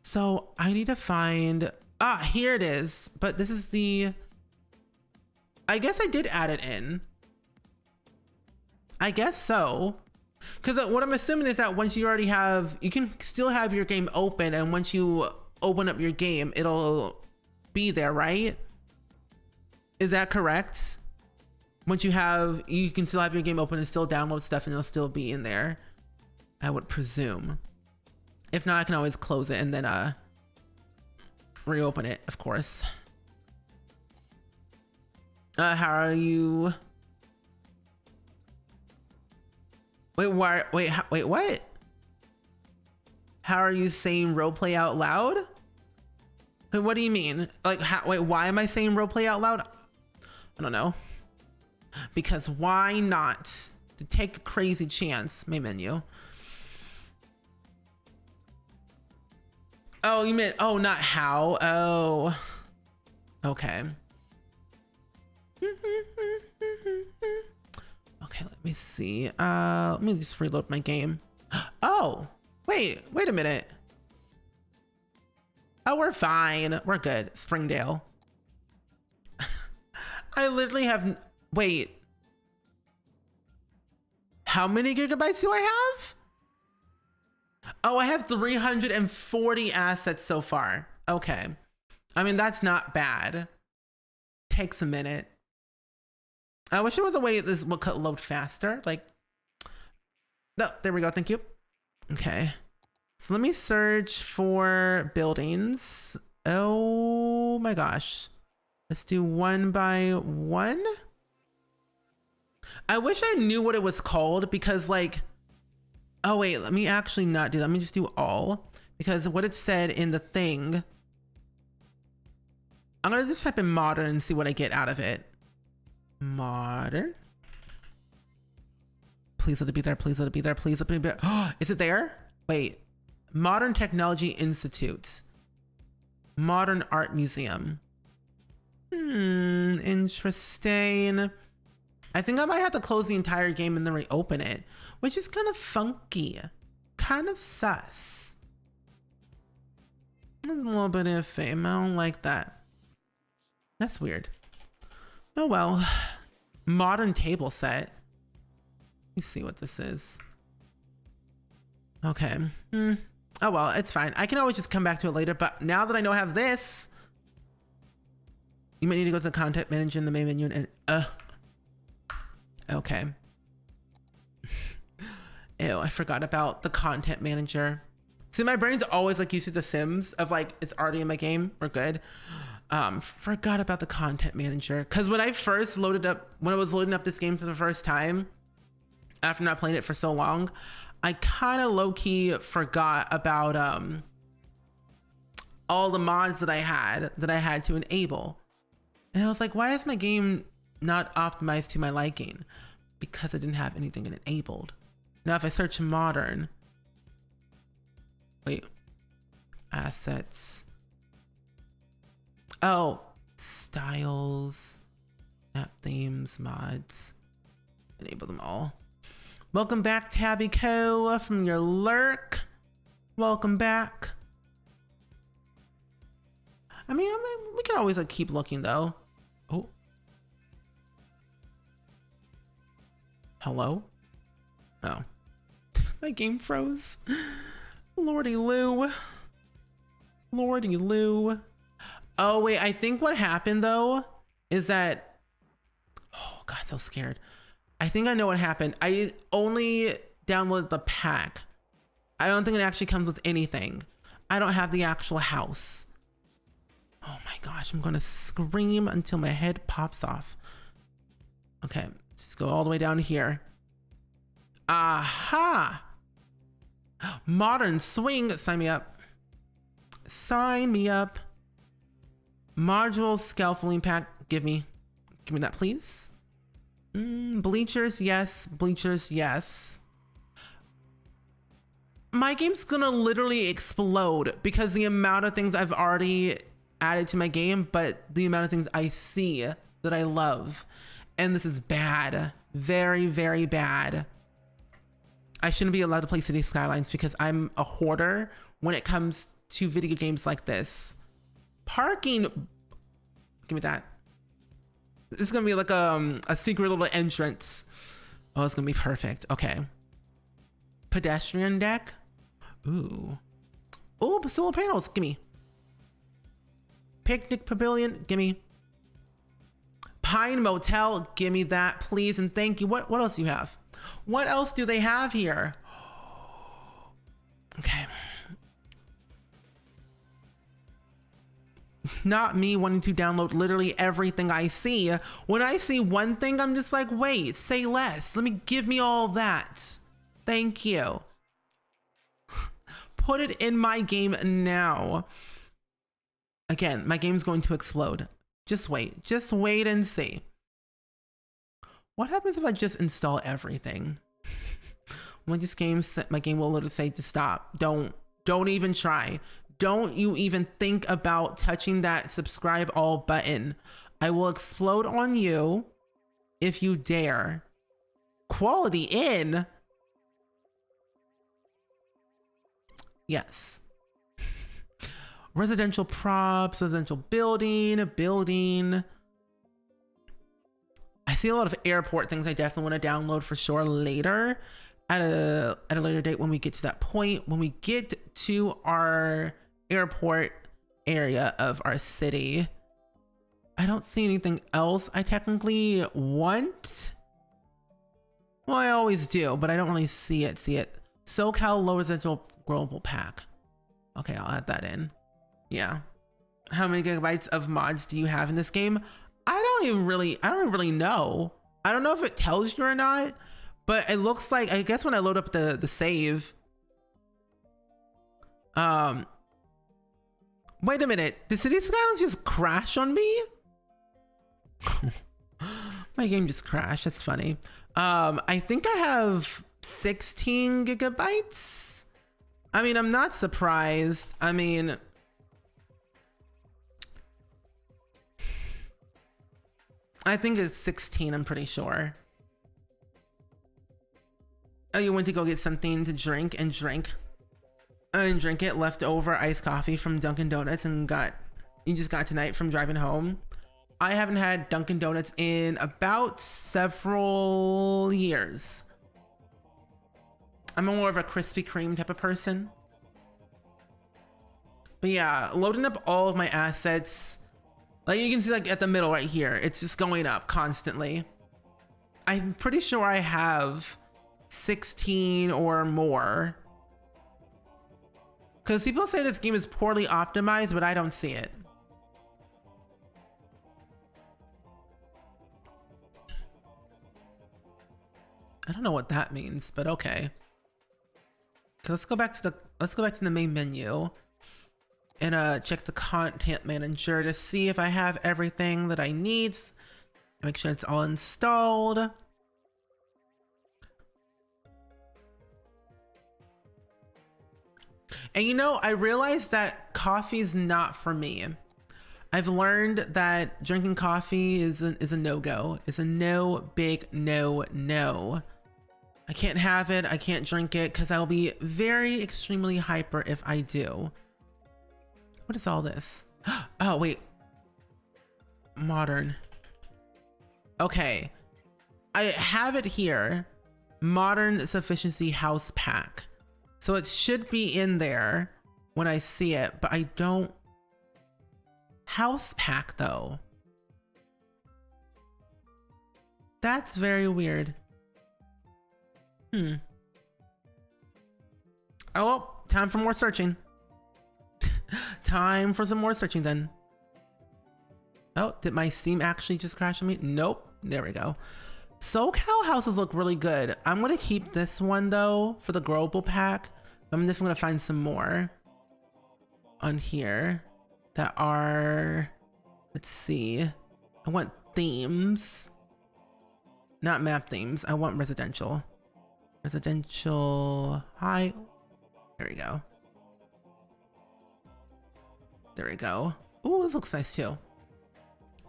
so I need to find, here it is, but this is I guess I did add it in. I guess so. Because what I'm assuming is that once you already have, you can still have your game open, and once you open up your game, it'll be there, right? Is that correct? Once you can still have your game open and still download stuff and it'll still be in there, I would presume. If not, I can always close it and then reopen it, of course. How are you? Wait, why? Wait, wait, what? How are you saying roleplay out loud? Wait, what do you mean? Like, wait, why am I saying roleplay out loud? I don't know. Because why not? To take a crazy chance. My menu. Oh, you meant, oh, not how. Oh, okay. Okay, let me see. Let me just reload my game. Oh, wait a minute. Oh, we're fine. We're good. Springdale. I literally have, wait. How many gigabytes do I have? Oh, I have 340 assets so far. Okay. I mean, that's not bad. Takes a minute. I wish there was a way this would load faster. Like, no, there we go. Thank you. Okay. So let me search for buildings. Oh my gosh. Let's do one by one. I wish I knew what it was called because like, oh wait, let me actually not do that. Let me just do all because what it said in the thing, I'm gonna just type in modern and see what I get out of it. Modern. Please let it be there. Please let it be there. Please let it be there. Oh, is it there? Wait. Modern Technology Institute. Modern Art Museum. Interesting. I think I might have to close the entire game and then reopen it, which is kind of funky. Kind of sus. There's a little bit of fame. I don't like that. That's weird. Oh well. Modern table set. Let me see what this is. Okay. Oh well, it's fine. I can always just come back to it later, but now that I know I have this, you might need to go to the content manager in the main menu and okay. Ew, I forgot about the content manager. See, my brain's always like used to the Sims of like, it's already in my game, we're good. Forgot about the content manager. Cause when I was loading up this game for the first time, after not playing it for so long, I kind of low-key forgot about all the mods that I had to enable. And I was like, why is my game not optimized to my liking? Because I didn't have anything enabled. Now if I search modern, wait, assets. Oh, styles, map themes, mods, enable them all. Welcome back, Tabby Co. from your lurk. Welcome back. I mean, we can always like keep looking though. Oh. Hello? Oh. My game froze. Lordy Lou. Lordy Lou. Oh wait, I think what happened though is that, oh God, so scared. I think I know what happened. I only downloaded the pack. I don't think it actually comes with anything. I don't have the actual house. Oh my gosh, I'm gonna scream until my head pops off. Okay, let's go all the way down here. Aha! Modern swing, sign me up. Sign me up. Module scaffolding pack, give me that please. Bleachers, yes. Bleachers, yes. My game's gonna literally explode because the amount of things I've already added to my game, but the amount of things I see that I love. And this is bad. Very, very bad. I shouldn't be allowed to play Cities Skylines because I'm a hoarder when it comes to video games like this. Parking, give me that. This is gonna be like a secret little entrance. Oh, it's gonna be perfect. Okay. Pedestrian deck. Ooh. Oh, solar panels, gimme. Picnic pavilion, gimme. Pine Motel, gimme that, please and thank you. What else do you have? What else do they have here? Okay. not me wanting to download literally everything I see. When I see one thing, I'm just like, wait, say less. Give me all that. Thank you. Put it in my game now. Again, my game's going to explode. Just wait and see. What happens if I just install everything? When this game, my game will literally say to stop. Don't even try. Don't you even think about touching that subscribe all button. I will explode on you if you dare. Quality in. Yes. Residential props, residential building. I see a lot of airport things I definitely want to download for sure later at a later date when we get to that point. When we get to our airport area of our city, I don't see anything else I technically want. Well, I always do, but I don't really see it. SoCal low residential global pack. Okay, I'll add that in. Yeah. How many gigabytes of mods do you have in this game? I don't really know. I don't know if it tells you or not, but it looks like, I guess when I load up the save, wait a minute, did Cities Skylines just crash on me? My game just crashed, that's funny. I think I have 16 gigabytes. I mean, I'm not surprised. I mean, I think it's 16, I'm pretty sure. Oh, you went to go get something to drink and drink it, leftover iced coffee from Dunkin' Donuts and you just got tonight from driving home. I haven't had Dunkin' Donuts in about several years. I'm more of a Krispy Kreme type of person. But yeah, loading up all of my assets. Like you can see like at the middle right here, it's just going up constantly. I'm pretty sure I have 16 or more. Because people say this game is poorly optimized, but I don't see it. I don't know what that means, but okay. Let's go back to the main menu and check the content manager to see if I have everything that I need. Make sure it's all installed. And you know, I realized that coffee is not for me. I've learned that drinking coffee is a no-go. It's a big no. I can't have it. I can't drink it because I'll be very extremely hyper if I do. What is all this? Oh, wait. Modern. Okay. I have it here. Modern Sufficiency House Pack. So it should be in there when I see it, but I don't. House Pack though. That's very weird. Oh, well, time for more searching. Time for some more searching then. Oh, did my Steam actually just crash on me? Nope. There we go. SoCal houses look really good. I'm going to keep this one though for the global pack. I'm definitely going to find some more on here that are, let's see. I want themes, not map themes. I want residential. Residential high. There we go. There we go. Ooh, this looks nice too.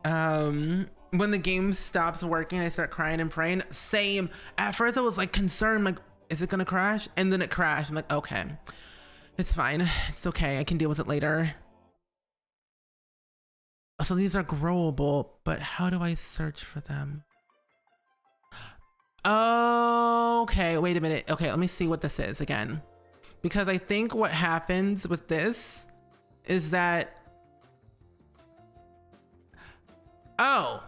When the game stops working, I start crying and praying. Same. At first I was like concerned, like, is it gonna crash? And then it crashed. I'm like, okay, it's fine. It's okay. I can deal with it later. So these are growable, but how do I search for them? Okay, wait a minute. Okay, let me see what this is again. Because I think what happens with this is that, oh,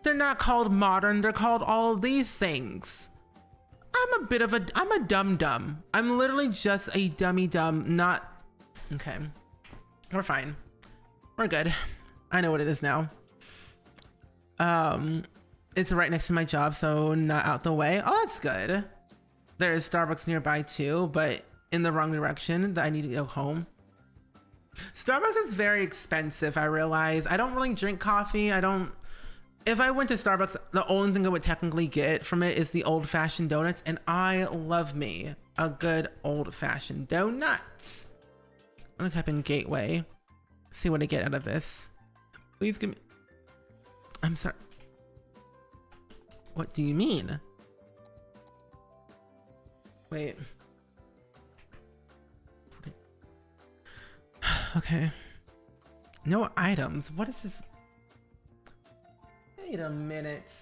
they're not called modern, they're called all of these things. I'm a dum-dum. I'm literally just a dummy dumb, not, okay, we're fine. We're good. I know what it is now. It's right next to my job, so not out the way. Oh, that's good. There is Starbucks nearby too, but in the wrong direction that I need to go home. Starbucks is very expensive, I realize. I don't really drink coffee. If I went to Starbucks, the only thing I would technically get from it is the old-fashioned donuts, and I love me a good old-fashioned donut. I'm gonna type in Gateway, see what I get out of this. Please give me... I'm sorry. What do you mean? Wait. Okay. No items. What is this? Wait a minute.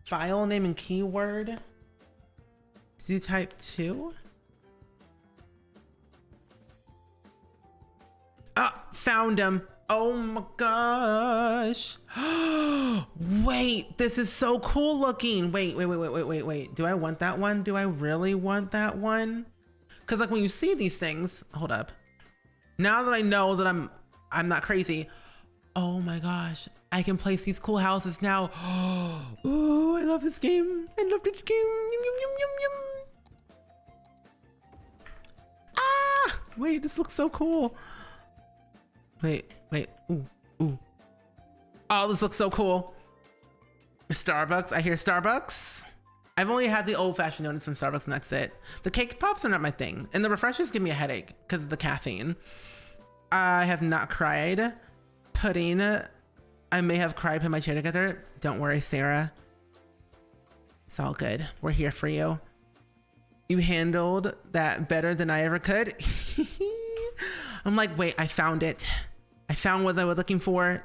File name and keyword. Do you type 2? Ah, found him. Oh my gosh. Wait, this is so cool looking. Wait. Do I want that one? Do I really want that one? Because like when you see these things, hold up. Now that I know that I'm not crazy. Oh my gosh, I can place these cool houses now. Oh, I love this game. I love this game. Yum, yum, yum, yum, yum. Ah, wait, this looks so cool. Wait. Ooh. Oh, this looks so cool. Starbucks, I hear Starbucks. I've only had the old-fashioned donuts from Starbucks and that's it. The cake pops are not my thing. And the refreshers give me a headache because of the caffeine. I have not cried. Pudding. I may have cried, put my chair together. Don't worry, Sarah. It's all good. We're here for you. You handled that better than I ever could. I'm like, wait, I found it. I found what I was looking for.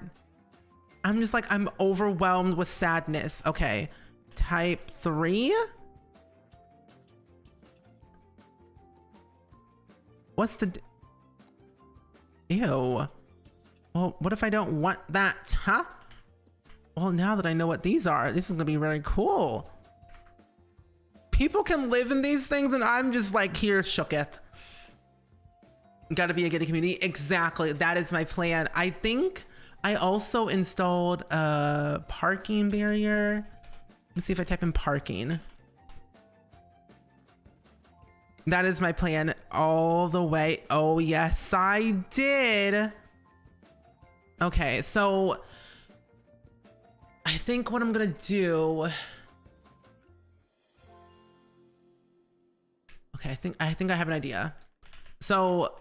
I'm just like, I'm overwhelmed with sadness. Okay. Type 3? What's the... Ew. Well, what if I don't want that, huh? Well, now that I know what these are, this is gonna be really cool. People can live in these things and I'm just like here shooketh. Gotta be a gated community. Exactly, that is my plan. I think I also installed a parking barrier. Let's see if I type in parking. That is my plan all the way. Oh yes, I did. Okay, so I think what I'm gonna do. Okay, I think I have an idea. So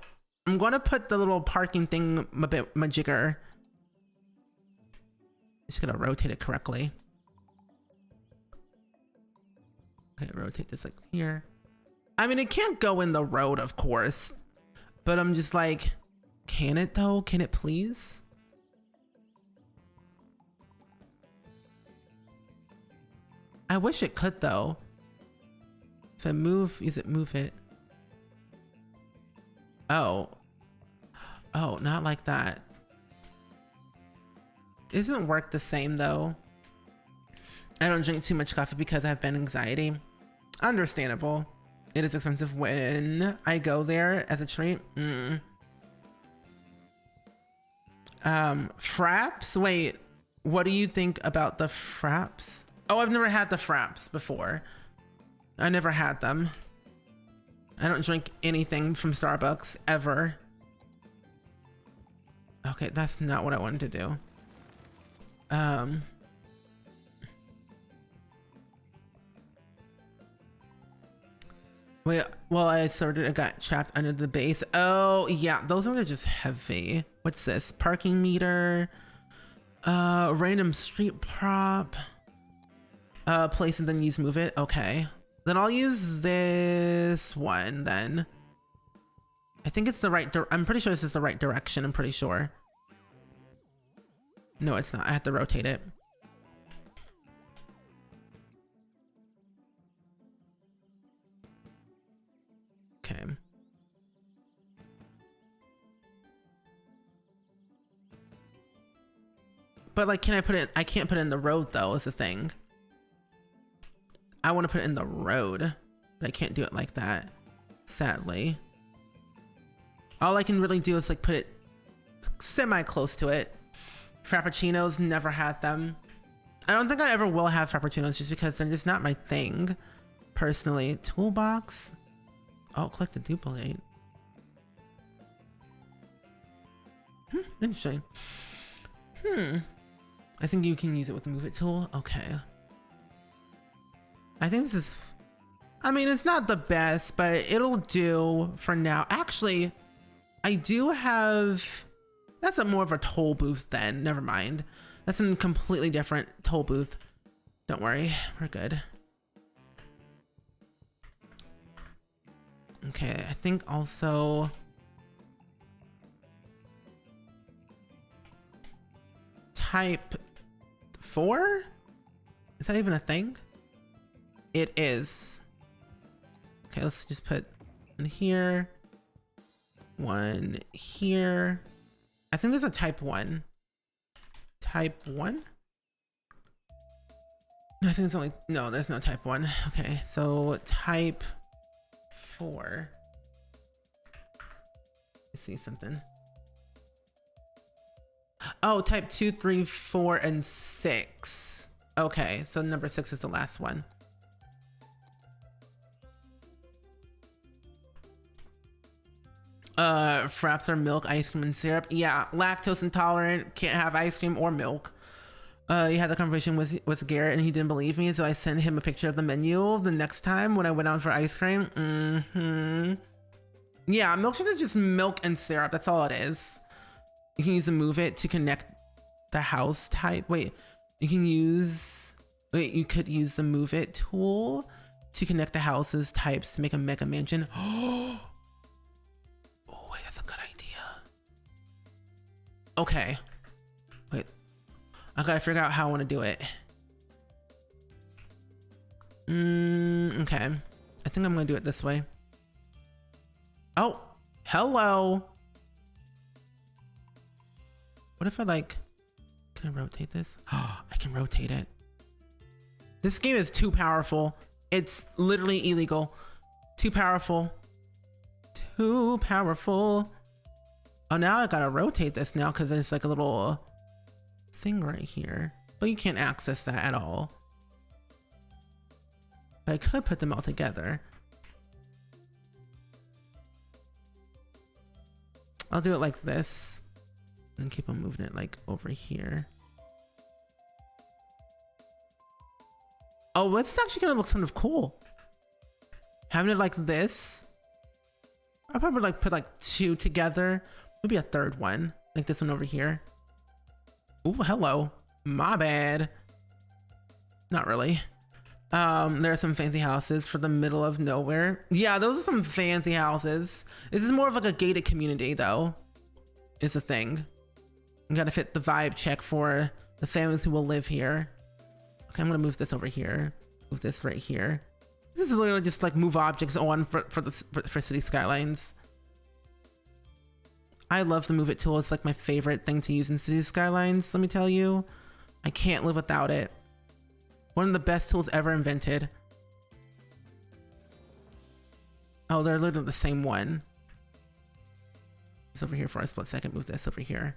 I'm gonna put the little parking thing a bit majigger. Just gonna rotate it correctly. Okay, rotate this like here. I mean, it can't go in the road, of course, but I'm just like, can it though? Can it please? I wish it could though. If I move, move it? Oh, not like that. It doesn't work the same though. I don't drink too much coffee because I have bad anxiety. Understandable. It is expensive when I go there as a treat. Fraps? Wait, what do you think about the fraps? Oh, I've never had the fraps before. I never had them. I don't drink anything from Starbucks ever. Okay, that's not what I wanted to do. Wait, well, I got trapped under the base. Oh, yeah, those are just heavy. What's this? Parking meter. Random street prop. Place and then move it. Okay. Then I'll use this one then. I think it's the right, I'm pretty sure this is the right direction. I'm pretty sure. No, it's not. I have to rotate it. Okay. But like, can I put it? I can't put it in the road though, is the thing. I want to put it in the road, but I can't do it like that, sadly. All I can really do is like put it semi close to it. Frappuccinos, never had them. I don't think I ever will have Frappuccinos just because they're just not my thing, personally. Toolbox. Oh, click to duplicate. Interesting. I think you can use it with the move it tool. Okay. I think this is, I mean, it's not the best, but it'll do for now. Actually, I do have, that's a more of a toll booth then. Never mind. That's a completely different toll booth. Don't worry, we're good. Okay, I think also type 4? Is that even a thing? It is. Okay, let's just put one here, one here. I think there's a type 1. Type 1? No, I think it's only, no, there's no type 1. Okay, so type 4. Let's see something. Oh, type 2, 3, 4, and 6. Okay, so number 6 is the last one. Fraps are milk, ice cream, and syrup. Yeah, lactose intolerant, can't have ice cream or milk. He had a conversation with Garrett and he didn't believe me, so I sent him a picture of the menu the next time when I went out for ice cream. Yeah, milkshakes are just milk and syrup. That's all it is. You can use the move it to connect the house type. Wait, you could use the move it tool to connect the houses types to make a mega mansion. Oh wait, that's a good idea. Okay, wait, I gotta figure out how I want to do it. Okay, I think I'm gonna do it this way. Oh, hello. What if I like, can I rotate this? Oh, I can rotate it. This game is too powerful. It's literally illegal. Too powerful. Too powerful. Oh, now I gotta rotate this now because there's like a little thing right here. But you can't access that at all. But I could put them all together. I'll do it like this. And keep on moving it like over here. Oh, it's actually gonna look kind of cool. Having it like this. I'll probably like put like 2 together. Maybe a third one. Like this one over here. Ooh, hello. My bad. Not really. There are some fancy houses for the middle of nowhere. Yeah, those are some fancy houses. This is more of like a gated community though. It's a thing. You gotta fit the vibe check for the families who will live here. Okay, I'm gonna move this over here. Move this right here. This is literally just like move objects on for Cities Skylines. I love the move it tool. It's like my favorite thing to use in Cities Skylines, let me tell you. I can't live without it. One of the best tools ever invented. Oh, they're literally the same one. It's over here for a split second. Move this over here.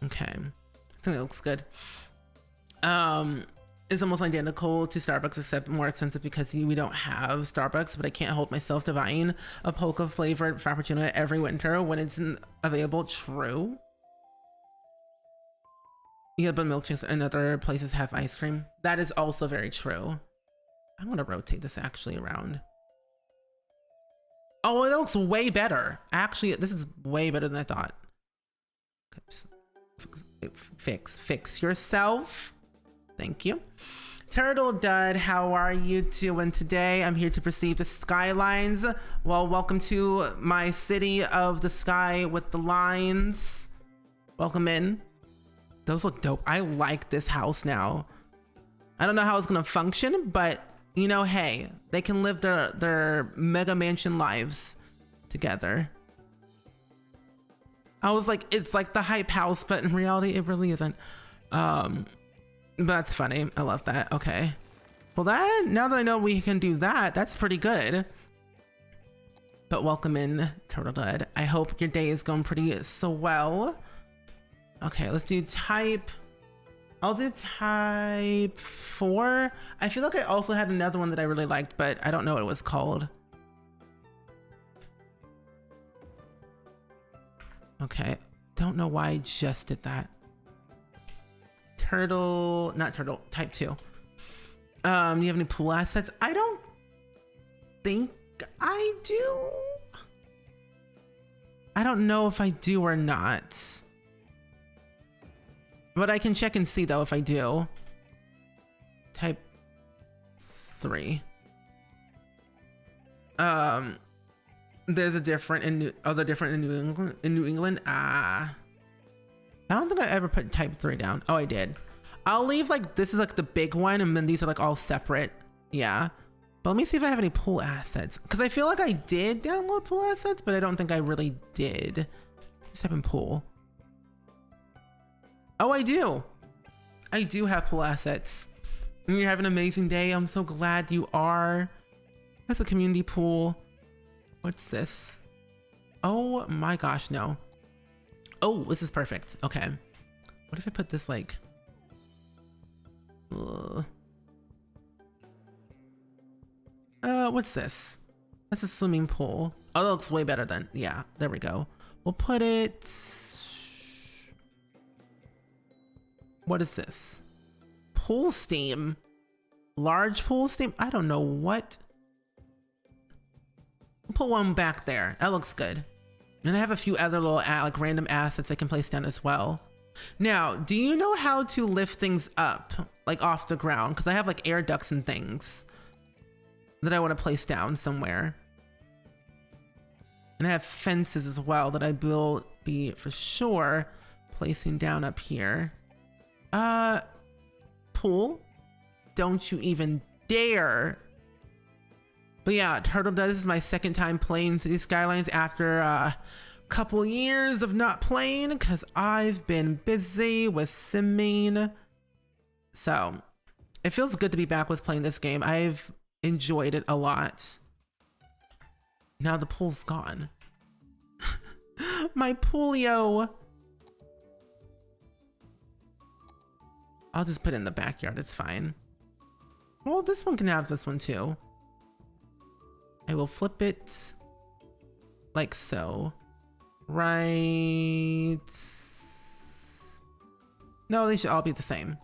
Okay, I think that looks good. It's almost identical to Starbucks except more expensive because we don't have Starbucks, but I can't hold myself to buying a polka flavored frappuccino every winter when it's available. True. Yeah, but milkshakes and other places have ice cream. That is also very true. I'm gonna rotate this actually around. Oh, it looks way better. Actually, this is way better than I thought. Fix yourself. Thank you. Turtle Dud, how are you doing today? I'm here to perceive the skylines. Well, welcome to my city of the sky with the lines. Welcome in. Those look dope. I like this house now. I don't know how it's gonna function, but you know, hey, they can live their mega mansion lives together. I was like, it's like the hype house, but in reality, it really isn't. But that's funny. I love that. Okay. Well, now that I know we can do that, that's pretty good. But welcome in, Turtle Dud. I hope your day is going pretty swell. Okay, let's do type. I'll do type 4. I feel like I also had another one that I really liked, but I don't know what it was called. Okay, don't know why I just did that. Not turtle, type 2. You have any pool assets? I don't think I do. I don't know if I do or not. But I can check and see though if I do. Type 3. There's a different in New England. I don't think I ever put type 3 down. Oh, I did. I'll leave like this is like the big one, and then these are like all separate. Yeah. But let me see if I have any pool assets, because I feel like I did download pool assets, but I don't think I really did. Just type in pool. Oh, I do. I do have pool assets. And you're having an amazing day. I'm so glad you are. That's a community pool. What's this? Oh my gosh, no. Oh, this is perfect. Okay. What if I put this like... what's this? That's a swimming pool. Oh, that looks way better than... Yeah, there we go. We'll put it... What is this? Pool steam. Large pool steam? I don't know what. We'll put one back there. That looks good. And I have a few other little like random assets I can place down as well. Now, do you know how to lift things up like off the ground? Because I have like air ducts and things that I want to place down somewhere. And I have fences as well that I will be for sure placing down up here. Pool. Don't you even dare. But yeah, Turtle Dud, this is my second time playing Cities Skylines after a couple years of not playing because I've been busy with simming. So it feels good to be back with playing this game. I've enjoyed it a lot. Now the pool's gone. My poolio. I'll just put it in the backyard, it's fine. Well, this one can have this one too. I will flip it like so. Right. No, they should all be the same.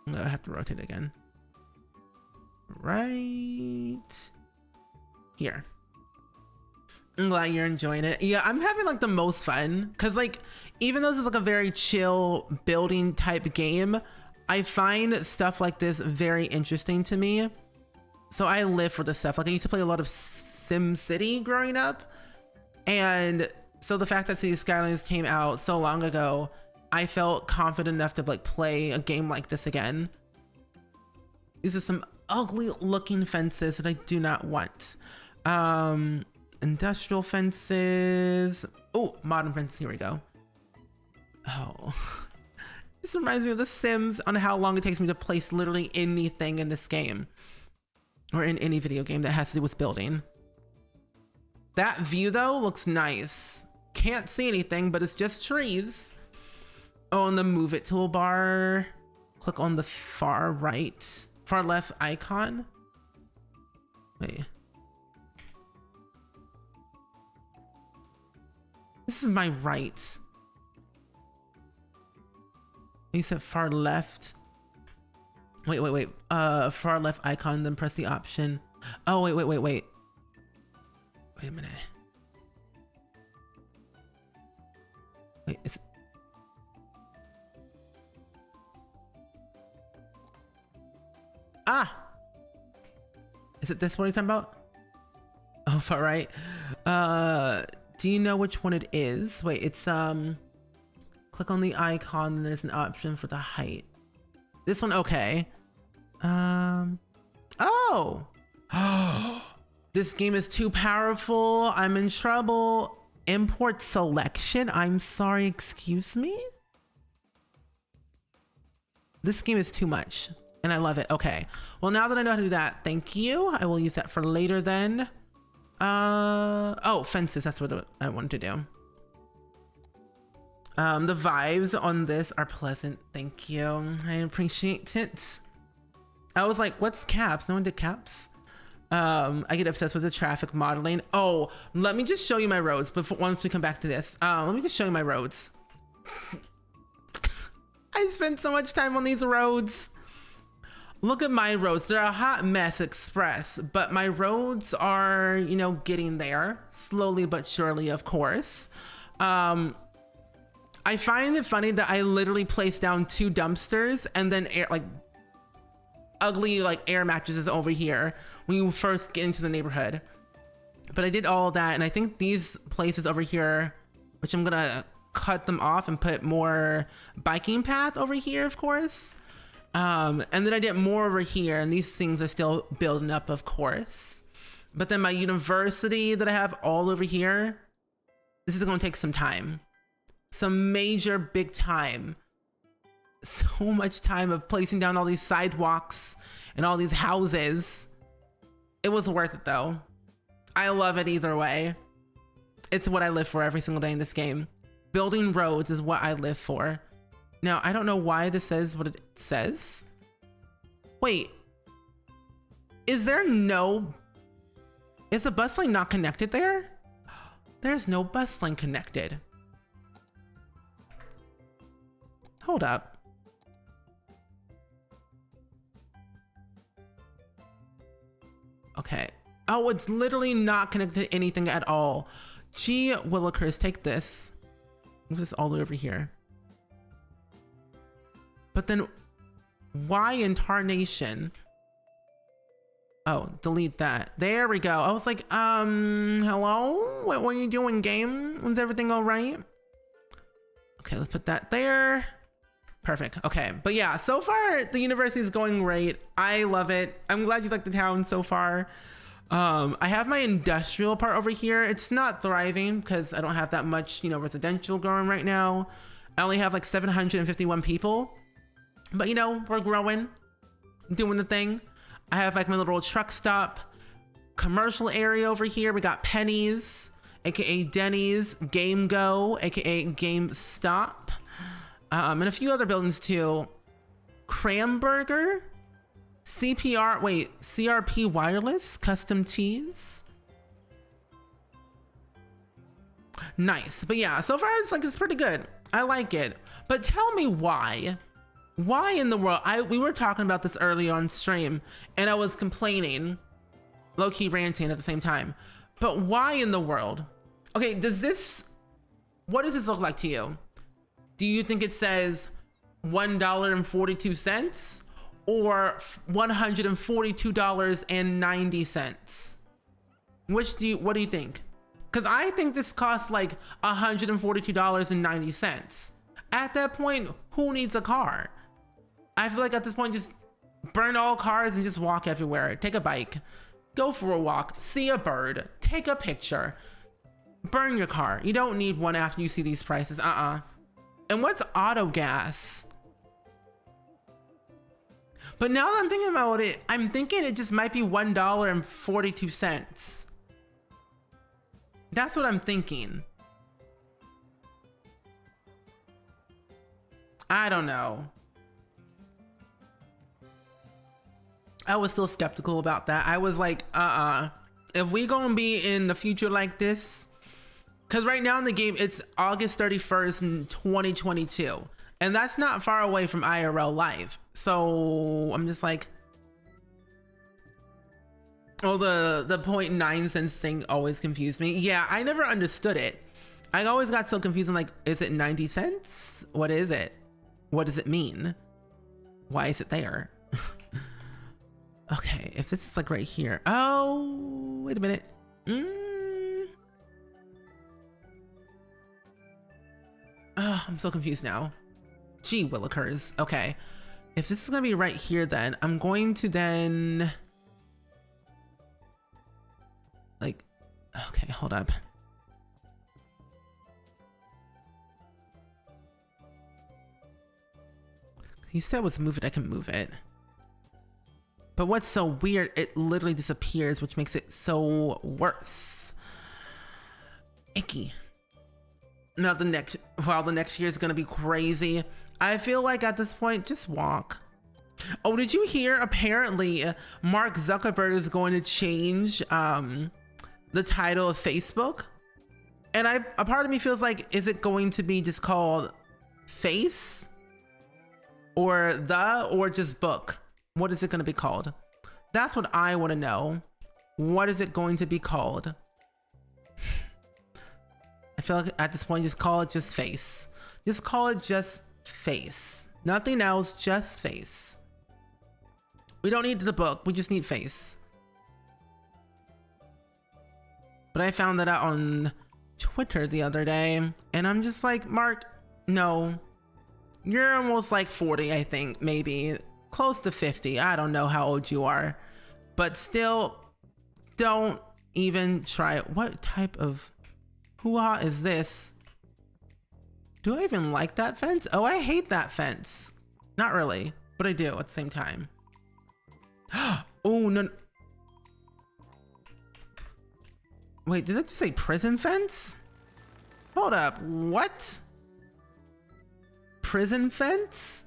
I'm gonna have to rotate again. Right here. I'm glad you're enjoying it. Yeah, I'm having like the most fun because like even though this is like a very chill building type game, I find stuff like this very interesting to me. So I live for this stuff. Like I used to play a lot of Sim City growing up, and so the fact that Cities Skylines came out so long ago, I felt confident enough to like play a game like this again. These are some ugly looking fences that I do not want. Industrial fences. Oh, modern fences. Here we go. Oh, this reminds me of The Sims on how long it takes me to place literally anything in this game or in any video game that has to do with building. That view though looks nice. Can't see anything, but it's just trees. Oh, and the move it toolbar. Click on the far left icon. Wait. This is my right. You said far left. Wait. Far left icon, then press the option. Oh, wait. Wait a minute. Wait, is it... Ah! Is it this one you're talking about? Oh, far right. Do you know which one it is? Wait, it's click on the icon and there's an option for the height. This one, okay. Oh! This game is too powerful. I'm in trouble. Import selection? I'm sorry, excuse me? This game is too much and I love it. Okay. Well, now that I know how to do that, thank you. I will use that for later then. Oh, fences. That's what I wanted to do. The vibes on this are pleasant. Thank you. I appreciate it. I was like, what's caps? No one did caps. I get obsessed with the traffic modeling. Oh, let me just show you my roads before once we come back to this. Let me just show you my roads. I spent so much time on these roads. Look at my roads. They're a hot mess express, but my roads are, you know, getting there slowly but surely, of course. I find it funny that I literally placed down 2 dumpsters and then ugly air mattresses over here when you first get into the neighborhood. But I did all that, and I think these places over here, which I'm gonna cut them off and put more biking path over here, of course. And then I did more over here, and these things are still building up, of course. But then my university that I have all over here, this is gonna take some time. Some major big time. So much time of placing down all these sidewalks and all these houses. It was worth it though. I love it either way. It's what I live for every single day in this game. Building roads is what I live for. Now, I don't know why this says what it says. Wait. Is the bus lane not connected there? There's no bus lane connected. Hold up. Okay. Oh, it's literally not connected to anything at all. Gee willikers, take this. Move this all the way over here. But then why in tarnation? Oh, delete that. There we go. I was like, hello? What were you doing, game? Was everything all right? Okay, let's put that there. Perfect. Okay. But yeah, so far the university is going great. I love it. I'm glad you like the town so far. I have my industrial part over here. It's not thriving because I don't have that much, you know, residential going right now. I only have like 751 people, but you know, we're growing, doing the thing. I have like my little truck stop, commercial area over here. We got Penny's, aka Denny's, Game Go, aka GameStop. And a few other buildings too. Cramburger, CRP Wireless, Custom Teas. Nice. But yeah, so far it's pretty good. I like it. But tell me why. Why in the world? We were talking about this earlier on stream and I was complaining, low-key ranting at the same time. But why in the world? Okay, what does this look like to you? Do you think it says $1.42 or $142.90? What do you think? Because I think this costs like $142.90. At that point, who needs a car? I feel like at this point, just burn all cars and just walk everywhere. Take a bike, go for a walk, see a bird, take a picture, burn your car. You don't need one after you see these prices. And what's auto gas? But now that I'm thinking about it, I'm thinking it just might be $1.42. That's what I'm thinking. I don't know. I was still skeptical about that. I was like, if we gonna be in the future like this, because right now in the game, it's August 31st in 2022. And that's not far away from IRL life. So I'm just like, oh, the 0.9 cents thing always confused me. Yeah, I never understood it. I always got so confused. I'm like, is it 90 cents? What is it? What does it mean? Why is it there? Okay, if this is like right here. Oh, wait a minute. Oh, I'm so confused now. Gee willikers. Okay. If this is gonna be right here, then I'm going to then like, okay, hold up. He said was move it, I can move it. But what's so weird, it literally disappears, which makes it so worse. Icky. Now the next year is gonna be crazy. I feel like at this point, just walk. Oh, did you hear? Apparently, Mark Zuckerberg is going to change the title of Facebook. And a part of me feels like, is it going to be just called Face? Or just Book? What is it going to be called? That's what I want to know. What is it going to be called? I feel like at this point, just call it just Face. Just call it just Face. Nothing else, just Face. We don't need the book, we just need Face. But I found that out on Twitter the other day, and I'm just like, Mark, no. You're almost like 40, I think, maybe. Close to 50. I don't know how old you are. But still, don't even try it. What type of hoo-ha is this? Do I even like that fence? Oh, I hate that fence. Not really, but I do at the same time. Oh, no. Wait, did it just say prison fence? Hold up, what? Prison fence?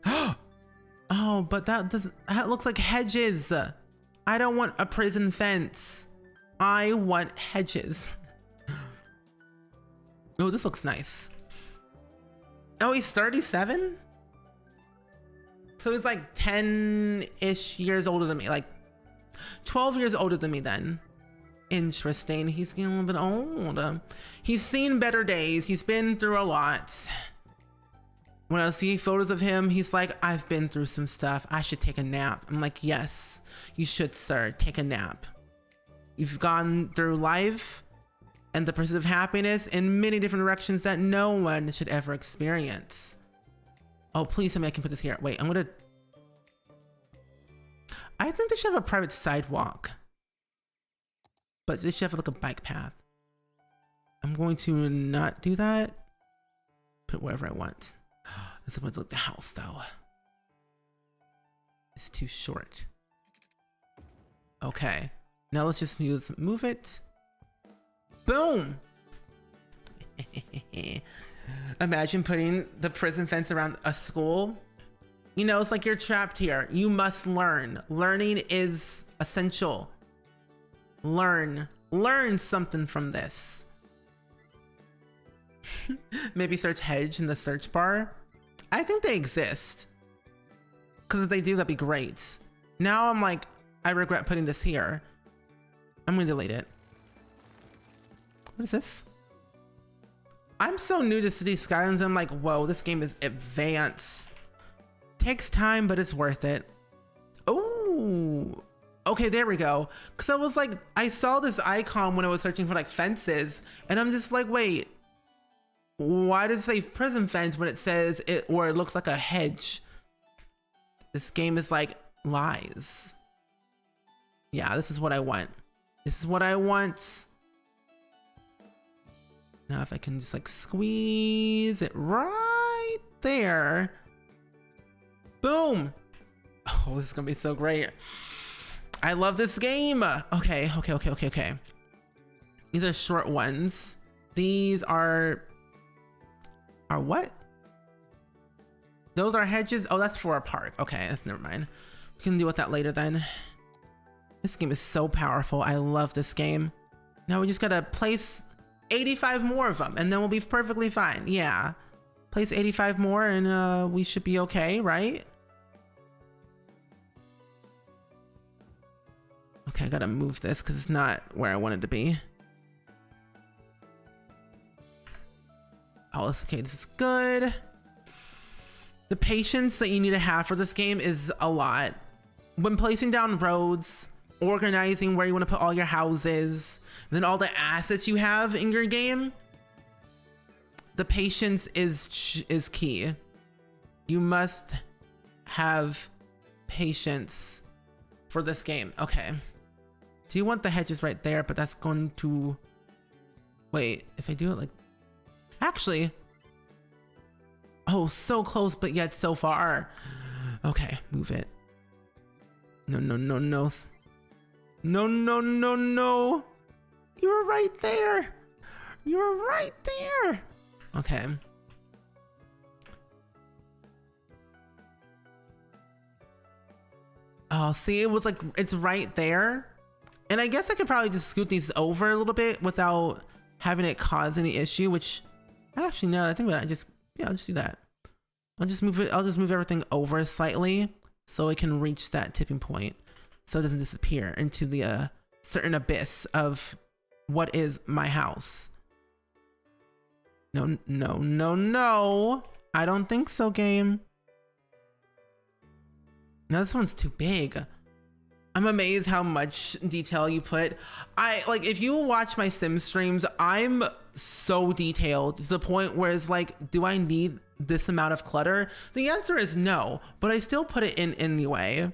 Oh, but that looks like hedges. I don't want a prison fence. I want hedges. Oh, this looks nice. Oh, he's 37? So he's like 10-ish years older than me, like 12 years older than me then. Interesting. He's getting a little bit old. He's seen better days. He's been through a lot. When I see photos of him, he's like, I've been through some stuff. I should take a nap. I'm like, yes, you should, sir. Take a nap. You've gone through life and the pursuit of happiness in many different directions that no one should ever experience. Oh, please tell me I can put this here. Wait, I think they should have a private sidewalk. But they should have like a bike path. I'm going to not do that. Put it wherever I want. This is going to look the house though. It's too short. Okay. Now let's just move it. Boom! Imagine putting the prison fence around a school. You know, it's like you're trapped here. You must learn. Learning is essential. Learn something from this. Maybe search hedge in the search bar. I think they exist. Because if they do, that'd be great. Now I'm like, I regret putting this here. I'm gonna delete it. What is this? I'm so new to Cities Skylines. I'm like, whoa, this game is advanced. Takes time, but it's worth it. Oh, okay, there we go. Because I was like, I saw this icon when I was searching for like fences, and I'm just like, wait, why does it say prison fence when it says it, or it looks like a hedge? This game is like lies. Yeah, this is what I want. This is what I want. Now if I can just like squeeze it right there. Boom. Oh, this is gonna be so great. I love this game. Okay. These are short ones. These are what? Those are hedges. Oh, that's for a park. Okay, that's never mind. We can deal with that later then. This game is so powerful. I love this game. Now we just gotta place 85 more of them and then we'll be perfectly fine. Yeah. Place 85 more and we should be okay, right? Okay, I gotta move this because it's not where I want it to be. Oh, okay, this is good. The patience that you need to have for this game is a lot. When placing down roads, organizing where you want to put all your houses, then all the assets you have in your game, the patience is key. You must have patience for this game. Okay. Do you want the hedges right there? But that's going to... Wait, if I do it like... Actually, Oh, so close, but yet so far. Okay, move it. No, no, no, no. No, no, no, no. You were right there. You were right there. Okay. Oh, see, it was like, it's right there. And I guess I could probably just scoot these over a little bit without having it cause any issue, which actually, no, I think about it, I'll just do that. I'll just move everything over slightly so it can reach that tipping point so it doesn't disappear into the certain abyss of what is my house. No, no, no, no. I don't think so, game. No, this one's too big. I'm amazed how much detail you put. Like, if you watch my sim streams, I'm so detailed to the point where it's like, do I need this amount of clutter? The answer is no, but I still put it in anyway.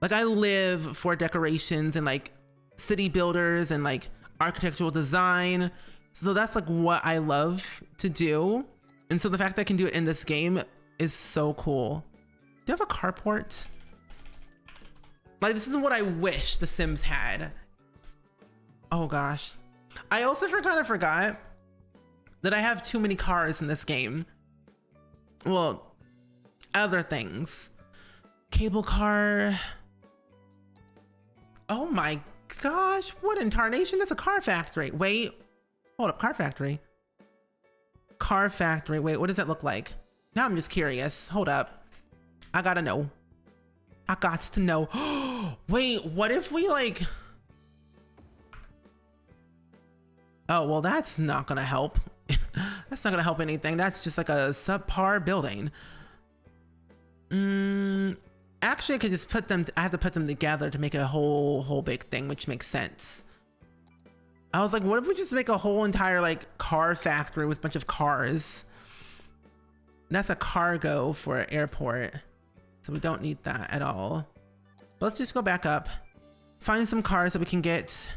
Like, I live for decorations and like city builders and like architectural design. So that's like what I love to do. And so the fact that I can do it in this game is so cool. Do you have a carport? Like, this is what I wish The Sims had. Oh gosh. I also kind of forgot that I have too many cars in this game. Well, other things. Cable car. Oh my gosh, what in tarnation? That's a car factory. Wait, hold up, car factory. Car factory, wait, what does that look like? Now I'm just curious, hold up. I gotta know. I got to know. Wait, what if we like... Oh, well, that's not gonna help. That's not gonna help anything. That's just like a subpar building. Actually, I could just put them, I have to put them together to make a whole big thing, which makes sense. I was like, what if we just make a whole entire like car factory with a bunch of cars? That's a cargo for an airport. So we don't need that at all. But let's just go back up, find some cars that we can get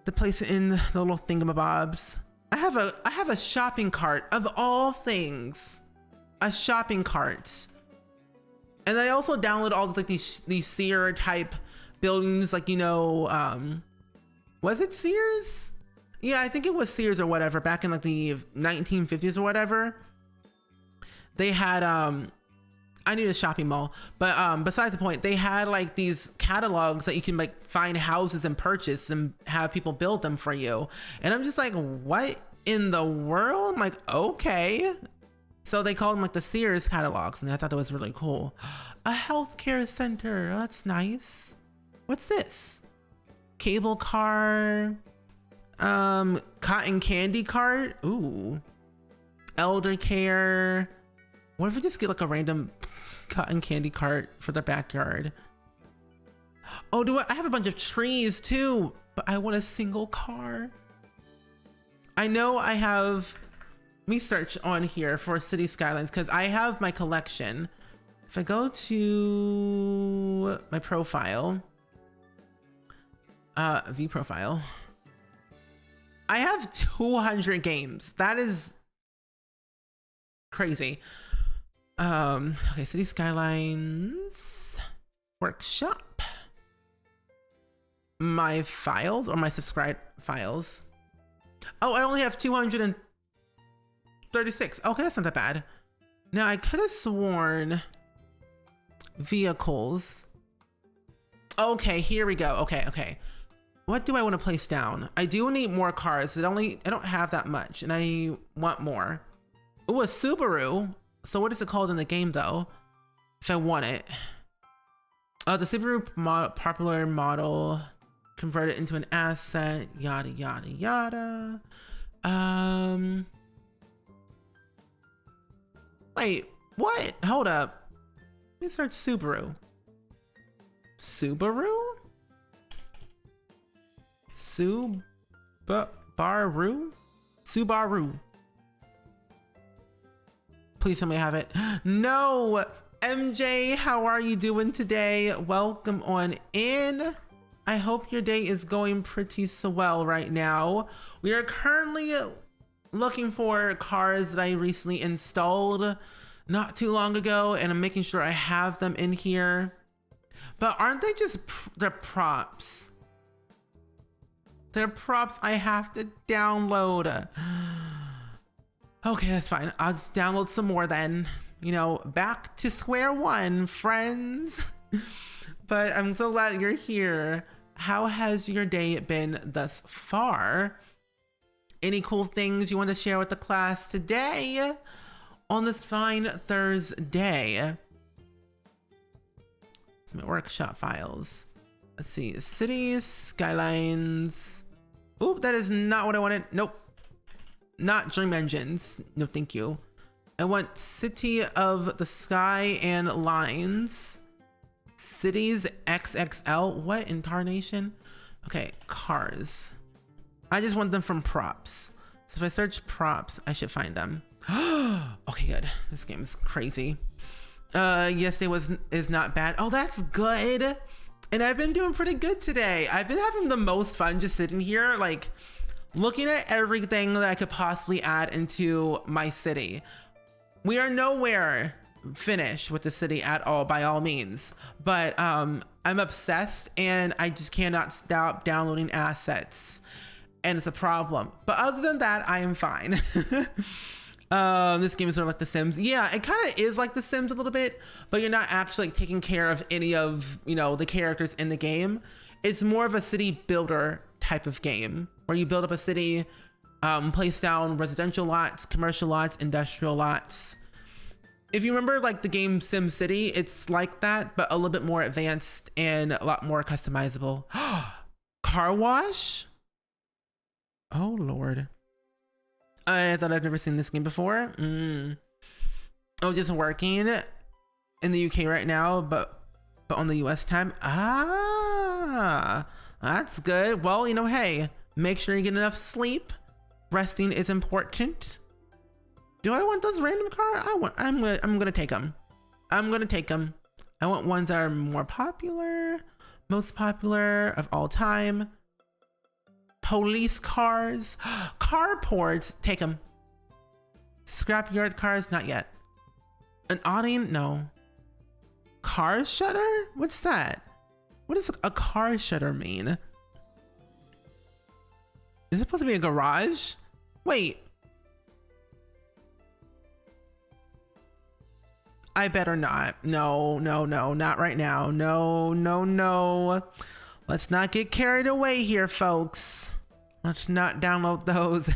to place in the little thingamabobs. I have a shopping cart of all things, a shopping cart. And then I also download all like these Sears type buildings, like, you know, was it Sears? Yeah, I think it was Sears or whatever, back in like the 1950s or whatever. They had, I need a shopping mall, but besides the point, they had like these catalogs that you can like find houses and purchase and have people build them for you. And I'm just like, what in the world? I'm like, okay. So they called them like the Sears catalogs, and I thought that was really cool. A healthcare center, oh, that's nice. What's this? Cable car, cotton candy cart. Ooh, elder care. What if we just get like a random cotton candy cart for the backyard? Oh, I have a bunch of trees too, but I want a single car. I know I have, let me search on here for Cities Skylines because I have my collection. If I go to my profile, view profile, I have 200 games. That is crazy. Okay, Cities Skylines workshop. My files or my subscribed files. Oh, I only have 236. Okay, that's not that bad. Now I could have sworn vehicles. Okay, here we go. Okay. What do I want to place down? I do need more cars. I don't have that much, and I want more. Ooh, a Subaru. So what is it called in the game though? If I want it. The Subaru popular model, convert it into an asset, yada yada yada. Wait, what? Hold up. Let me search Subaru. Subaru? Subaru? Please tell me I have it. No! MJ, how are you doing today? Welcome on in. I hope your day is going pretty swell right now. We are currently looking for cars that I recently installed not too long ago, and I'm making sure I have them in here. But aren't they just, they're props? They're props I have to download. Okay, that's fine. I'll just download some more then. You know, back to square one, friends. But I'm so glad you're here. How has your day been thus far? Any cool things you want to share with the class today on this fine Thursday? Some workshop files. Let's see. Cities, Skylines. Oop, that is not what I wanted. Nope. Not Dream Engines. No, thank you. I want City of the Sky and Lines. Cities XXL. What in tarnation? Okay, cars. I just want them from props. So if I search props, I should find them. Okay, good. This game is crazy. Yes, is not bad. Oh, that's good. And I've been doing pretty good today. I've been having the most fun just sitting here, like looking at everything that I could possibly add into my city. We are nowhere finished with the city at all, by all means, but I'm obsessed and I just cannot stop downloading assets, and it's a problem. But other than that, I am fine. This game is sort of like The Sims. Yeah, it kind of is like The Sims a little bit, but you're not actually like taking care of any of, you know, the characters in the game. It's more of a city builder type of game where you build up a city, place down residential lots, commercial lots, industrial lots. If you remember like the game Sim City, it's like that, but a little bit more advanced and a lot more customizable. Car wash? Oh, Lord. I thought I'd never seen this game before. Oh, just working in the UK right now, but on the US time. Ah, that's good. Well, you know, hey, make sure you get enough sleep. Resting is important. Do I want those random cars? I'm gonna take them. I'm gonna take them. I want ones that are more popular, most popular of all time. Police cars, carports, take them. Scrapyard cars, not yet. An awning, no. Car shutter? What's that? What does a car shutter mean? Is it supposed to be a garage? Wait. I better not. No, not right now. No. Let's not get carried away here, folks. Let's not download those,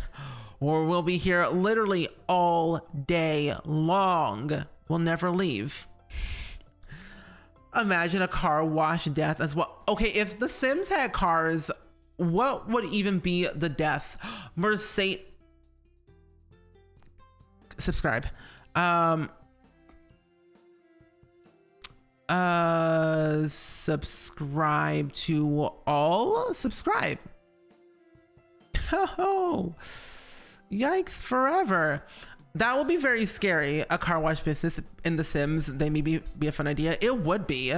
or we'll be here literally all day long. We'll never leave. Imagine a car wash death as well. Okay, if The Sims had cars, what would even be the death? Mercedes. Subscribe. Subscribe to all. Subscribe. Oh, yikes forever. That would be very scary. A car wash business in The Sims. They maybe be a fun idea. It would be.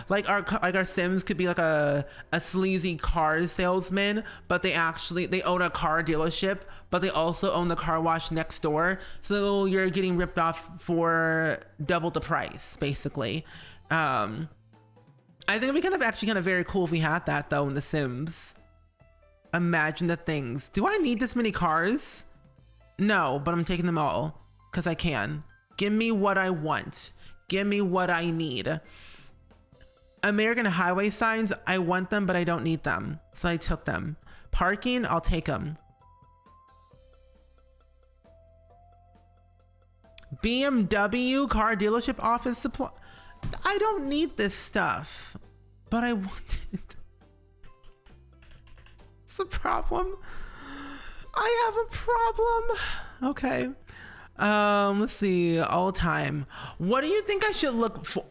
Like our Sims could be like a sleazy car salesman, but they own a car dealership, but they also own the car wash next door. So you're getting ripped off for double the price, basically. I think it'd be kind of very cool if we had that though in The Sims. Imagine the things. Do I need this many cars? No, but I'm taking them all because I can. Give me what I want. Give me what I need. American highway signs, I want them, but I don't need them. So I took them. Parking, I'll take them. BMW car dealership office supply. I don't need this stuff, but I want it. It's a problem. I have a problem. Okay. Let's see. All time. What do you think I should look for?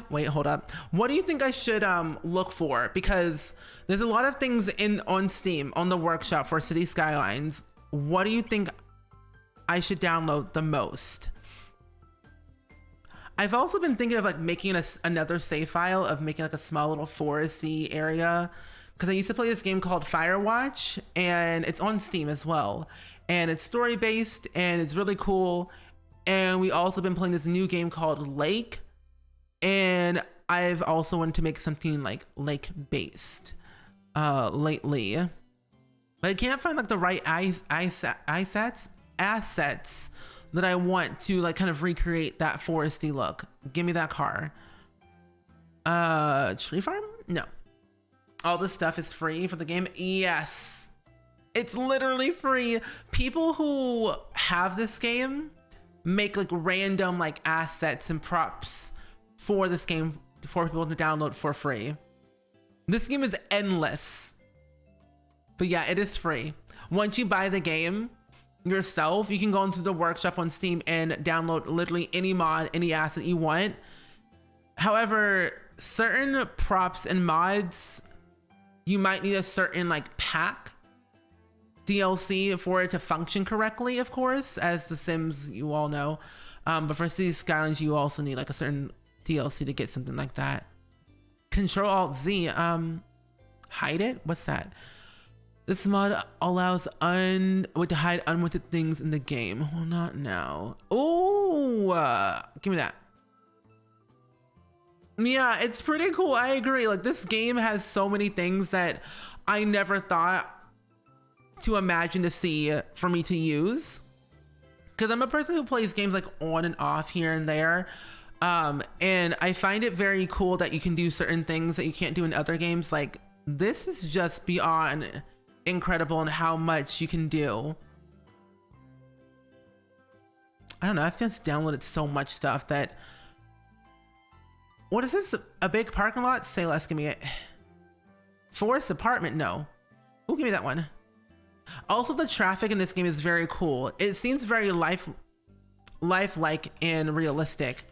Wait, hold up. What do you think I should look for? Because there's a lot of things on Steam on the workshop for Cities Skylines. What do you think I should download the most? I've also been thinking of like making another save file of making like a small little foresty area, because I used to play this game called Firewatch and it's on Steam as well. and it's story based and it's really cool. And we also been playing this new game called Lake, and I've also wanted to make something like lake based lately, but I can't find like the right assets that I want to like kind of recreate that foresty look. Give me that car. Tree farm? No. All this stuff is free for the game? Yes. It's literally free. People who have this game make like random like assets and props for this game for people to download for free. This game is endless. But yeah, it is free. Once you buy the game yourself, you can go into the workshop on Steam and download literally any mod, any asset you want. However, certain props and mods, you might need a certain like pack DLC for it to function correctly, of course, as The Sims you all know. But for Cities Skylines, you also need like a certain DLC to get something like that. Control Alt Z, hide it? What's that? This mod allows to hide unwanted things in the game. Well, not now. Oh, give me that. Yeah, it's pretty cool. I agree. Like, this game has so many things that I never thought to imagine to see for me to use. Because I'm a person who plays games like on and off here and there. And I find it very cool that you can do certain things that you can't do in other games. Like, this is just beyond incredible in how much you can do. I don't know, I've just downloaded so much stuff that... What is this? A big parking lot? Say less, give me it. Forest apartment? No. Ooh, give me that one. Also, the traffic in this game is very cool. It seems very lifelike and realistic.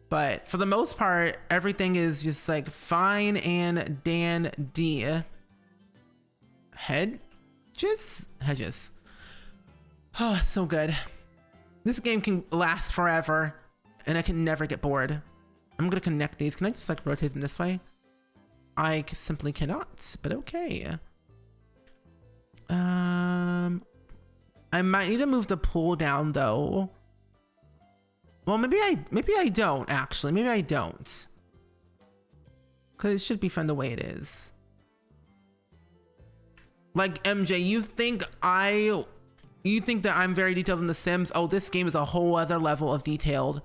But for the most part, everything is just like fine and dandy. Hedges. Oh, so good. This game can last forever and I can never get bored. I'm gonna connect these. Can I just like rotate them this way? I simply cannot, but okay. I might need to move the pool down though. Well, maybe I don't actually. Maybe I don't. Cause it should be fun the way it is. Like MJ, you think that I'm very detailed in The Sims? Oh, this game is a whole other level of detailed.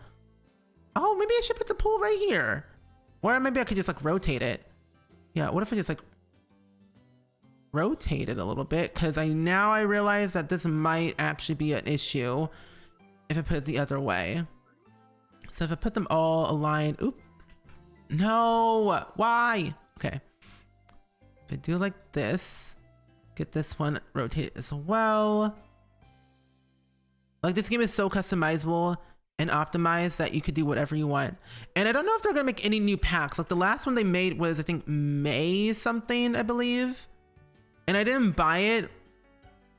Oh, maybe I should put the pool right here. Or maybe I could just like rotate it. Yeah, what if I just like rotate it a little bit? Because now I realize that this might actually be an issue if I put it the other way. So if I put them all aligned, oop. No, why? Okay. If I do like this, get this one rotate as well. Like, this game is so customizable and optimized that you could do whatever you want. And I don't know if they're gonna make any new packs. Like, the last one they made was, I think, May something, I believe. And I didn't buy it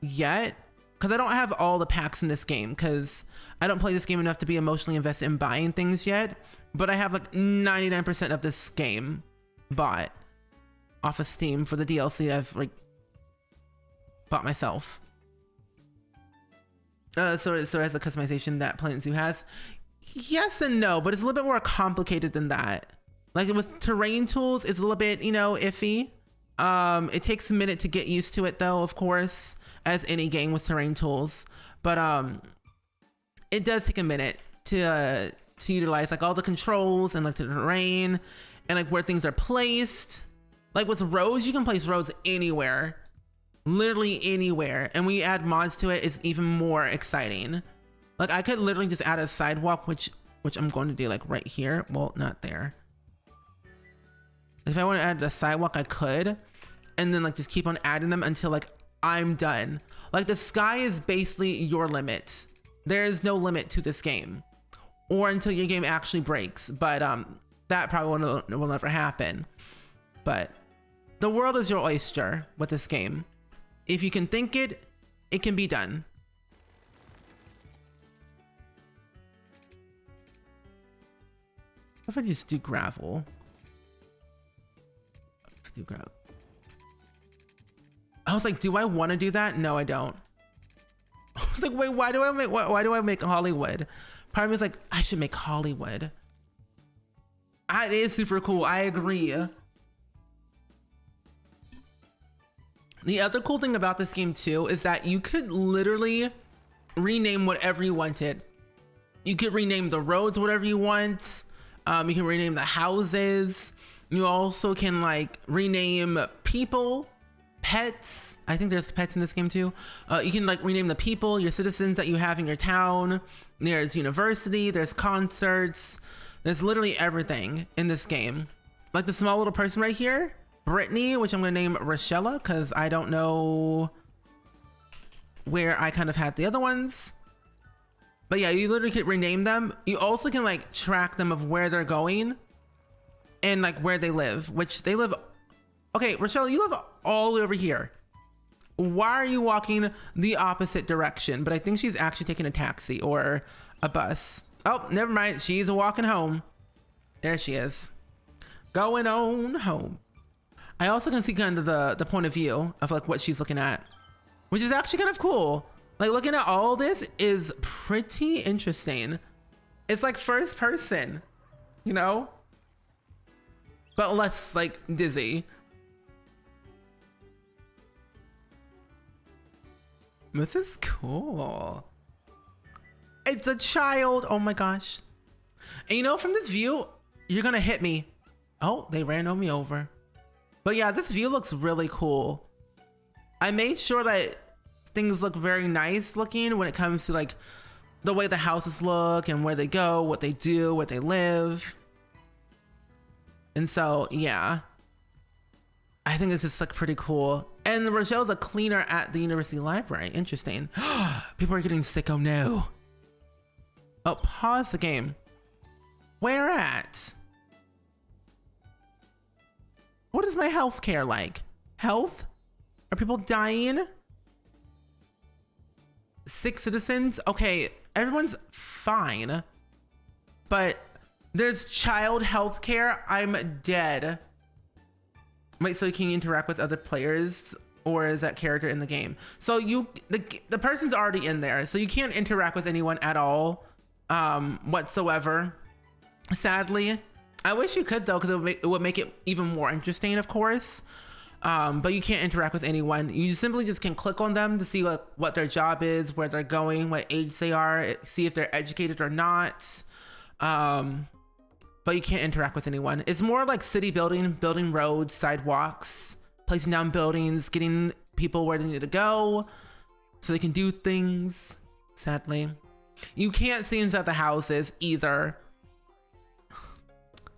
yet because I don't have all the packs in this game because I don't play this game enough to be emotionally invested in buying things yet. But I have like 99% of this game bought off of Steam for the DLC I've like bought myself. So it has a customization that Planet Zoo has. Yes and no, but it's a little bit more complicated than that. Like with terrain tools, it's a little bit, you know, iffy. It takes a minute to get used to it though, of course, as any game with terrain tools. But it does take a minute to utilize like all the controls and like the terrain and like where things are placed. Like with roads, you can place roads anywhere. Literally anywhere, and when you add mods to it, it's even more exciting. Like I could literally just add a sidewalk, which I'm going to do like right here. Well, not there. If I want to add a sidewalk, I could, and then like just keep on adding them until like I'm done. Like the sky is basically your limit. There is no limit to this game, or until your game actually breaks. But that probably will never happen. But the world is your oyster with this game. If you can think it, it can be done. What if I just do gravel? I was like, do I want to do that? No, I don't. was like, wait, why do I make Hollywood? Part of me is like, I should make Hollywood. It is super cool. I agree. The other cool thing about this game too is that you could literally rename whatever you wanted. You could rename the roads whatever you want. You can rename the houses. You also can like rename people, pets. I think there's pets in this game too. You can like rename the people, your citizens that you have in your town. There's university, there's concerts. There's literally everything in this game. Like the small little person right here, Brittany, which I'm gonna name Rochella because I don't know where I kind of had the other ones. But yeah, you literally could rename them. You also can like track them of where they're going and like where they live, which they live. Okay, Rochelle, you live all the way over here. Why are you walking the opposite direction? But I think she's actually taking a taxi or a bus. Oh, never mind. She's walking home. There she is. Going on home. I also can see kind of the point of view of like what she's looking at, which is actually kind of cool. Like looking at all this is pretty interesting. It's like first person, you know, but less like dizzy. This is cool. It's a child. Oh my gosh. And you know, from this view, you're gonna hit me. Oh, they ran me over. But yeah, this view looks really cool. I made sure that things look very nice looking when it comes to like the way the houses look and where they go, what they do, where they live. And so, yeah, I think it's just like pretty cool. And Rochelle's a cleaner at the university library. Interesting. People are getting sick. Oh no. Oh, pause the game. Where at? What is my health care like? Health? Are people dying? 6 citizens? Okay, everyone's fine. But there's child health care. I'm dead. Wait, so can you interact with other players, or is that character in the game? So the person's already in there, so you can't interact with anyone at all, whatsoever. Sadly, I wish you could though, because it would make it even more interesting, of course. But you can't interact with anyone. You simply just can click on them to see what their job is, where they're going, what age they are, see if they're educated or not. But you can't interact with anyone. It's more like city building roads, sidewalks, placing down buildings, getting people where they need to go so they can do things, sadly. You can't see inside the houses either.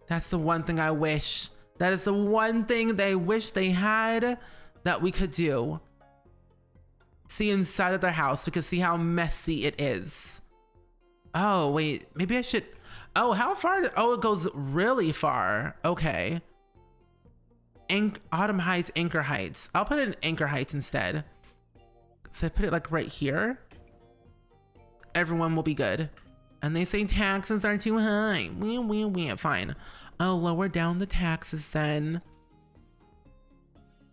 That's the one thing I wish. That is the one thing they wish they had that we could do. See inside of their house. We could see how messy it is. Oh, wait, maybe I should. Oh, how far? Oh, it goes really far. Okay. Autumn Heights, Anchor Heights. I'll put it in Anchor Heights instead. So I put it like right here. Everyone will be good. And they say taxes are too high. Fine. I'll lower down the taxes then.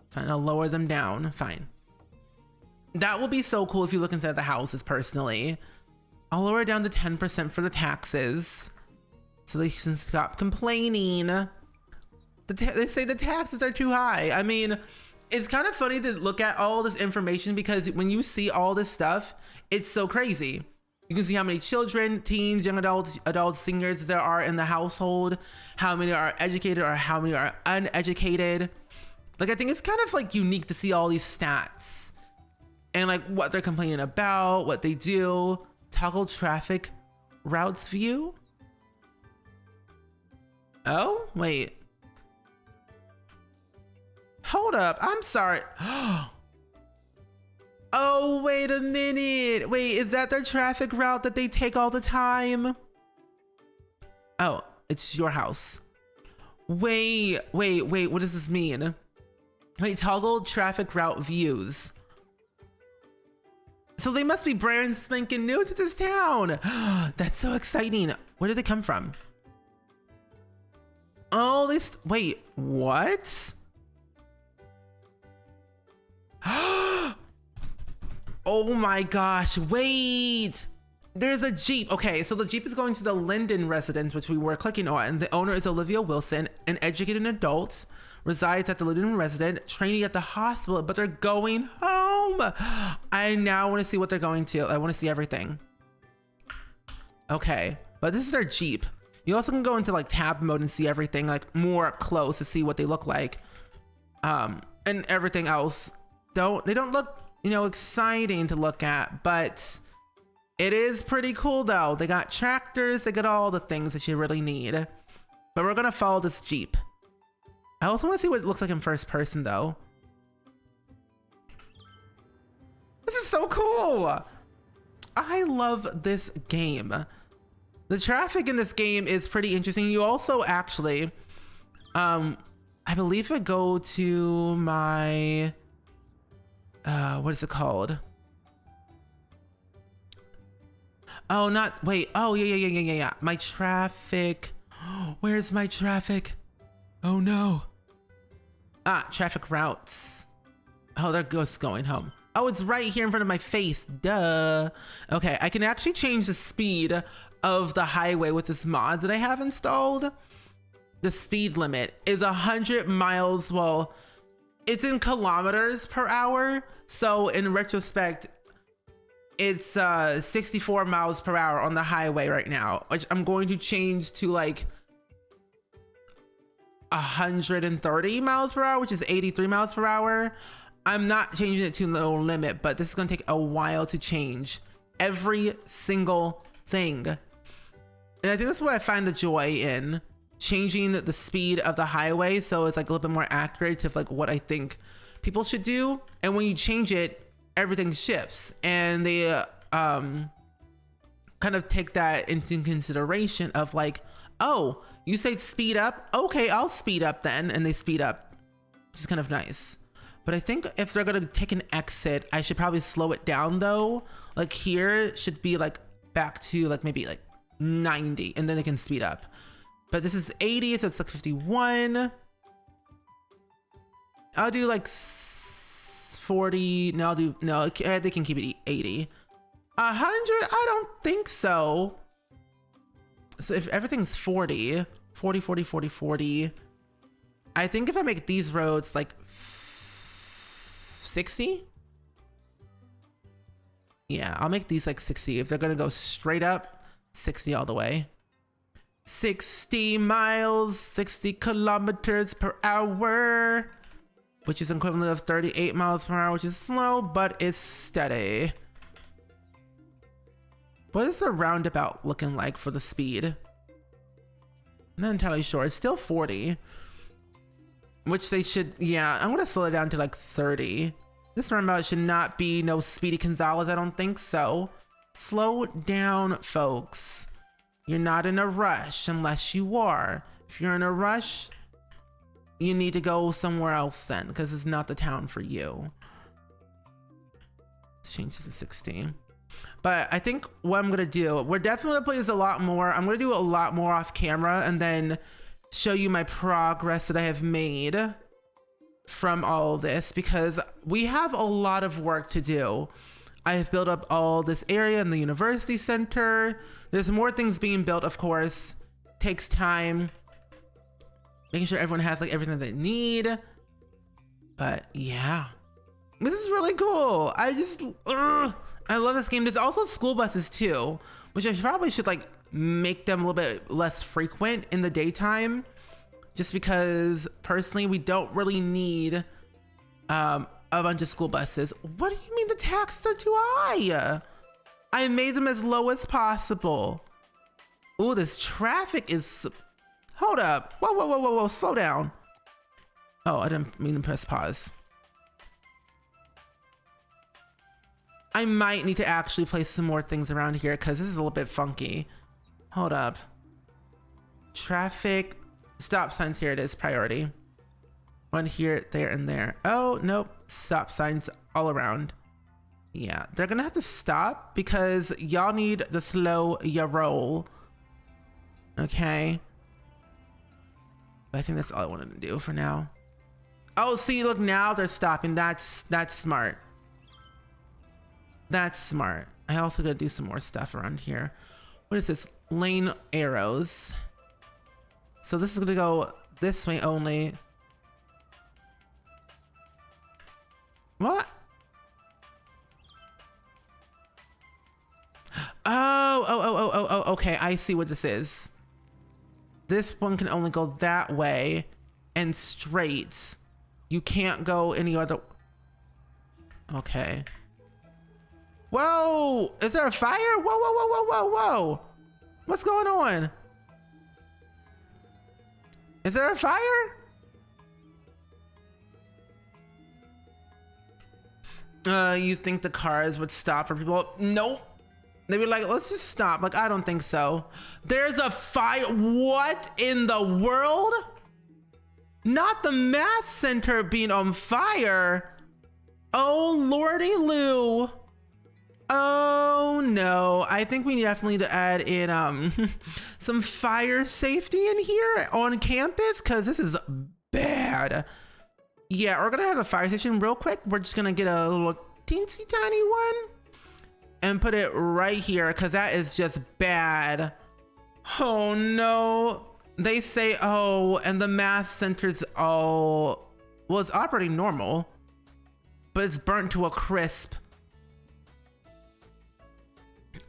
Fine, I'll lower them down. Fine. That will be so cool if you look inside the houses personally. I'll lower down to 10% for the taxes, so they can stop complaining. They say the taxes are too high. I mean, it's kind of funny to look at all this information because when you see all this stuff, it's so crazy. You can see how many children, teens, young adults, seniors there are in the household, how many are educated or how many are uneducated. Like, I think it's kind of like unique to see all these stats and like what they're complaining about, what they do. Toggle traffic routes view. Oh, wait. Hold up. I'm sorry. Oh, wait a minute. Wait, is that their traffic route that they take all the time? Oh, it's your house. Wait. What does this mean? Wait, toggle traffic route views. So they must be brand spanking new to this town. That's so exciting. Where did they come from? Oh, wait, what? Oh my gosh, wait. There's a Jeep. Okay, so the Jeep is going to the Linden residence, which we were clicking on. The owner is Olivia Wilson, an educated adult, resides at the Linden residence, training at the hospital, but they're going home. I now want to see what they're going to. I want to see everything. Okay, but this is their Jeep. You also can go into like tab mode and see everything like more up close to see what they look like. And everything else. They don't look, you know, exciting to look at, but it is pretty cool though. They got tractors, they got all the things that you really need. But we're gonna follow this Jeep. I also want to see what it looks like in first person though. This is so cool. I love this game. The traffic in this game is pretty interesting. You also actually, I believe I go to my, what is it called? Oh, not, wait. Oh, yeah. My traffic. Where's my traffic? Oh no. Traffic routes. Oh, they're just going home. Oh, it's right here in front of my face. Duh. Okay, I can actually change the speed of the highway with this mod that I have installed. The speed limit is 100 miles. Well, it's in kilometers per hour. So in retrospect, it's 64 miles per hour on the highway right now, which I'm going to change to like 130 miles per hour, which is 83 miles per hour. I'm not changing it to no limit, but this is going to take a while to change every single thing. And I think that's what I find the joy in changing the speed of the highway. So it's like a little bit more accurate to like what I think people should do. And when you change it, everything shifts, and they kind of take that into consideration of like, oh, you say speed up, okay, I'll speed up then, and they speed up, which is kind of nice. But I think if they're gonna take an exit, I should probably slow it down though. Like here it should be like back to like maybe like 90, and then they can speed up. But this is 80, so it's like 51. I'll do like 40. No, they can keep it 80. 100? I don't think so. So if everything's 40, I think if I make these roads like 60. Yeah, I'll make these like 60. If they're gonna go straight up, 60 all the way. 60 miles, 60 kilometers per hour, which is equivalent of 38 miles per hour, which is slow, but it's steady. What is the roundabout looking like for the speed? I'm not entirely sure. It's still 40, which they should, yeah, I'm gonna slow it down to like 30. This roundabout should not be no Speedy Gonzalez, I don't think so. Slow down, folks. You're not in a rush unless you are. If you're in a rush, you need to go somewhere else then, because it's not the town for you. Let's change this to 16. But I think what I'm gonna do, we're definitely gonna play this a lot more. I'm gonna do a lot more off camera and then show you my progress that I have made from all of this, because we have a lot of work to do. I have built up all this area in the university center. There's more things being built, of course. Takes time. Making sure everyone has like everything they need. But yeah, this is really cool. I love this game. There's also school buses too, which I probably should like make them a little bit less frequent in the daytime, just because personally we don't really need a bunch of school buses. What do you mean the taxes are too high? I made them as low as possible. Ooh, this traffic is, hold up. Whoa, slow down. Oh, I didn't mean to press pause. I might need to actually place some more things around here because this is a little bit funky. Hold up. Traffic, stop signs, here it is, priority. One here, there, and there. Oh, nope, stop signs all around. Yeah, they're gonna have to stop because y'all need to slow your roll. Okay. I think that's all I wanted to do for now. Oh, see, look, now they're stopping. That's smart. That's smart. I also gotta do some more stuff around here. What is this? Lane arrows. So this is gonna go this way only. What? Oh, okay. I see what this is. This one can only go that way and straight. You can't go any other. Okay. Whoa! Is there a fire? Whoa. What's going on? Is there a fire? You think the cars would stop for people? Nope. They'd be like, let's just stop. Like, I don't think so. There's a fire. What in the world? Not the math center being on fire. Oh, Lordy Lou. Oh no, I think we definitely need to add in some fire safety in here on campus, because this is bad. Yeah, we're gonna have a fire station real quick. We're just gonna get a little teensy tiny one and put it right here, because that is just bad. Oh no. They say, oh, and the math center's all, well, it's operating normal, but it's burnt to a crisp.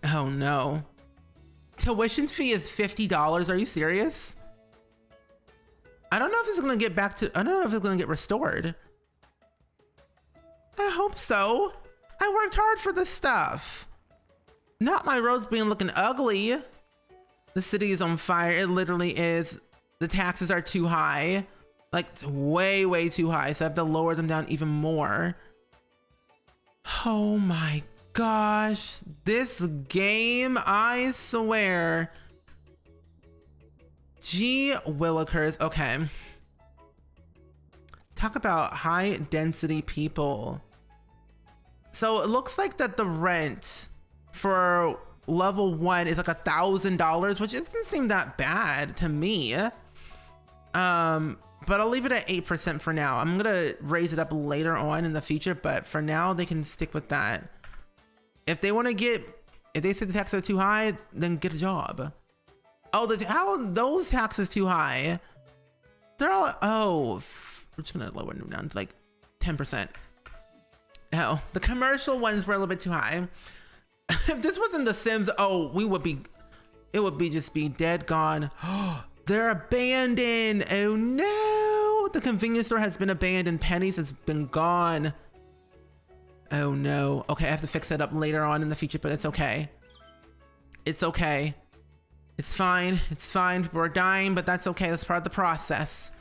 Oh no. Tuition fee is $50. Are you serious? I don't know if it's gonna get back to, I don't know if it's gonna get restored. I hope so. I worked hard for this stuff. Not my roads being looking ugly. The city is on fire. It literally is. The taxes are too high. Like way too high. So I have to lower them down even more. Oh my gosh. This game, I swear. Gee willikers. Okay. Talk about high density people. So it looks like that the rent for level 1 is like $1,000, which doesn't seem that bad to me. But I'll leave it at 8% for now. I'm gonna raise it up later on in the future, but for now they can stick with that. If they want to get, if they say the taxes are too high, then get a job. Oh, how are those taxes too high? They're all, oh, we're just gonna lower them down to like 10%. Oh, the commercial ones were a little bit too high. If this wasn't The Sims, oh, we would be, it would be just be dead gone. They're abandoned. Oh no, the convenience store has been abandoned. Penny's has been gone. Oh no. Okay, I have to fix that up later on in the future, but it's okay. It's okay. It's fine. It's fine. We're dying, but that's okay. That's part of the process.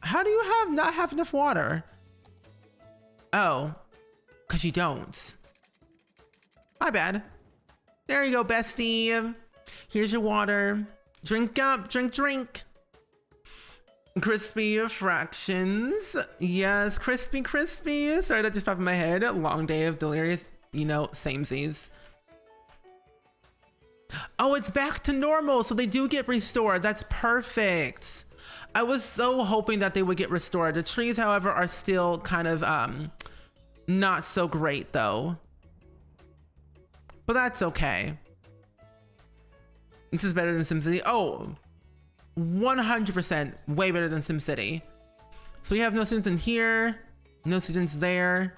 How do you not have enough water? Oh, because you don't. My bad. There you go, bestie. Here's your water. Drink up, drink. Crispy fractions. Yes, crispy. Sorry, that just popped in my head. Long day of delirious, you know, samesies. Oh, it's back to normal, so they do get restored. That's perfect. I was so hoping that they would get restored. The trees, however, are still kind of not so great though. But that's okay. This is better than SimCity. Oh, 100% way better than SimCity. So we have no students in here, no students there.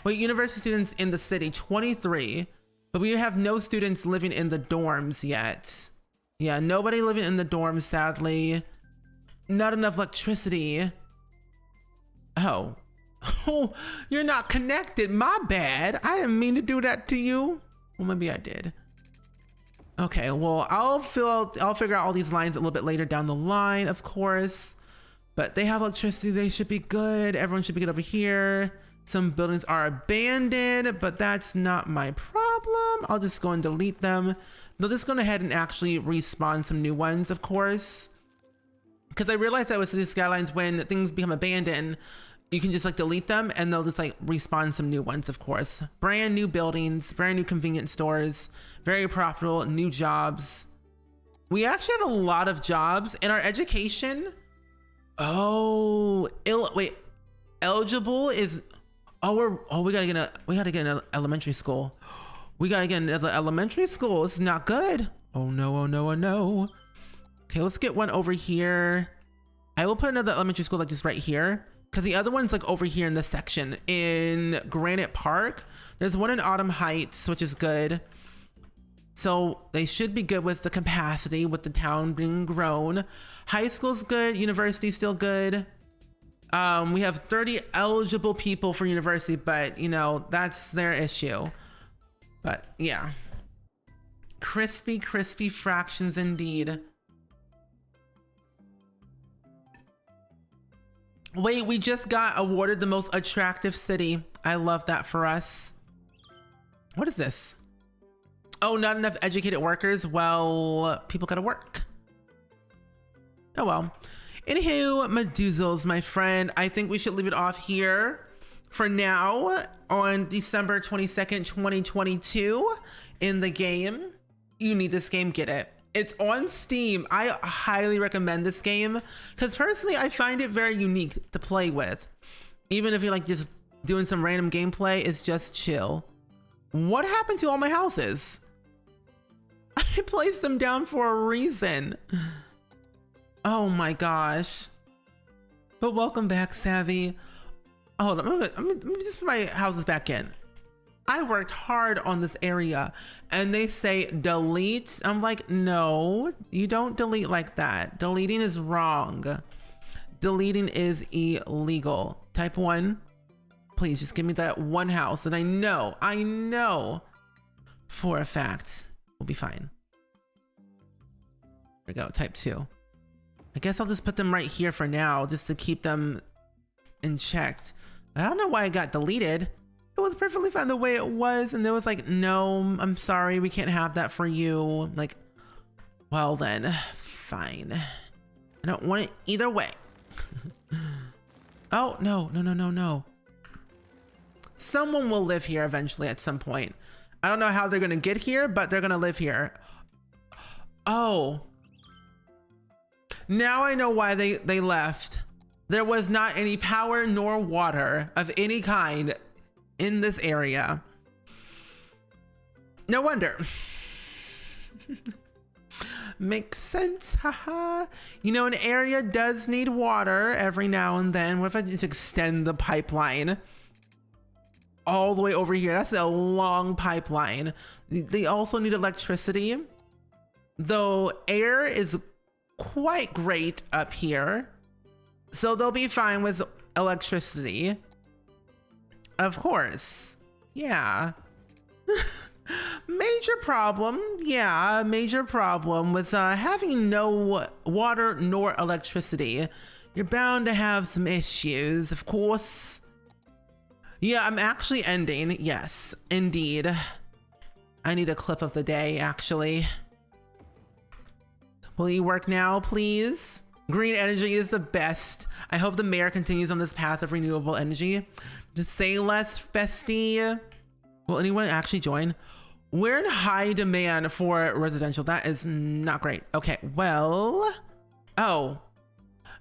Wait, university students in the city, 23. But we have no students living in the dorms yet. Yeah, nobody living in the dorms, sadly. Not enough electricity. Oh. Oh, you're not connected. My bad. I didn't mean to do that to you. Well, maybe I did. Okay, well, I'll figure out all these lines a little bit later down the line, of course. But they have electricity. They should be good. Everyone should be good over here. Some buildings are abandoned, but that's not my problem. I'll just go and delete them. They'll just go ahead and actually respawn some new ones, of course. Because I realized that with Cities Skylines, when things become abandoned, you can just like delete them and they'll just like respawn some new ones, of course. Brand new buildings, brand new convenience stores, very profitable, new jobs. We actually have a lot of jobs in our education. Oh, wait, eligible is, we gotta get an elementary school. We gotta get another elementary school. This is not good. Oh no, oh no, oh no. Okay, let's get one over here. I will put another elementary school like just right here, because the other one's like over here in this section in Granite Park. There's one in Autumn Heights, which is good. So they should be good with the capacity, with the town being grown. High school's good, university's still good. We have 30 eligible people for university, but you know, that's their issue. But yeah. Crispy, crispy fractions indeed. Wait, we just got awarded the most attractive city. I love that for us. What is this? Oh, not enough educated workers. Well, people gotta work. Oh well. Anywho, Meduzos, my friend, I think we should leave it off here for now on December 22nd, 2022 in the game. You need this game, get it. It's on Steam. I highly recommend this game because personally, I find it very unique to play with. Even if you're like just doing some random gameplay, it's just chill. What happened to all my houses? I placed them down for a reason. Oh my gosh. But welcome back, Savvy. Hold on, let me just put my houses back in. I worked hard on this area and they say delete. I'm like, no, you don't delete like that. Deleting is wrong. Deleting is illegal. Type 1. Please just give me that one house that I know for a fact will be fine. There we go, type 2. I guess I'll just put them right here for now just to keep them in checked. I don't know why it got deleted. It was perfectly fine the way it was, and it was like, no, I'm sorry, we can't have that for you. Like, well then, fine. I don't want it either way. Oh, no. Someone will live here eventually at some point. I don't know how they're gonna get here, but they're gonna live here. Oh. Now I know why they left. There was not any power nor water of any kind in this area. No wonder. Makes sense, haha. You know, an area does need water every now and then. What if I just extend the pipeline all the way over here? That's a long pipeline. They also need electricity, though air is quite great up here. So they'll be fine with electricity. Of course. Yeah. Major problem. Yeah, major problem with having no water nor electricity. You're bound to have some issues, of course. Yeah, I'm actually ending. Yes, indeed. I need a clip of the day, actually. Will you work now, please? Green energy is the best. I hope the mayor continues on this path of renewable energy. Just say less, bestie. Will anyone actually join? We're in high demand for residential. That is not great. Okay, well, oh,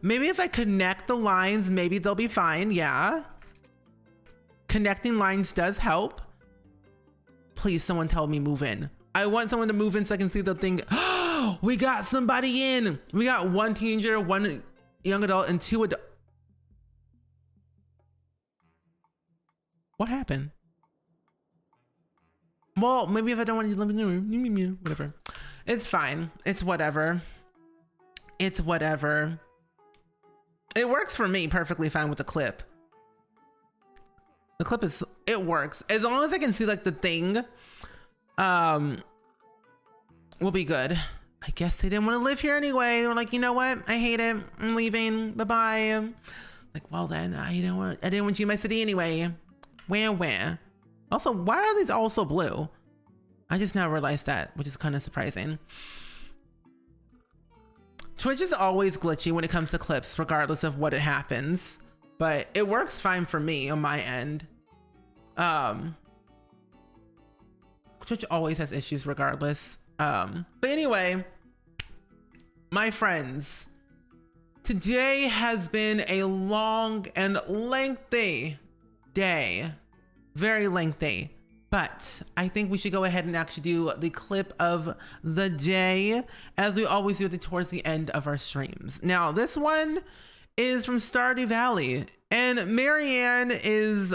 maybe if I connect the lines, maybe they'll be fine. Yeah. Connecting lines does help. Please, someone tell me move in. I want someone to move in so I can see the thing. Oh, we got somebody in. We got one teenager, one young adult, and 2 adults. What happened? Well, maybe if I don't want to live in the room, whatever. It's fine. It's whatever. It's whatever. It works for me perfectly fine with the clip. The clip is, it works. As long as I can see like the thing, we'll be good. I guess they didn't want to live here anyway. They were like, you know what? I hate it. I'm leaving. Bye-bye. Like, well then, I didn't want you in my city anyway. Where? Also, why are these all so blue? I just now realized that, which is kind of surprising. Twitch is always glitchy when it comes to clips, regardless of what it happens. But it works fine for me on my end. Twitch always has issues regardless. But anyway, my friends, today has been a long and lengthy day. Very lengthy. But I think we should go ahead and actually do the clip of the day, as we always do towards the end of our streams. Now, this one is from Stardew Valley, and Marianne is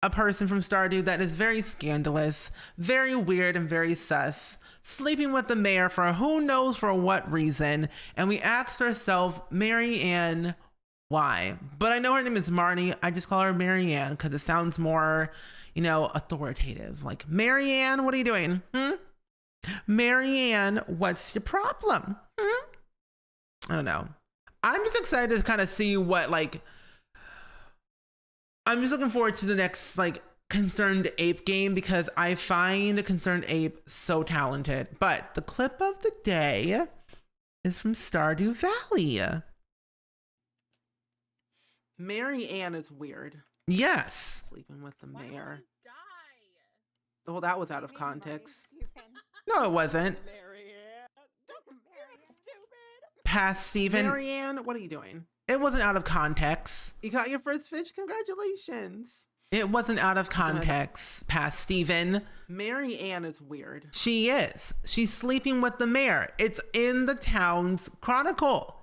a person from Stardew that is very scandalous, very weird, and very sus, sleeping with the mayor for who knows for what reason. And we asked ourselves, Marianne, why? But I know her name is Marnie. I just call her Marianne because it sounds more, you know, authoritative. Like, Marianne, what are you doing? Marianne, what's your problem? I don't know. I'm just excited to kind of see what, like, I'm just looking forward to the next, like, Concerned Ape game, because I find Concerned Ape so talented. But the clip of the day is from Stardew Valley. Mary Ann is weird. Yes. Sleeping with the mayor. Well, that was out of context. No, it wasn't. Past Steven. Marianne, what are you doing? It wasn't out of context. You caught your first fish? Congratulations. It wasn't out of context, past Steven. Mary Ann is weird. She is. She's sleeping with the mayor. It's in the town's chronicle.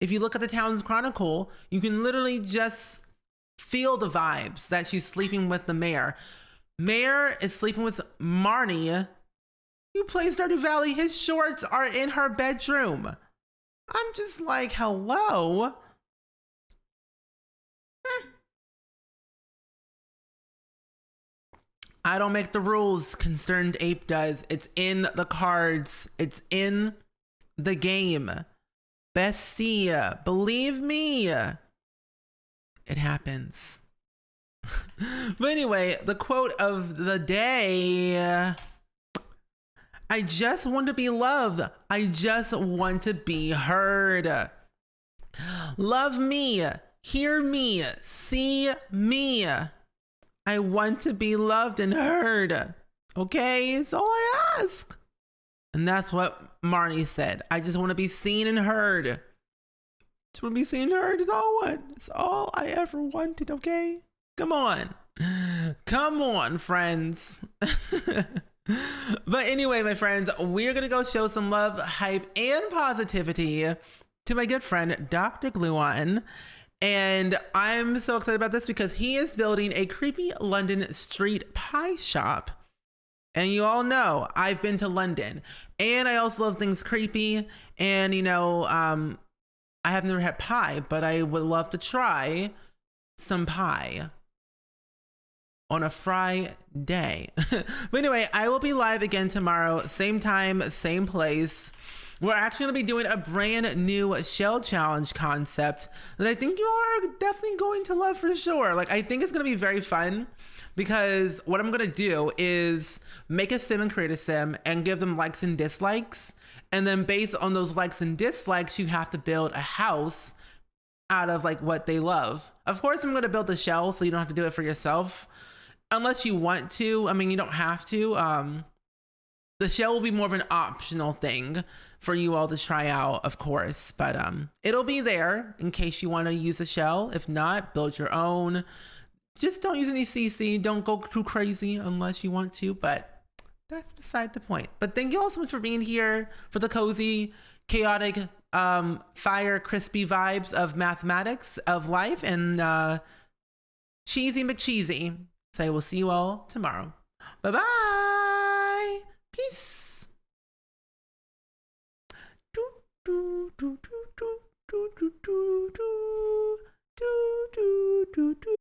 If you look at the town's chronicle, you can literally just feel the vibes that she's sleeping with the mayor. Mayor is sleeping with Marnie. You play Stardew Valley. His shorts are in her bedroom. I'm just like, hello? I don't make the rules. Concerned Ape does. It's in the cards. It's in the game. Bestie, believe me. It happens. But anyway, the quote of the day. I just want to be loved. I just want to be heard. Love me. Hear me. See me. I want to be loved and heard. Okay? It's all I ask. And that's what Marnie said. I just want to be seen and heard. Just want to be seen and heard. It's all I ever wanted, okay? Come on. Come on, friends. But anyway, my friends, we're going to go show some love, hype, and positivity to my good friend, Dr. Gluon. And I'm so excited about this because he is building a creepy London street pie shop. And you all know I've been to London, and I also love things creepy. And, you know, I have never had pie, but I would love to try some pie on a Friday. But anyway, I will be live again tomorrow, same time, same place. We're actually going to be doing a brand new shell challenge concept that I think you all are definitely going to love for sure. Like, I think it's going to be very fun because what I'm going to do is make a sim and create a sim and give them likes and dislikes. And then based on those likes and dislikes, you have to build a house out of like what they love. Of course, I'm going to build the shell so you don't have to do it for yourself. Unless you want to. I mean, you don't have to. The shell will be more of an optional thing for you all to try out, of course. But it'll be there in case you want to use a shell. If not, build your own. Just don't use any CC. Don't go too crazy unless you want to. But that's beside the point. But thank you all so much for being here for the cozy, chaotic, fire, crispy vibes of mathematics, of life, and cheesy McCheesy. So I will see you all tomorrow. Bye-bye. Peace. Do, do, do, do, do, do, do, do, do, do, do, do.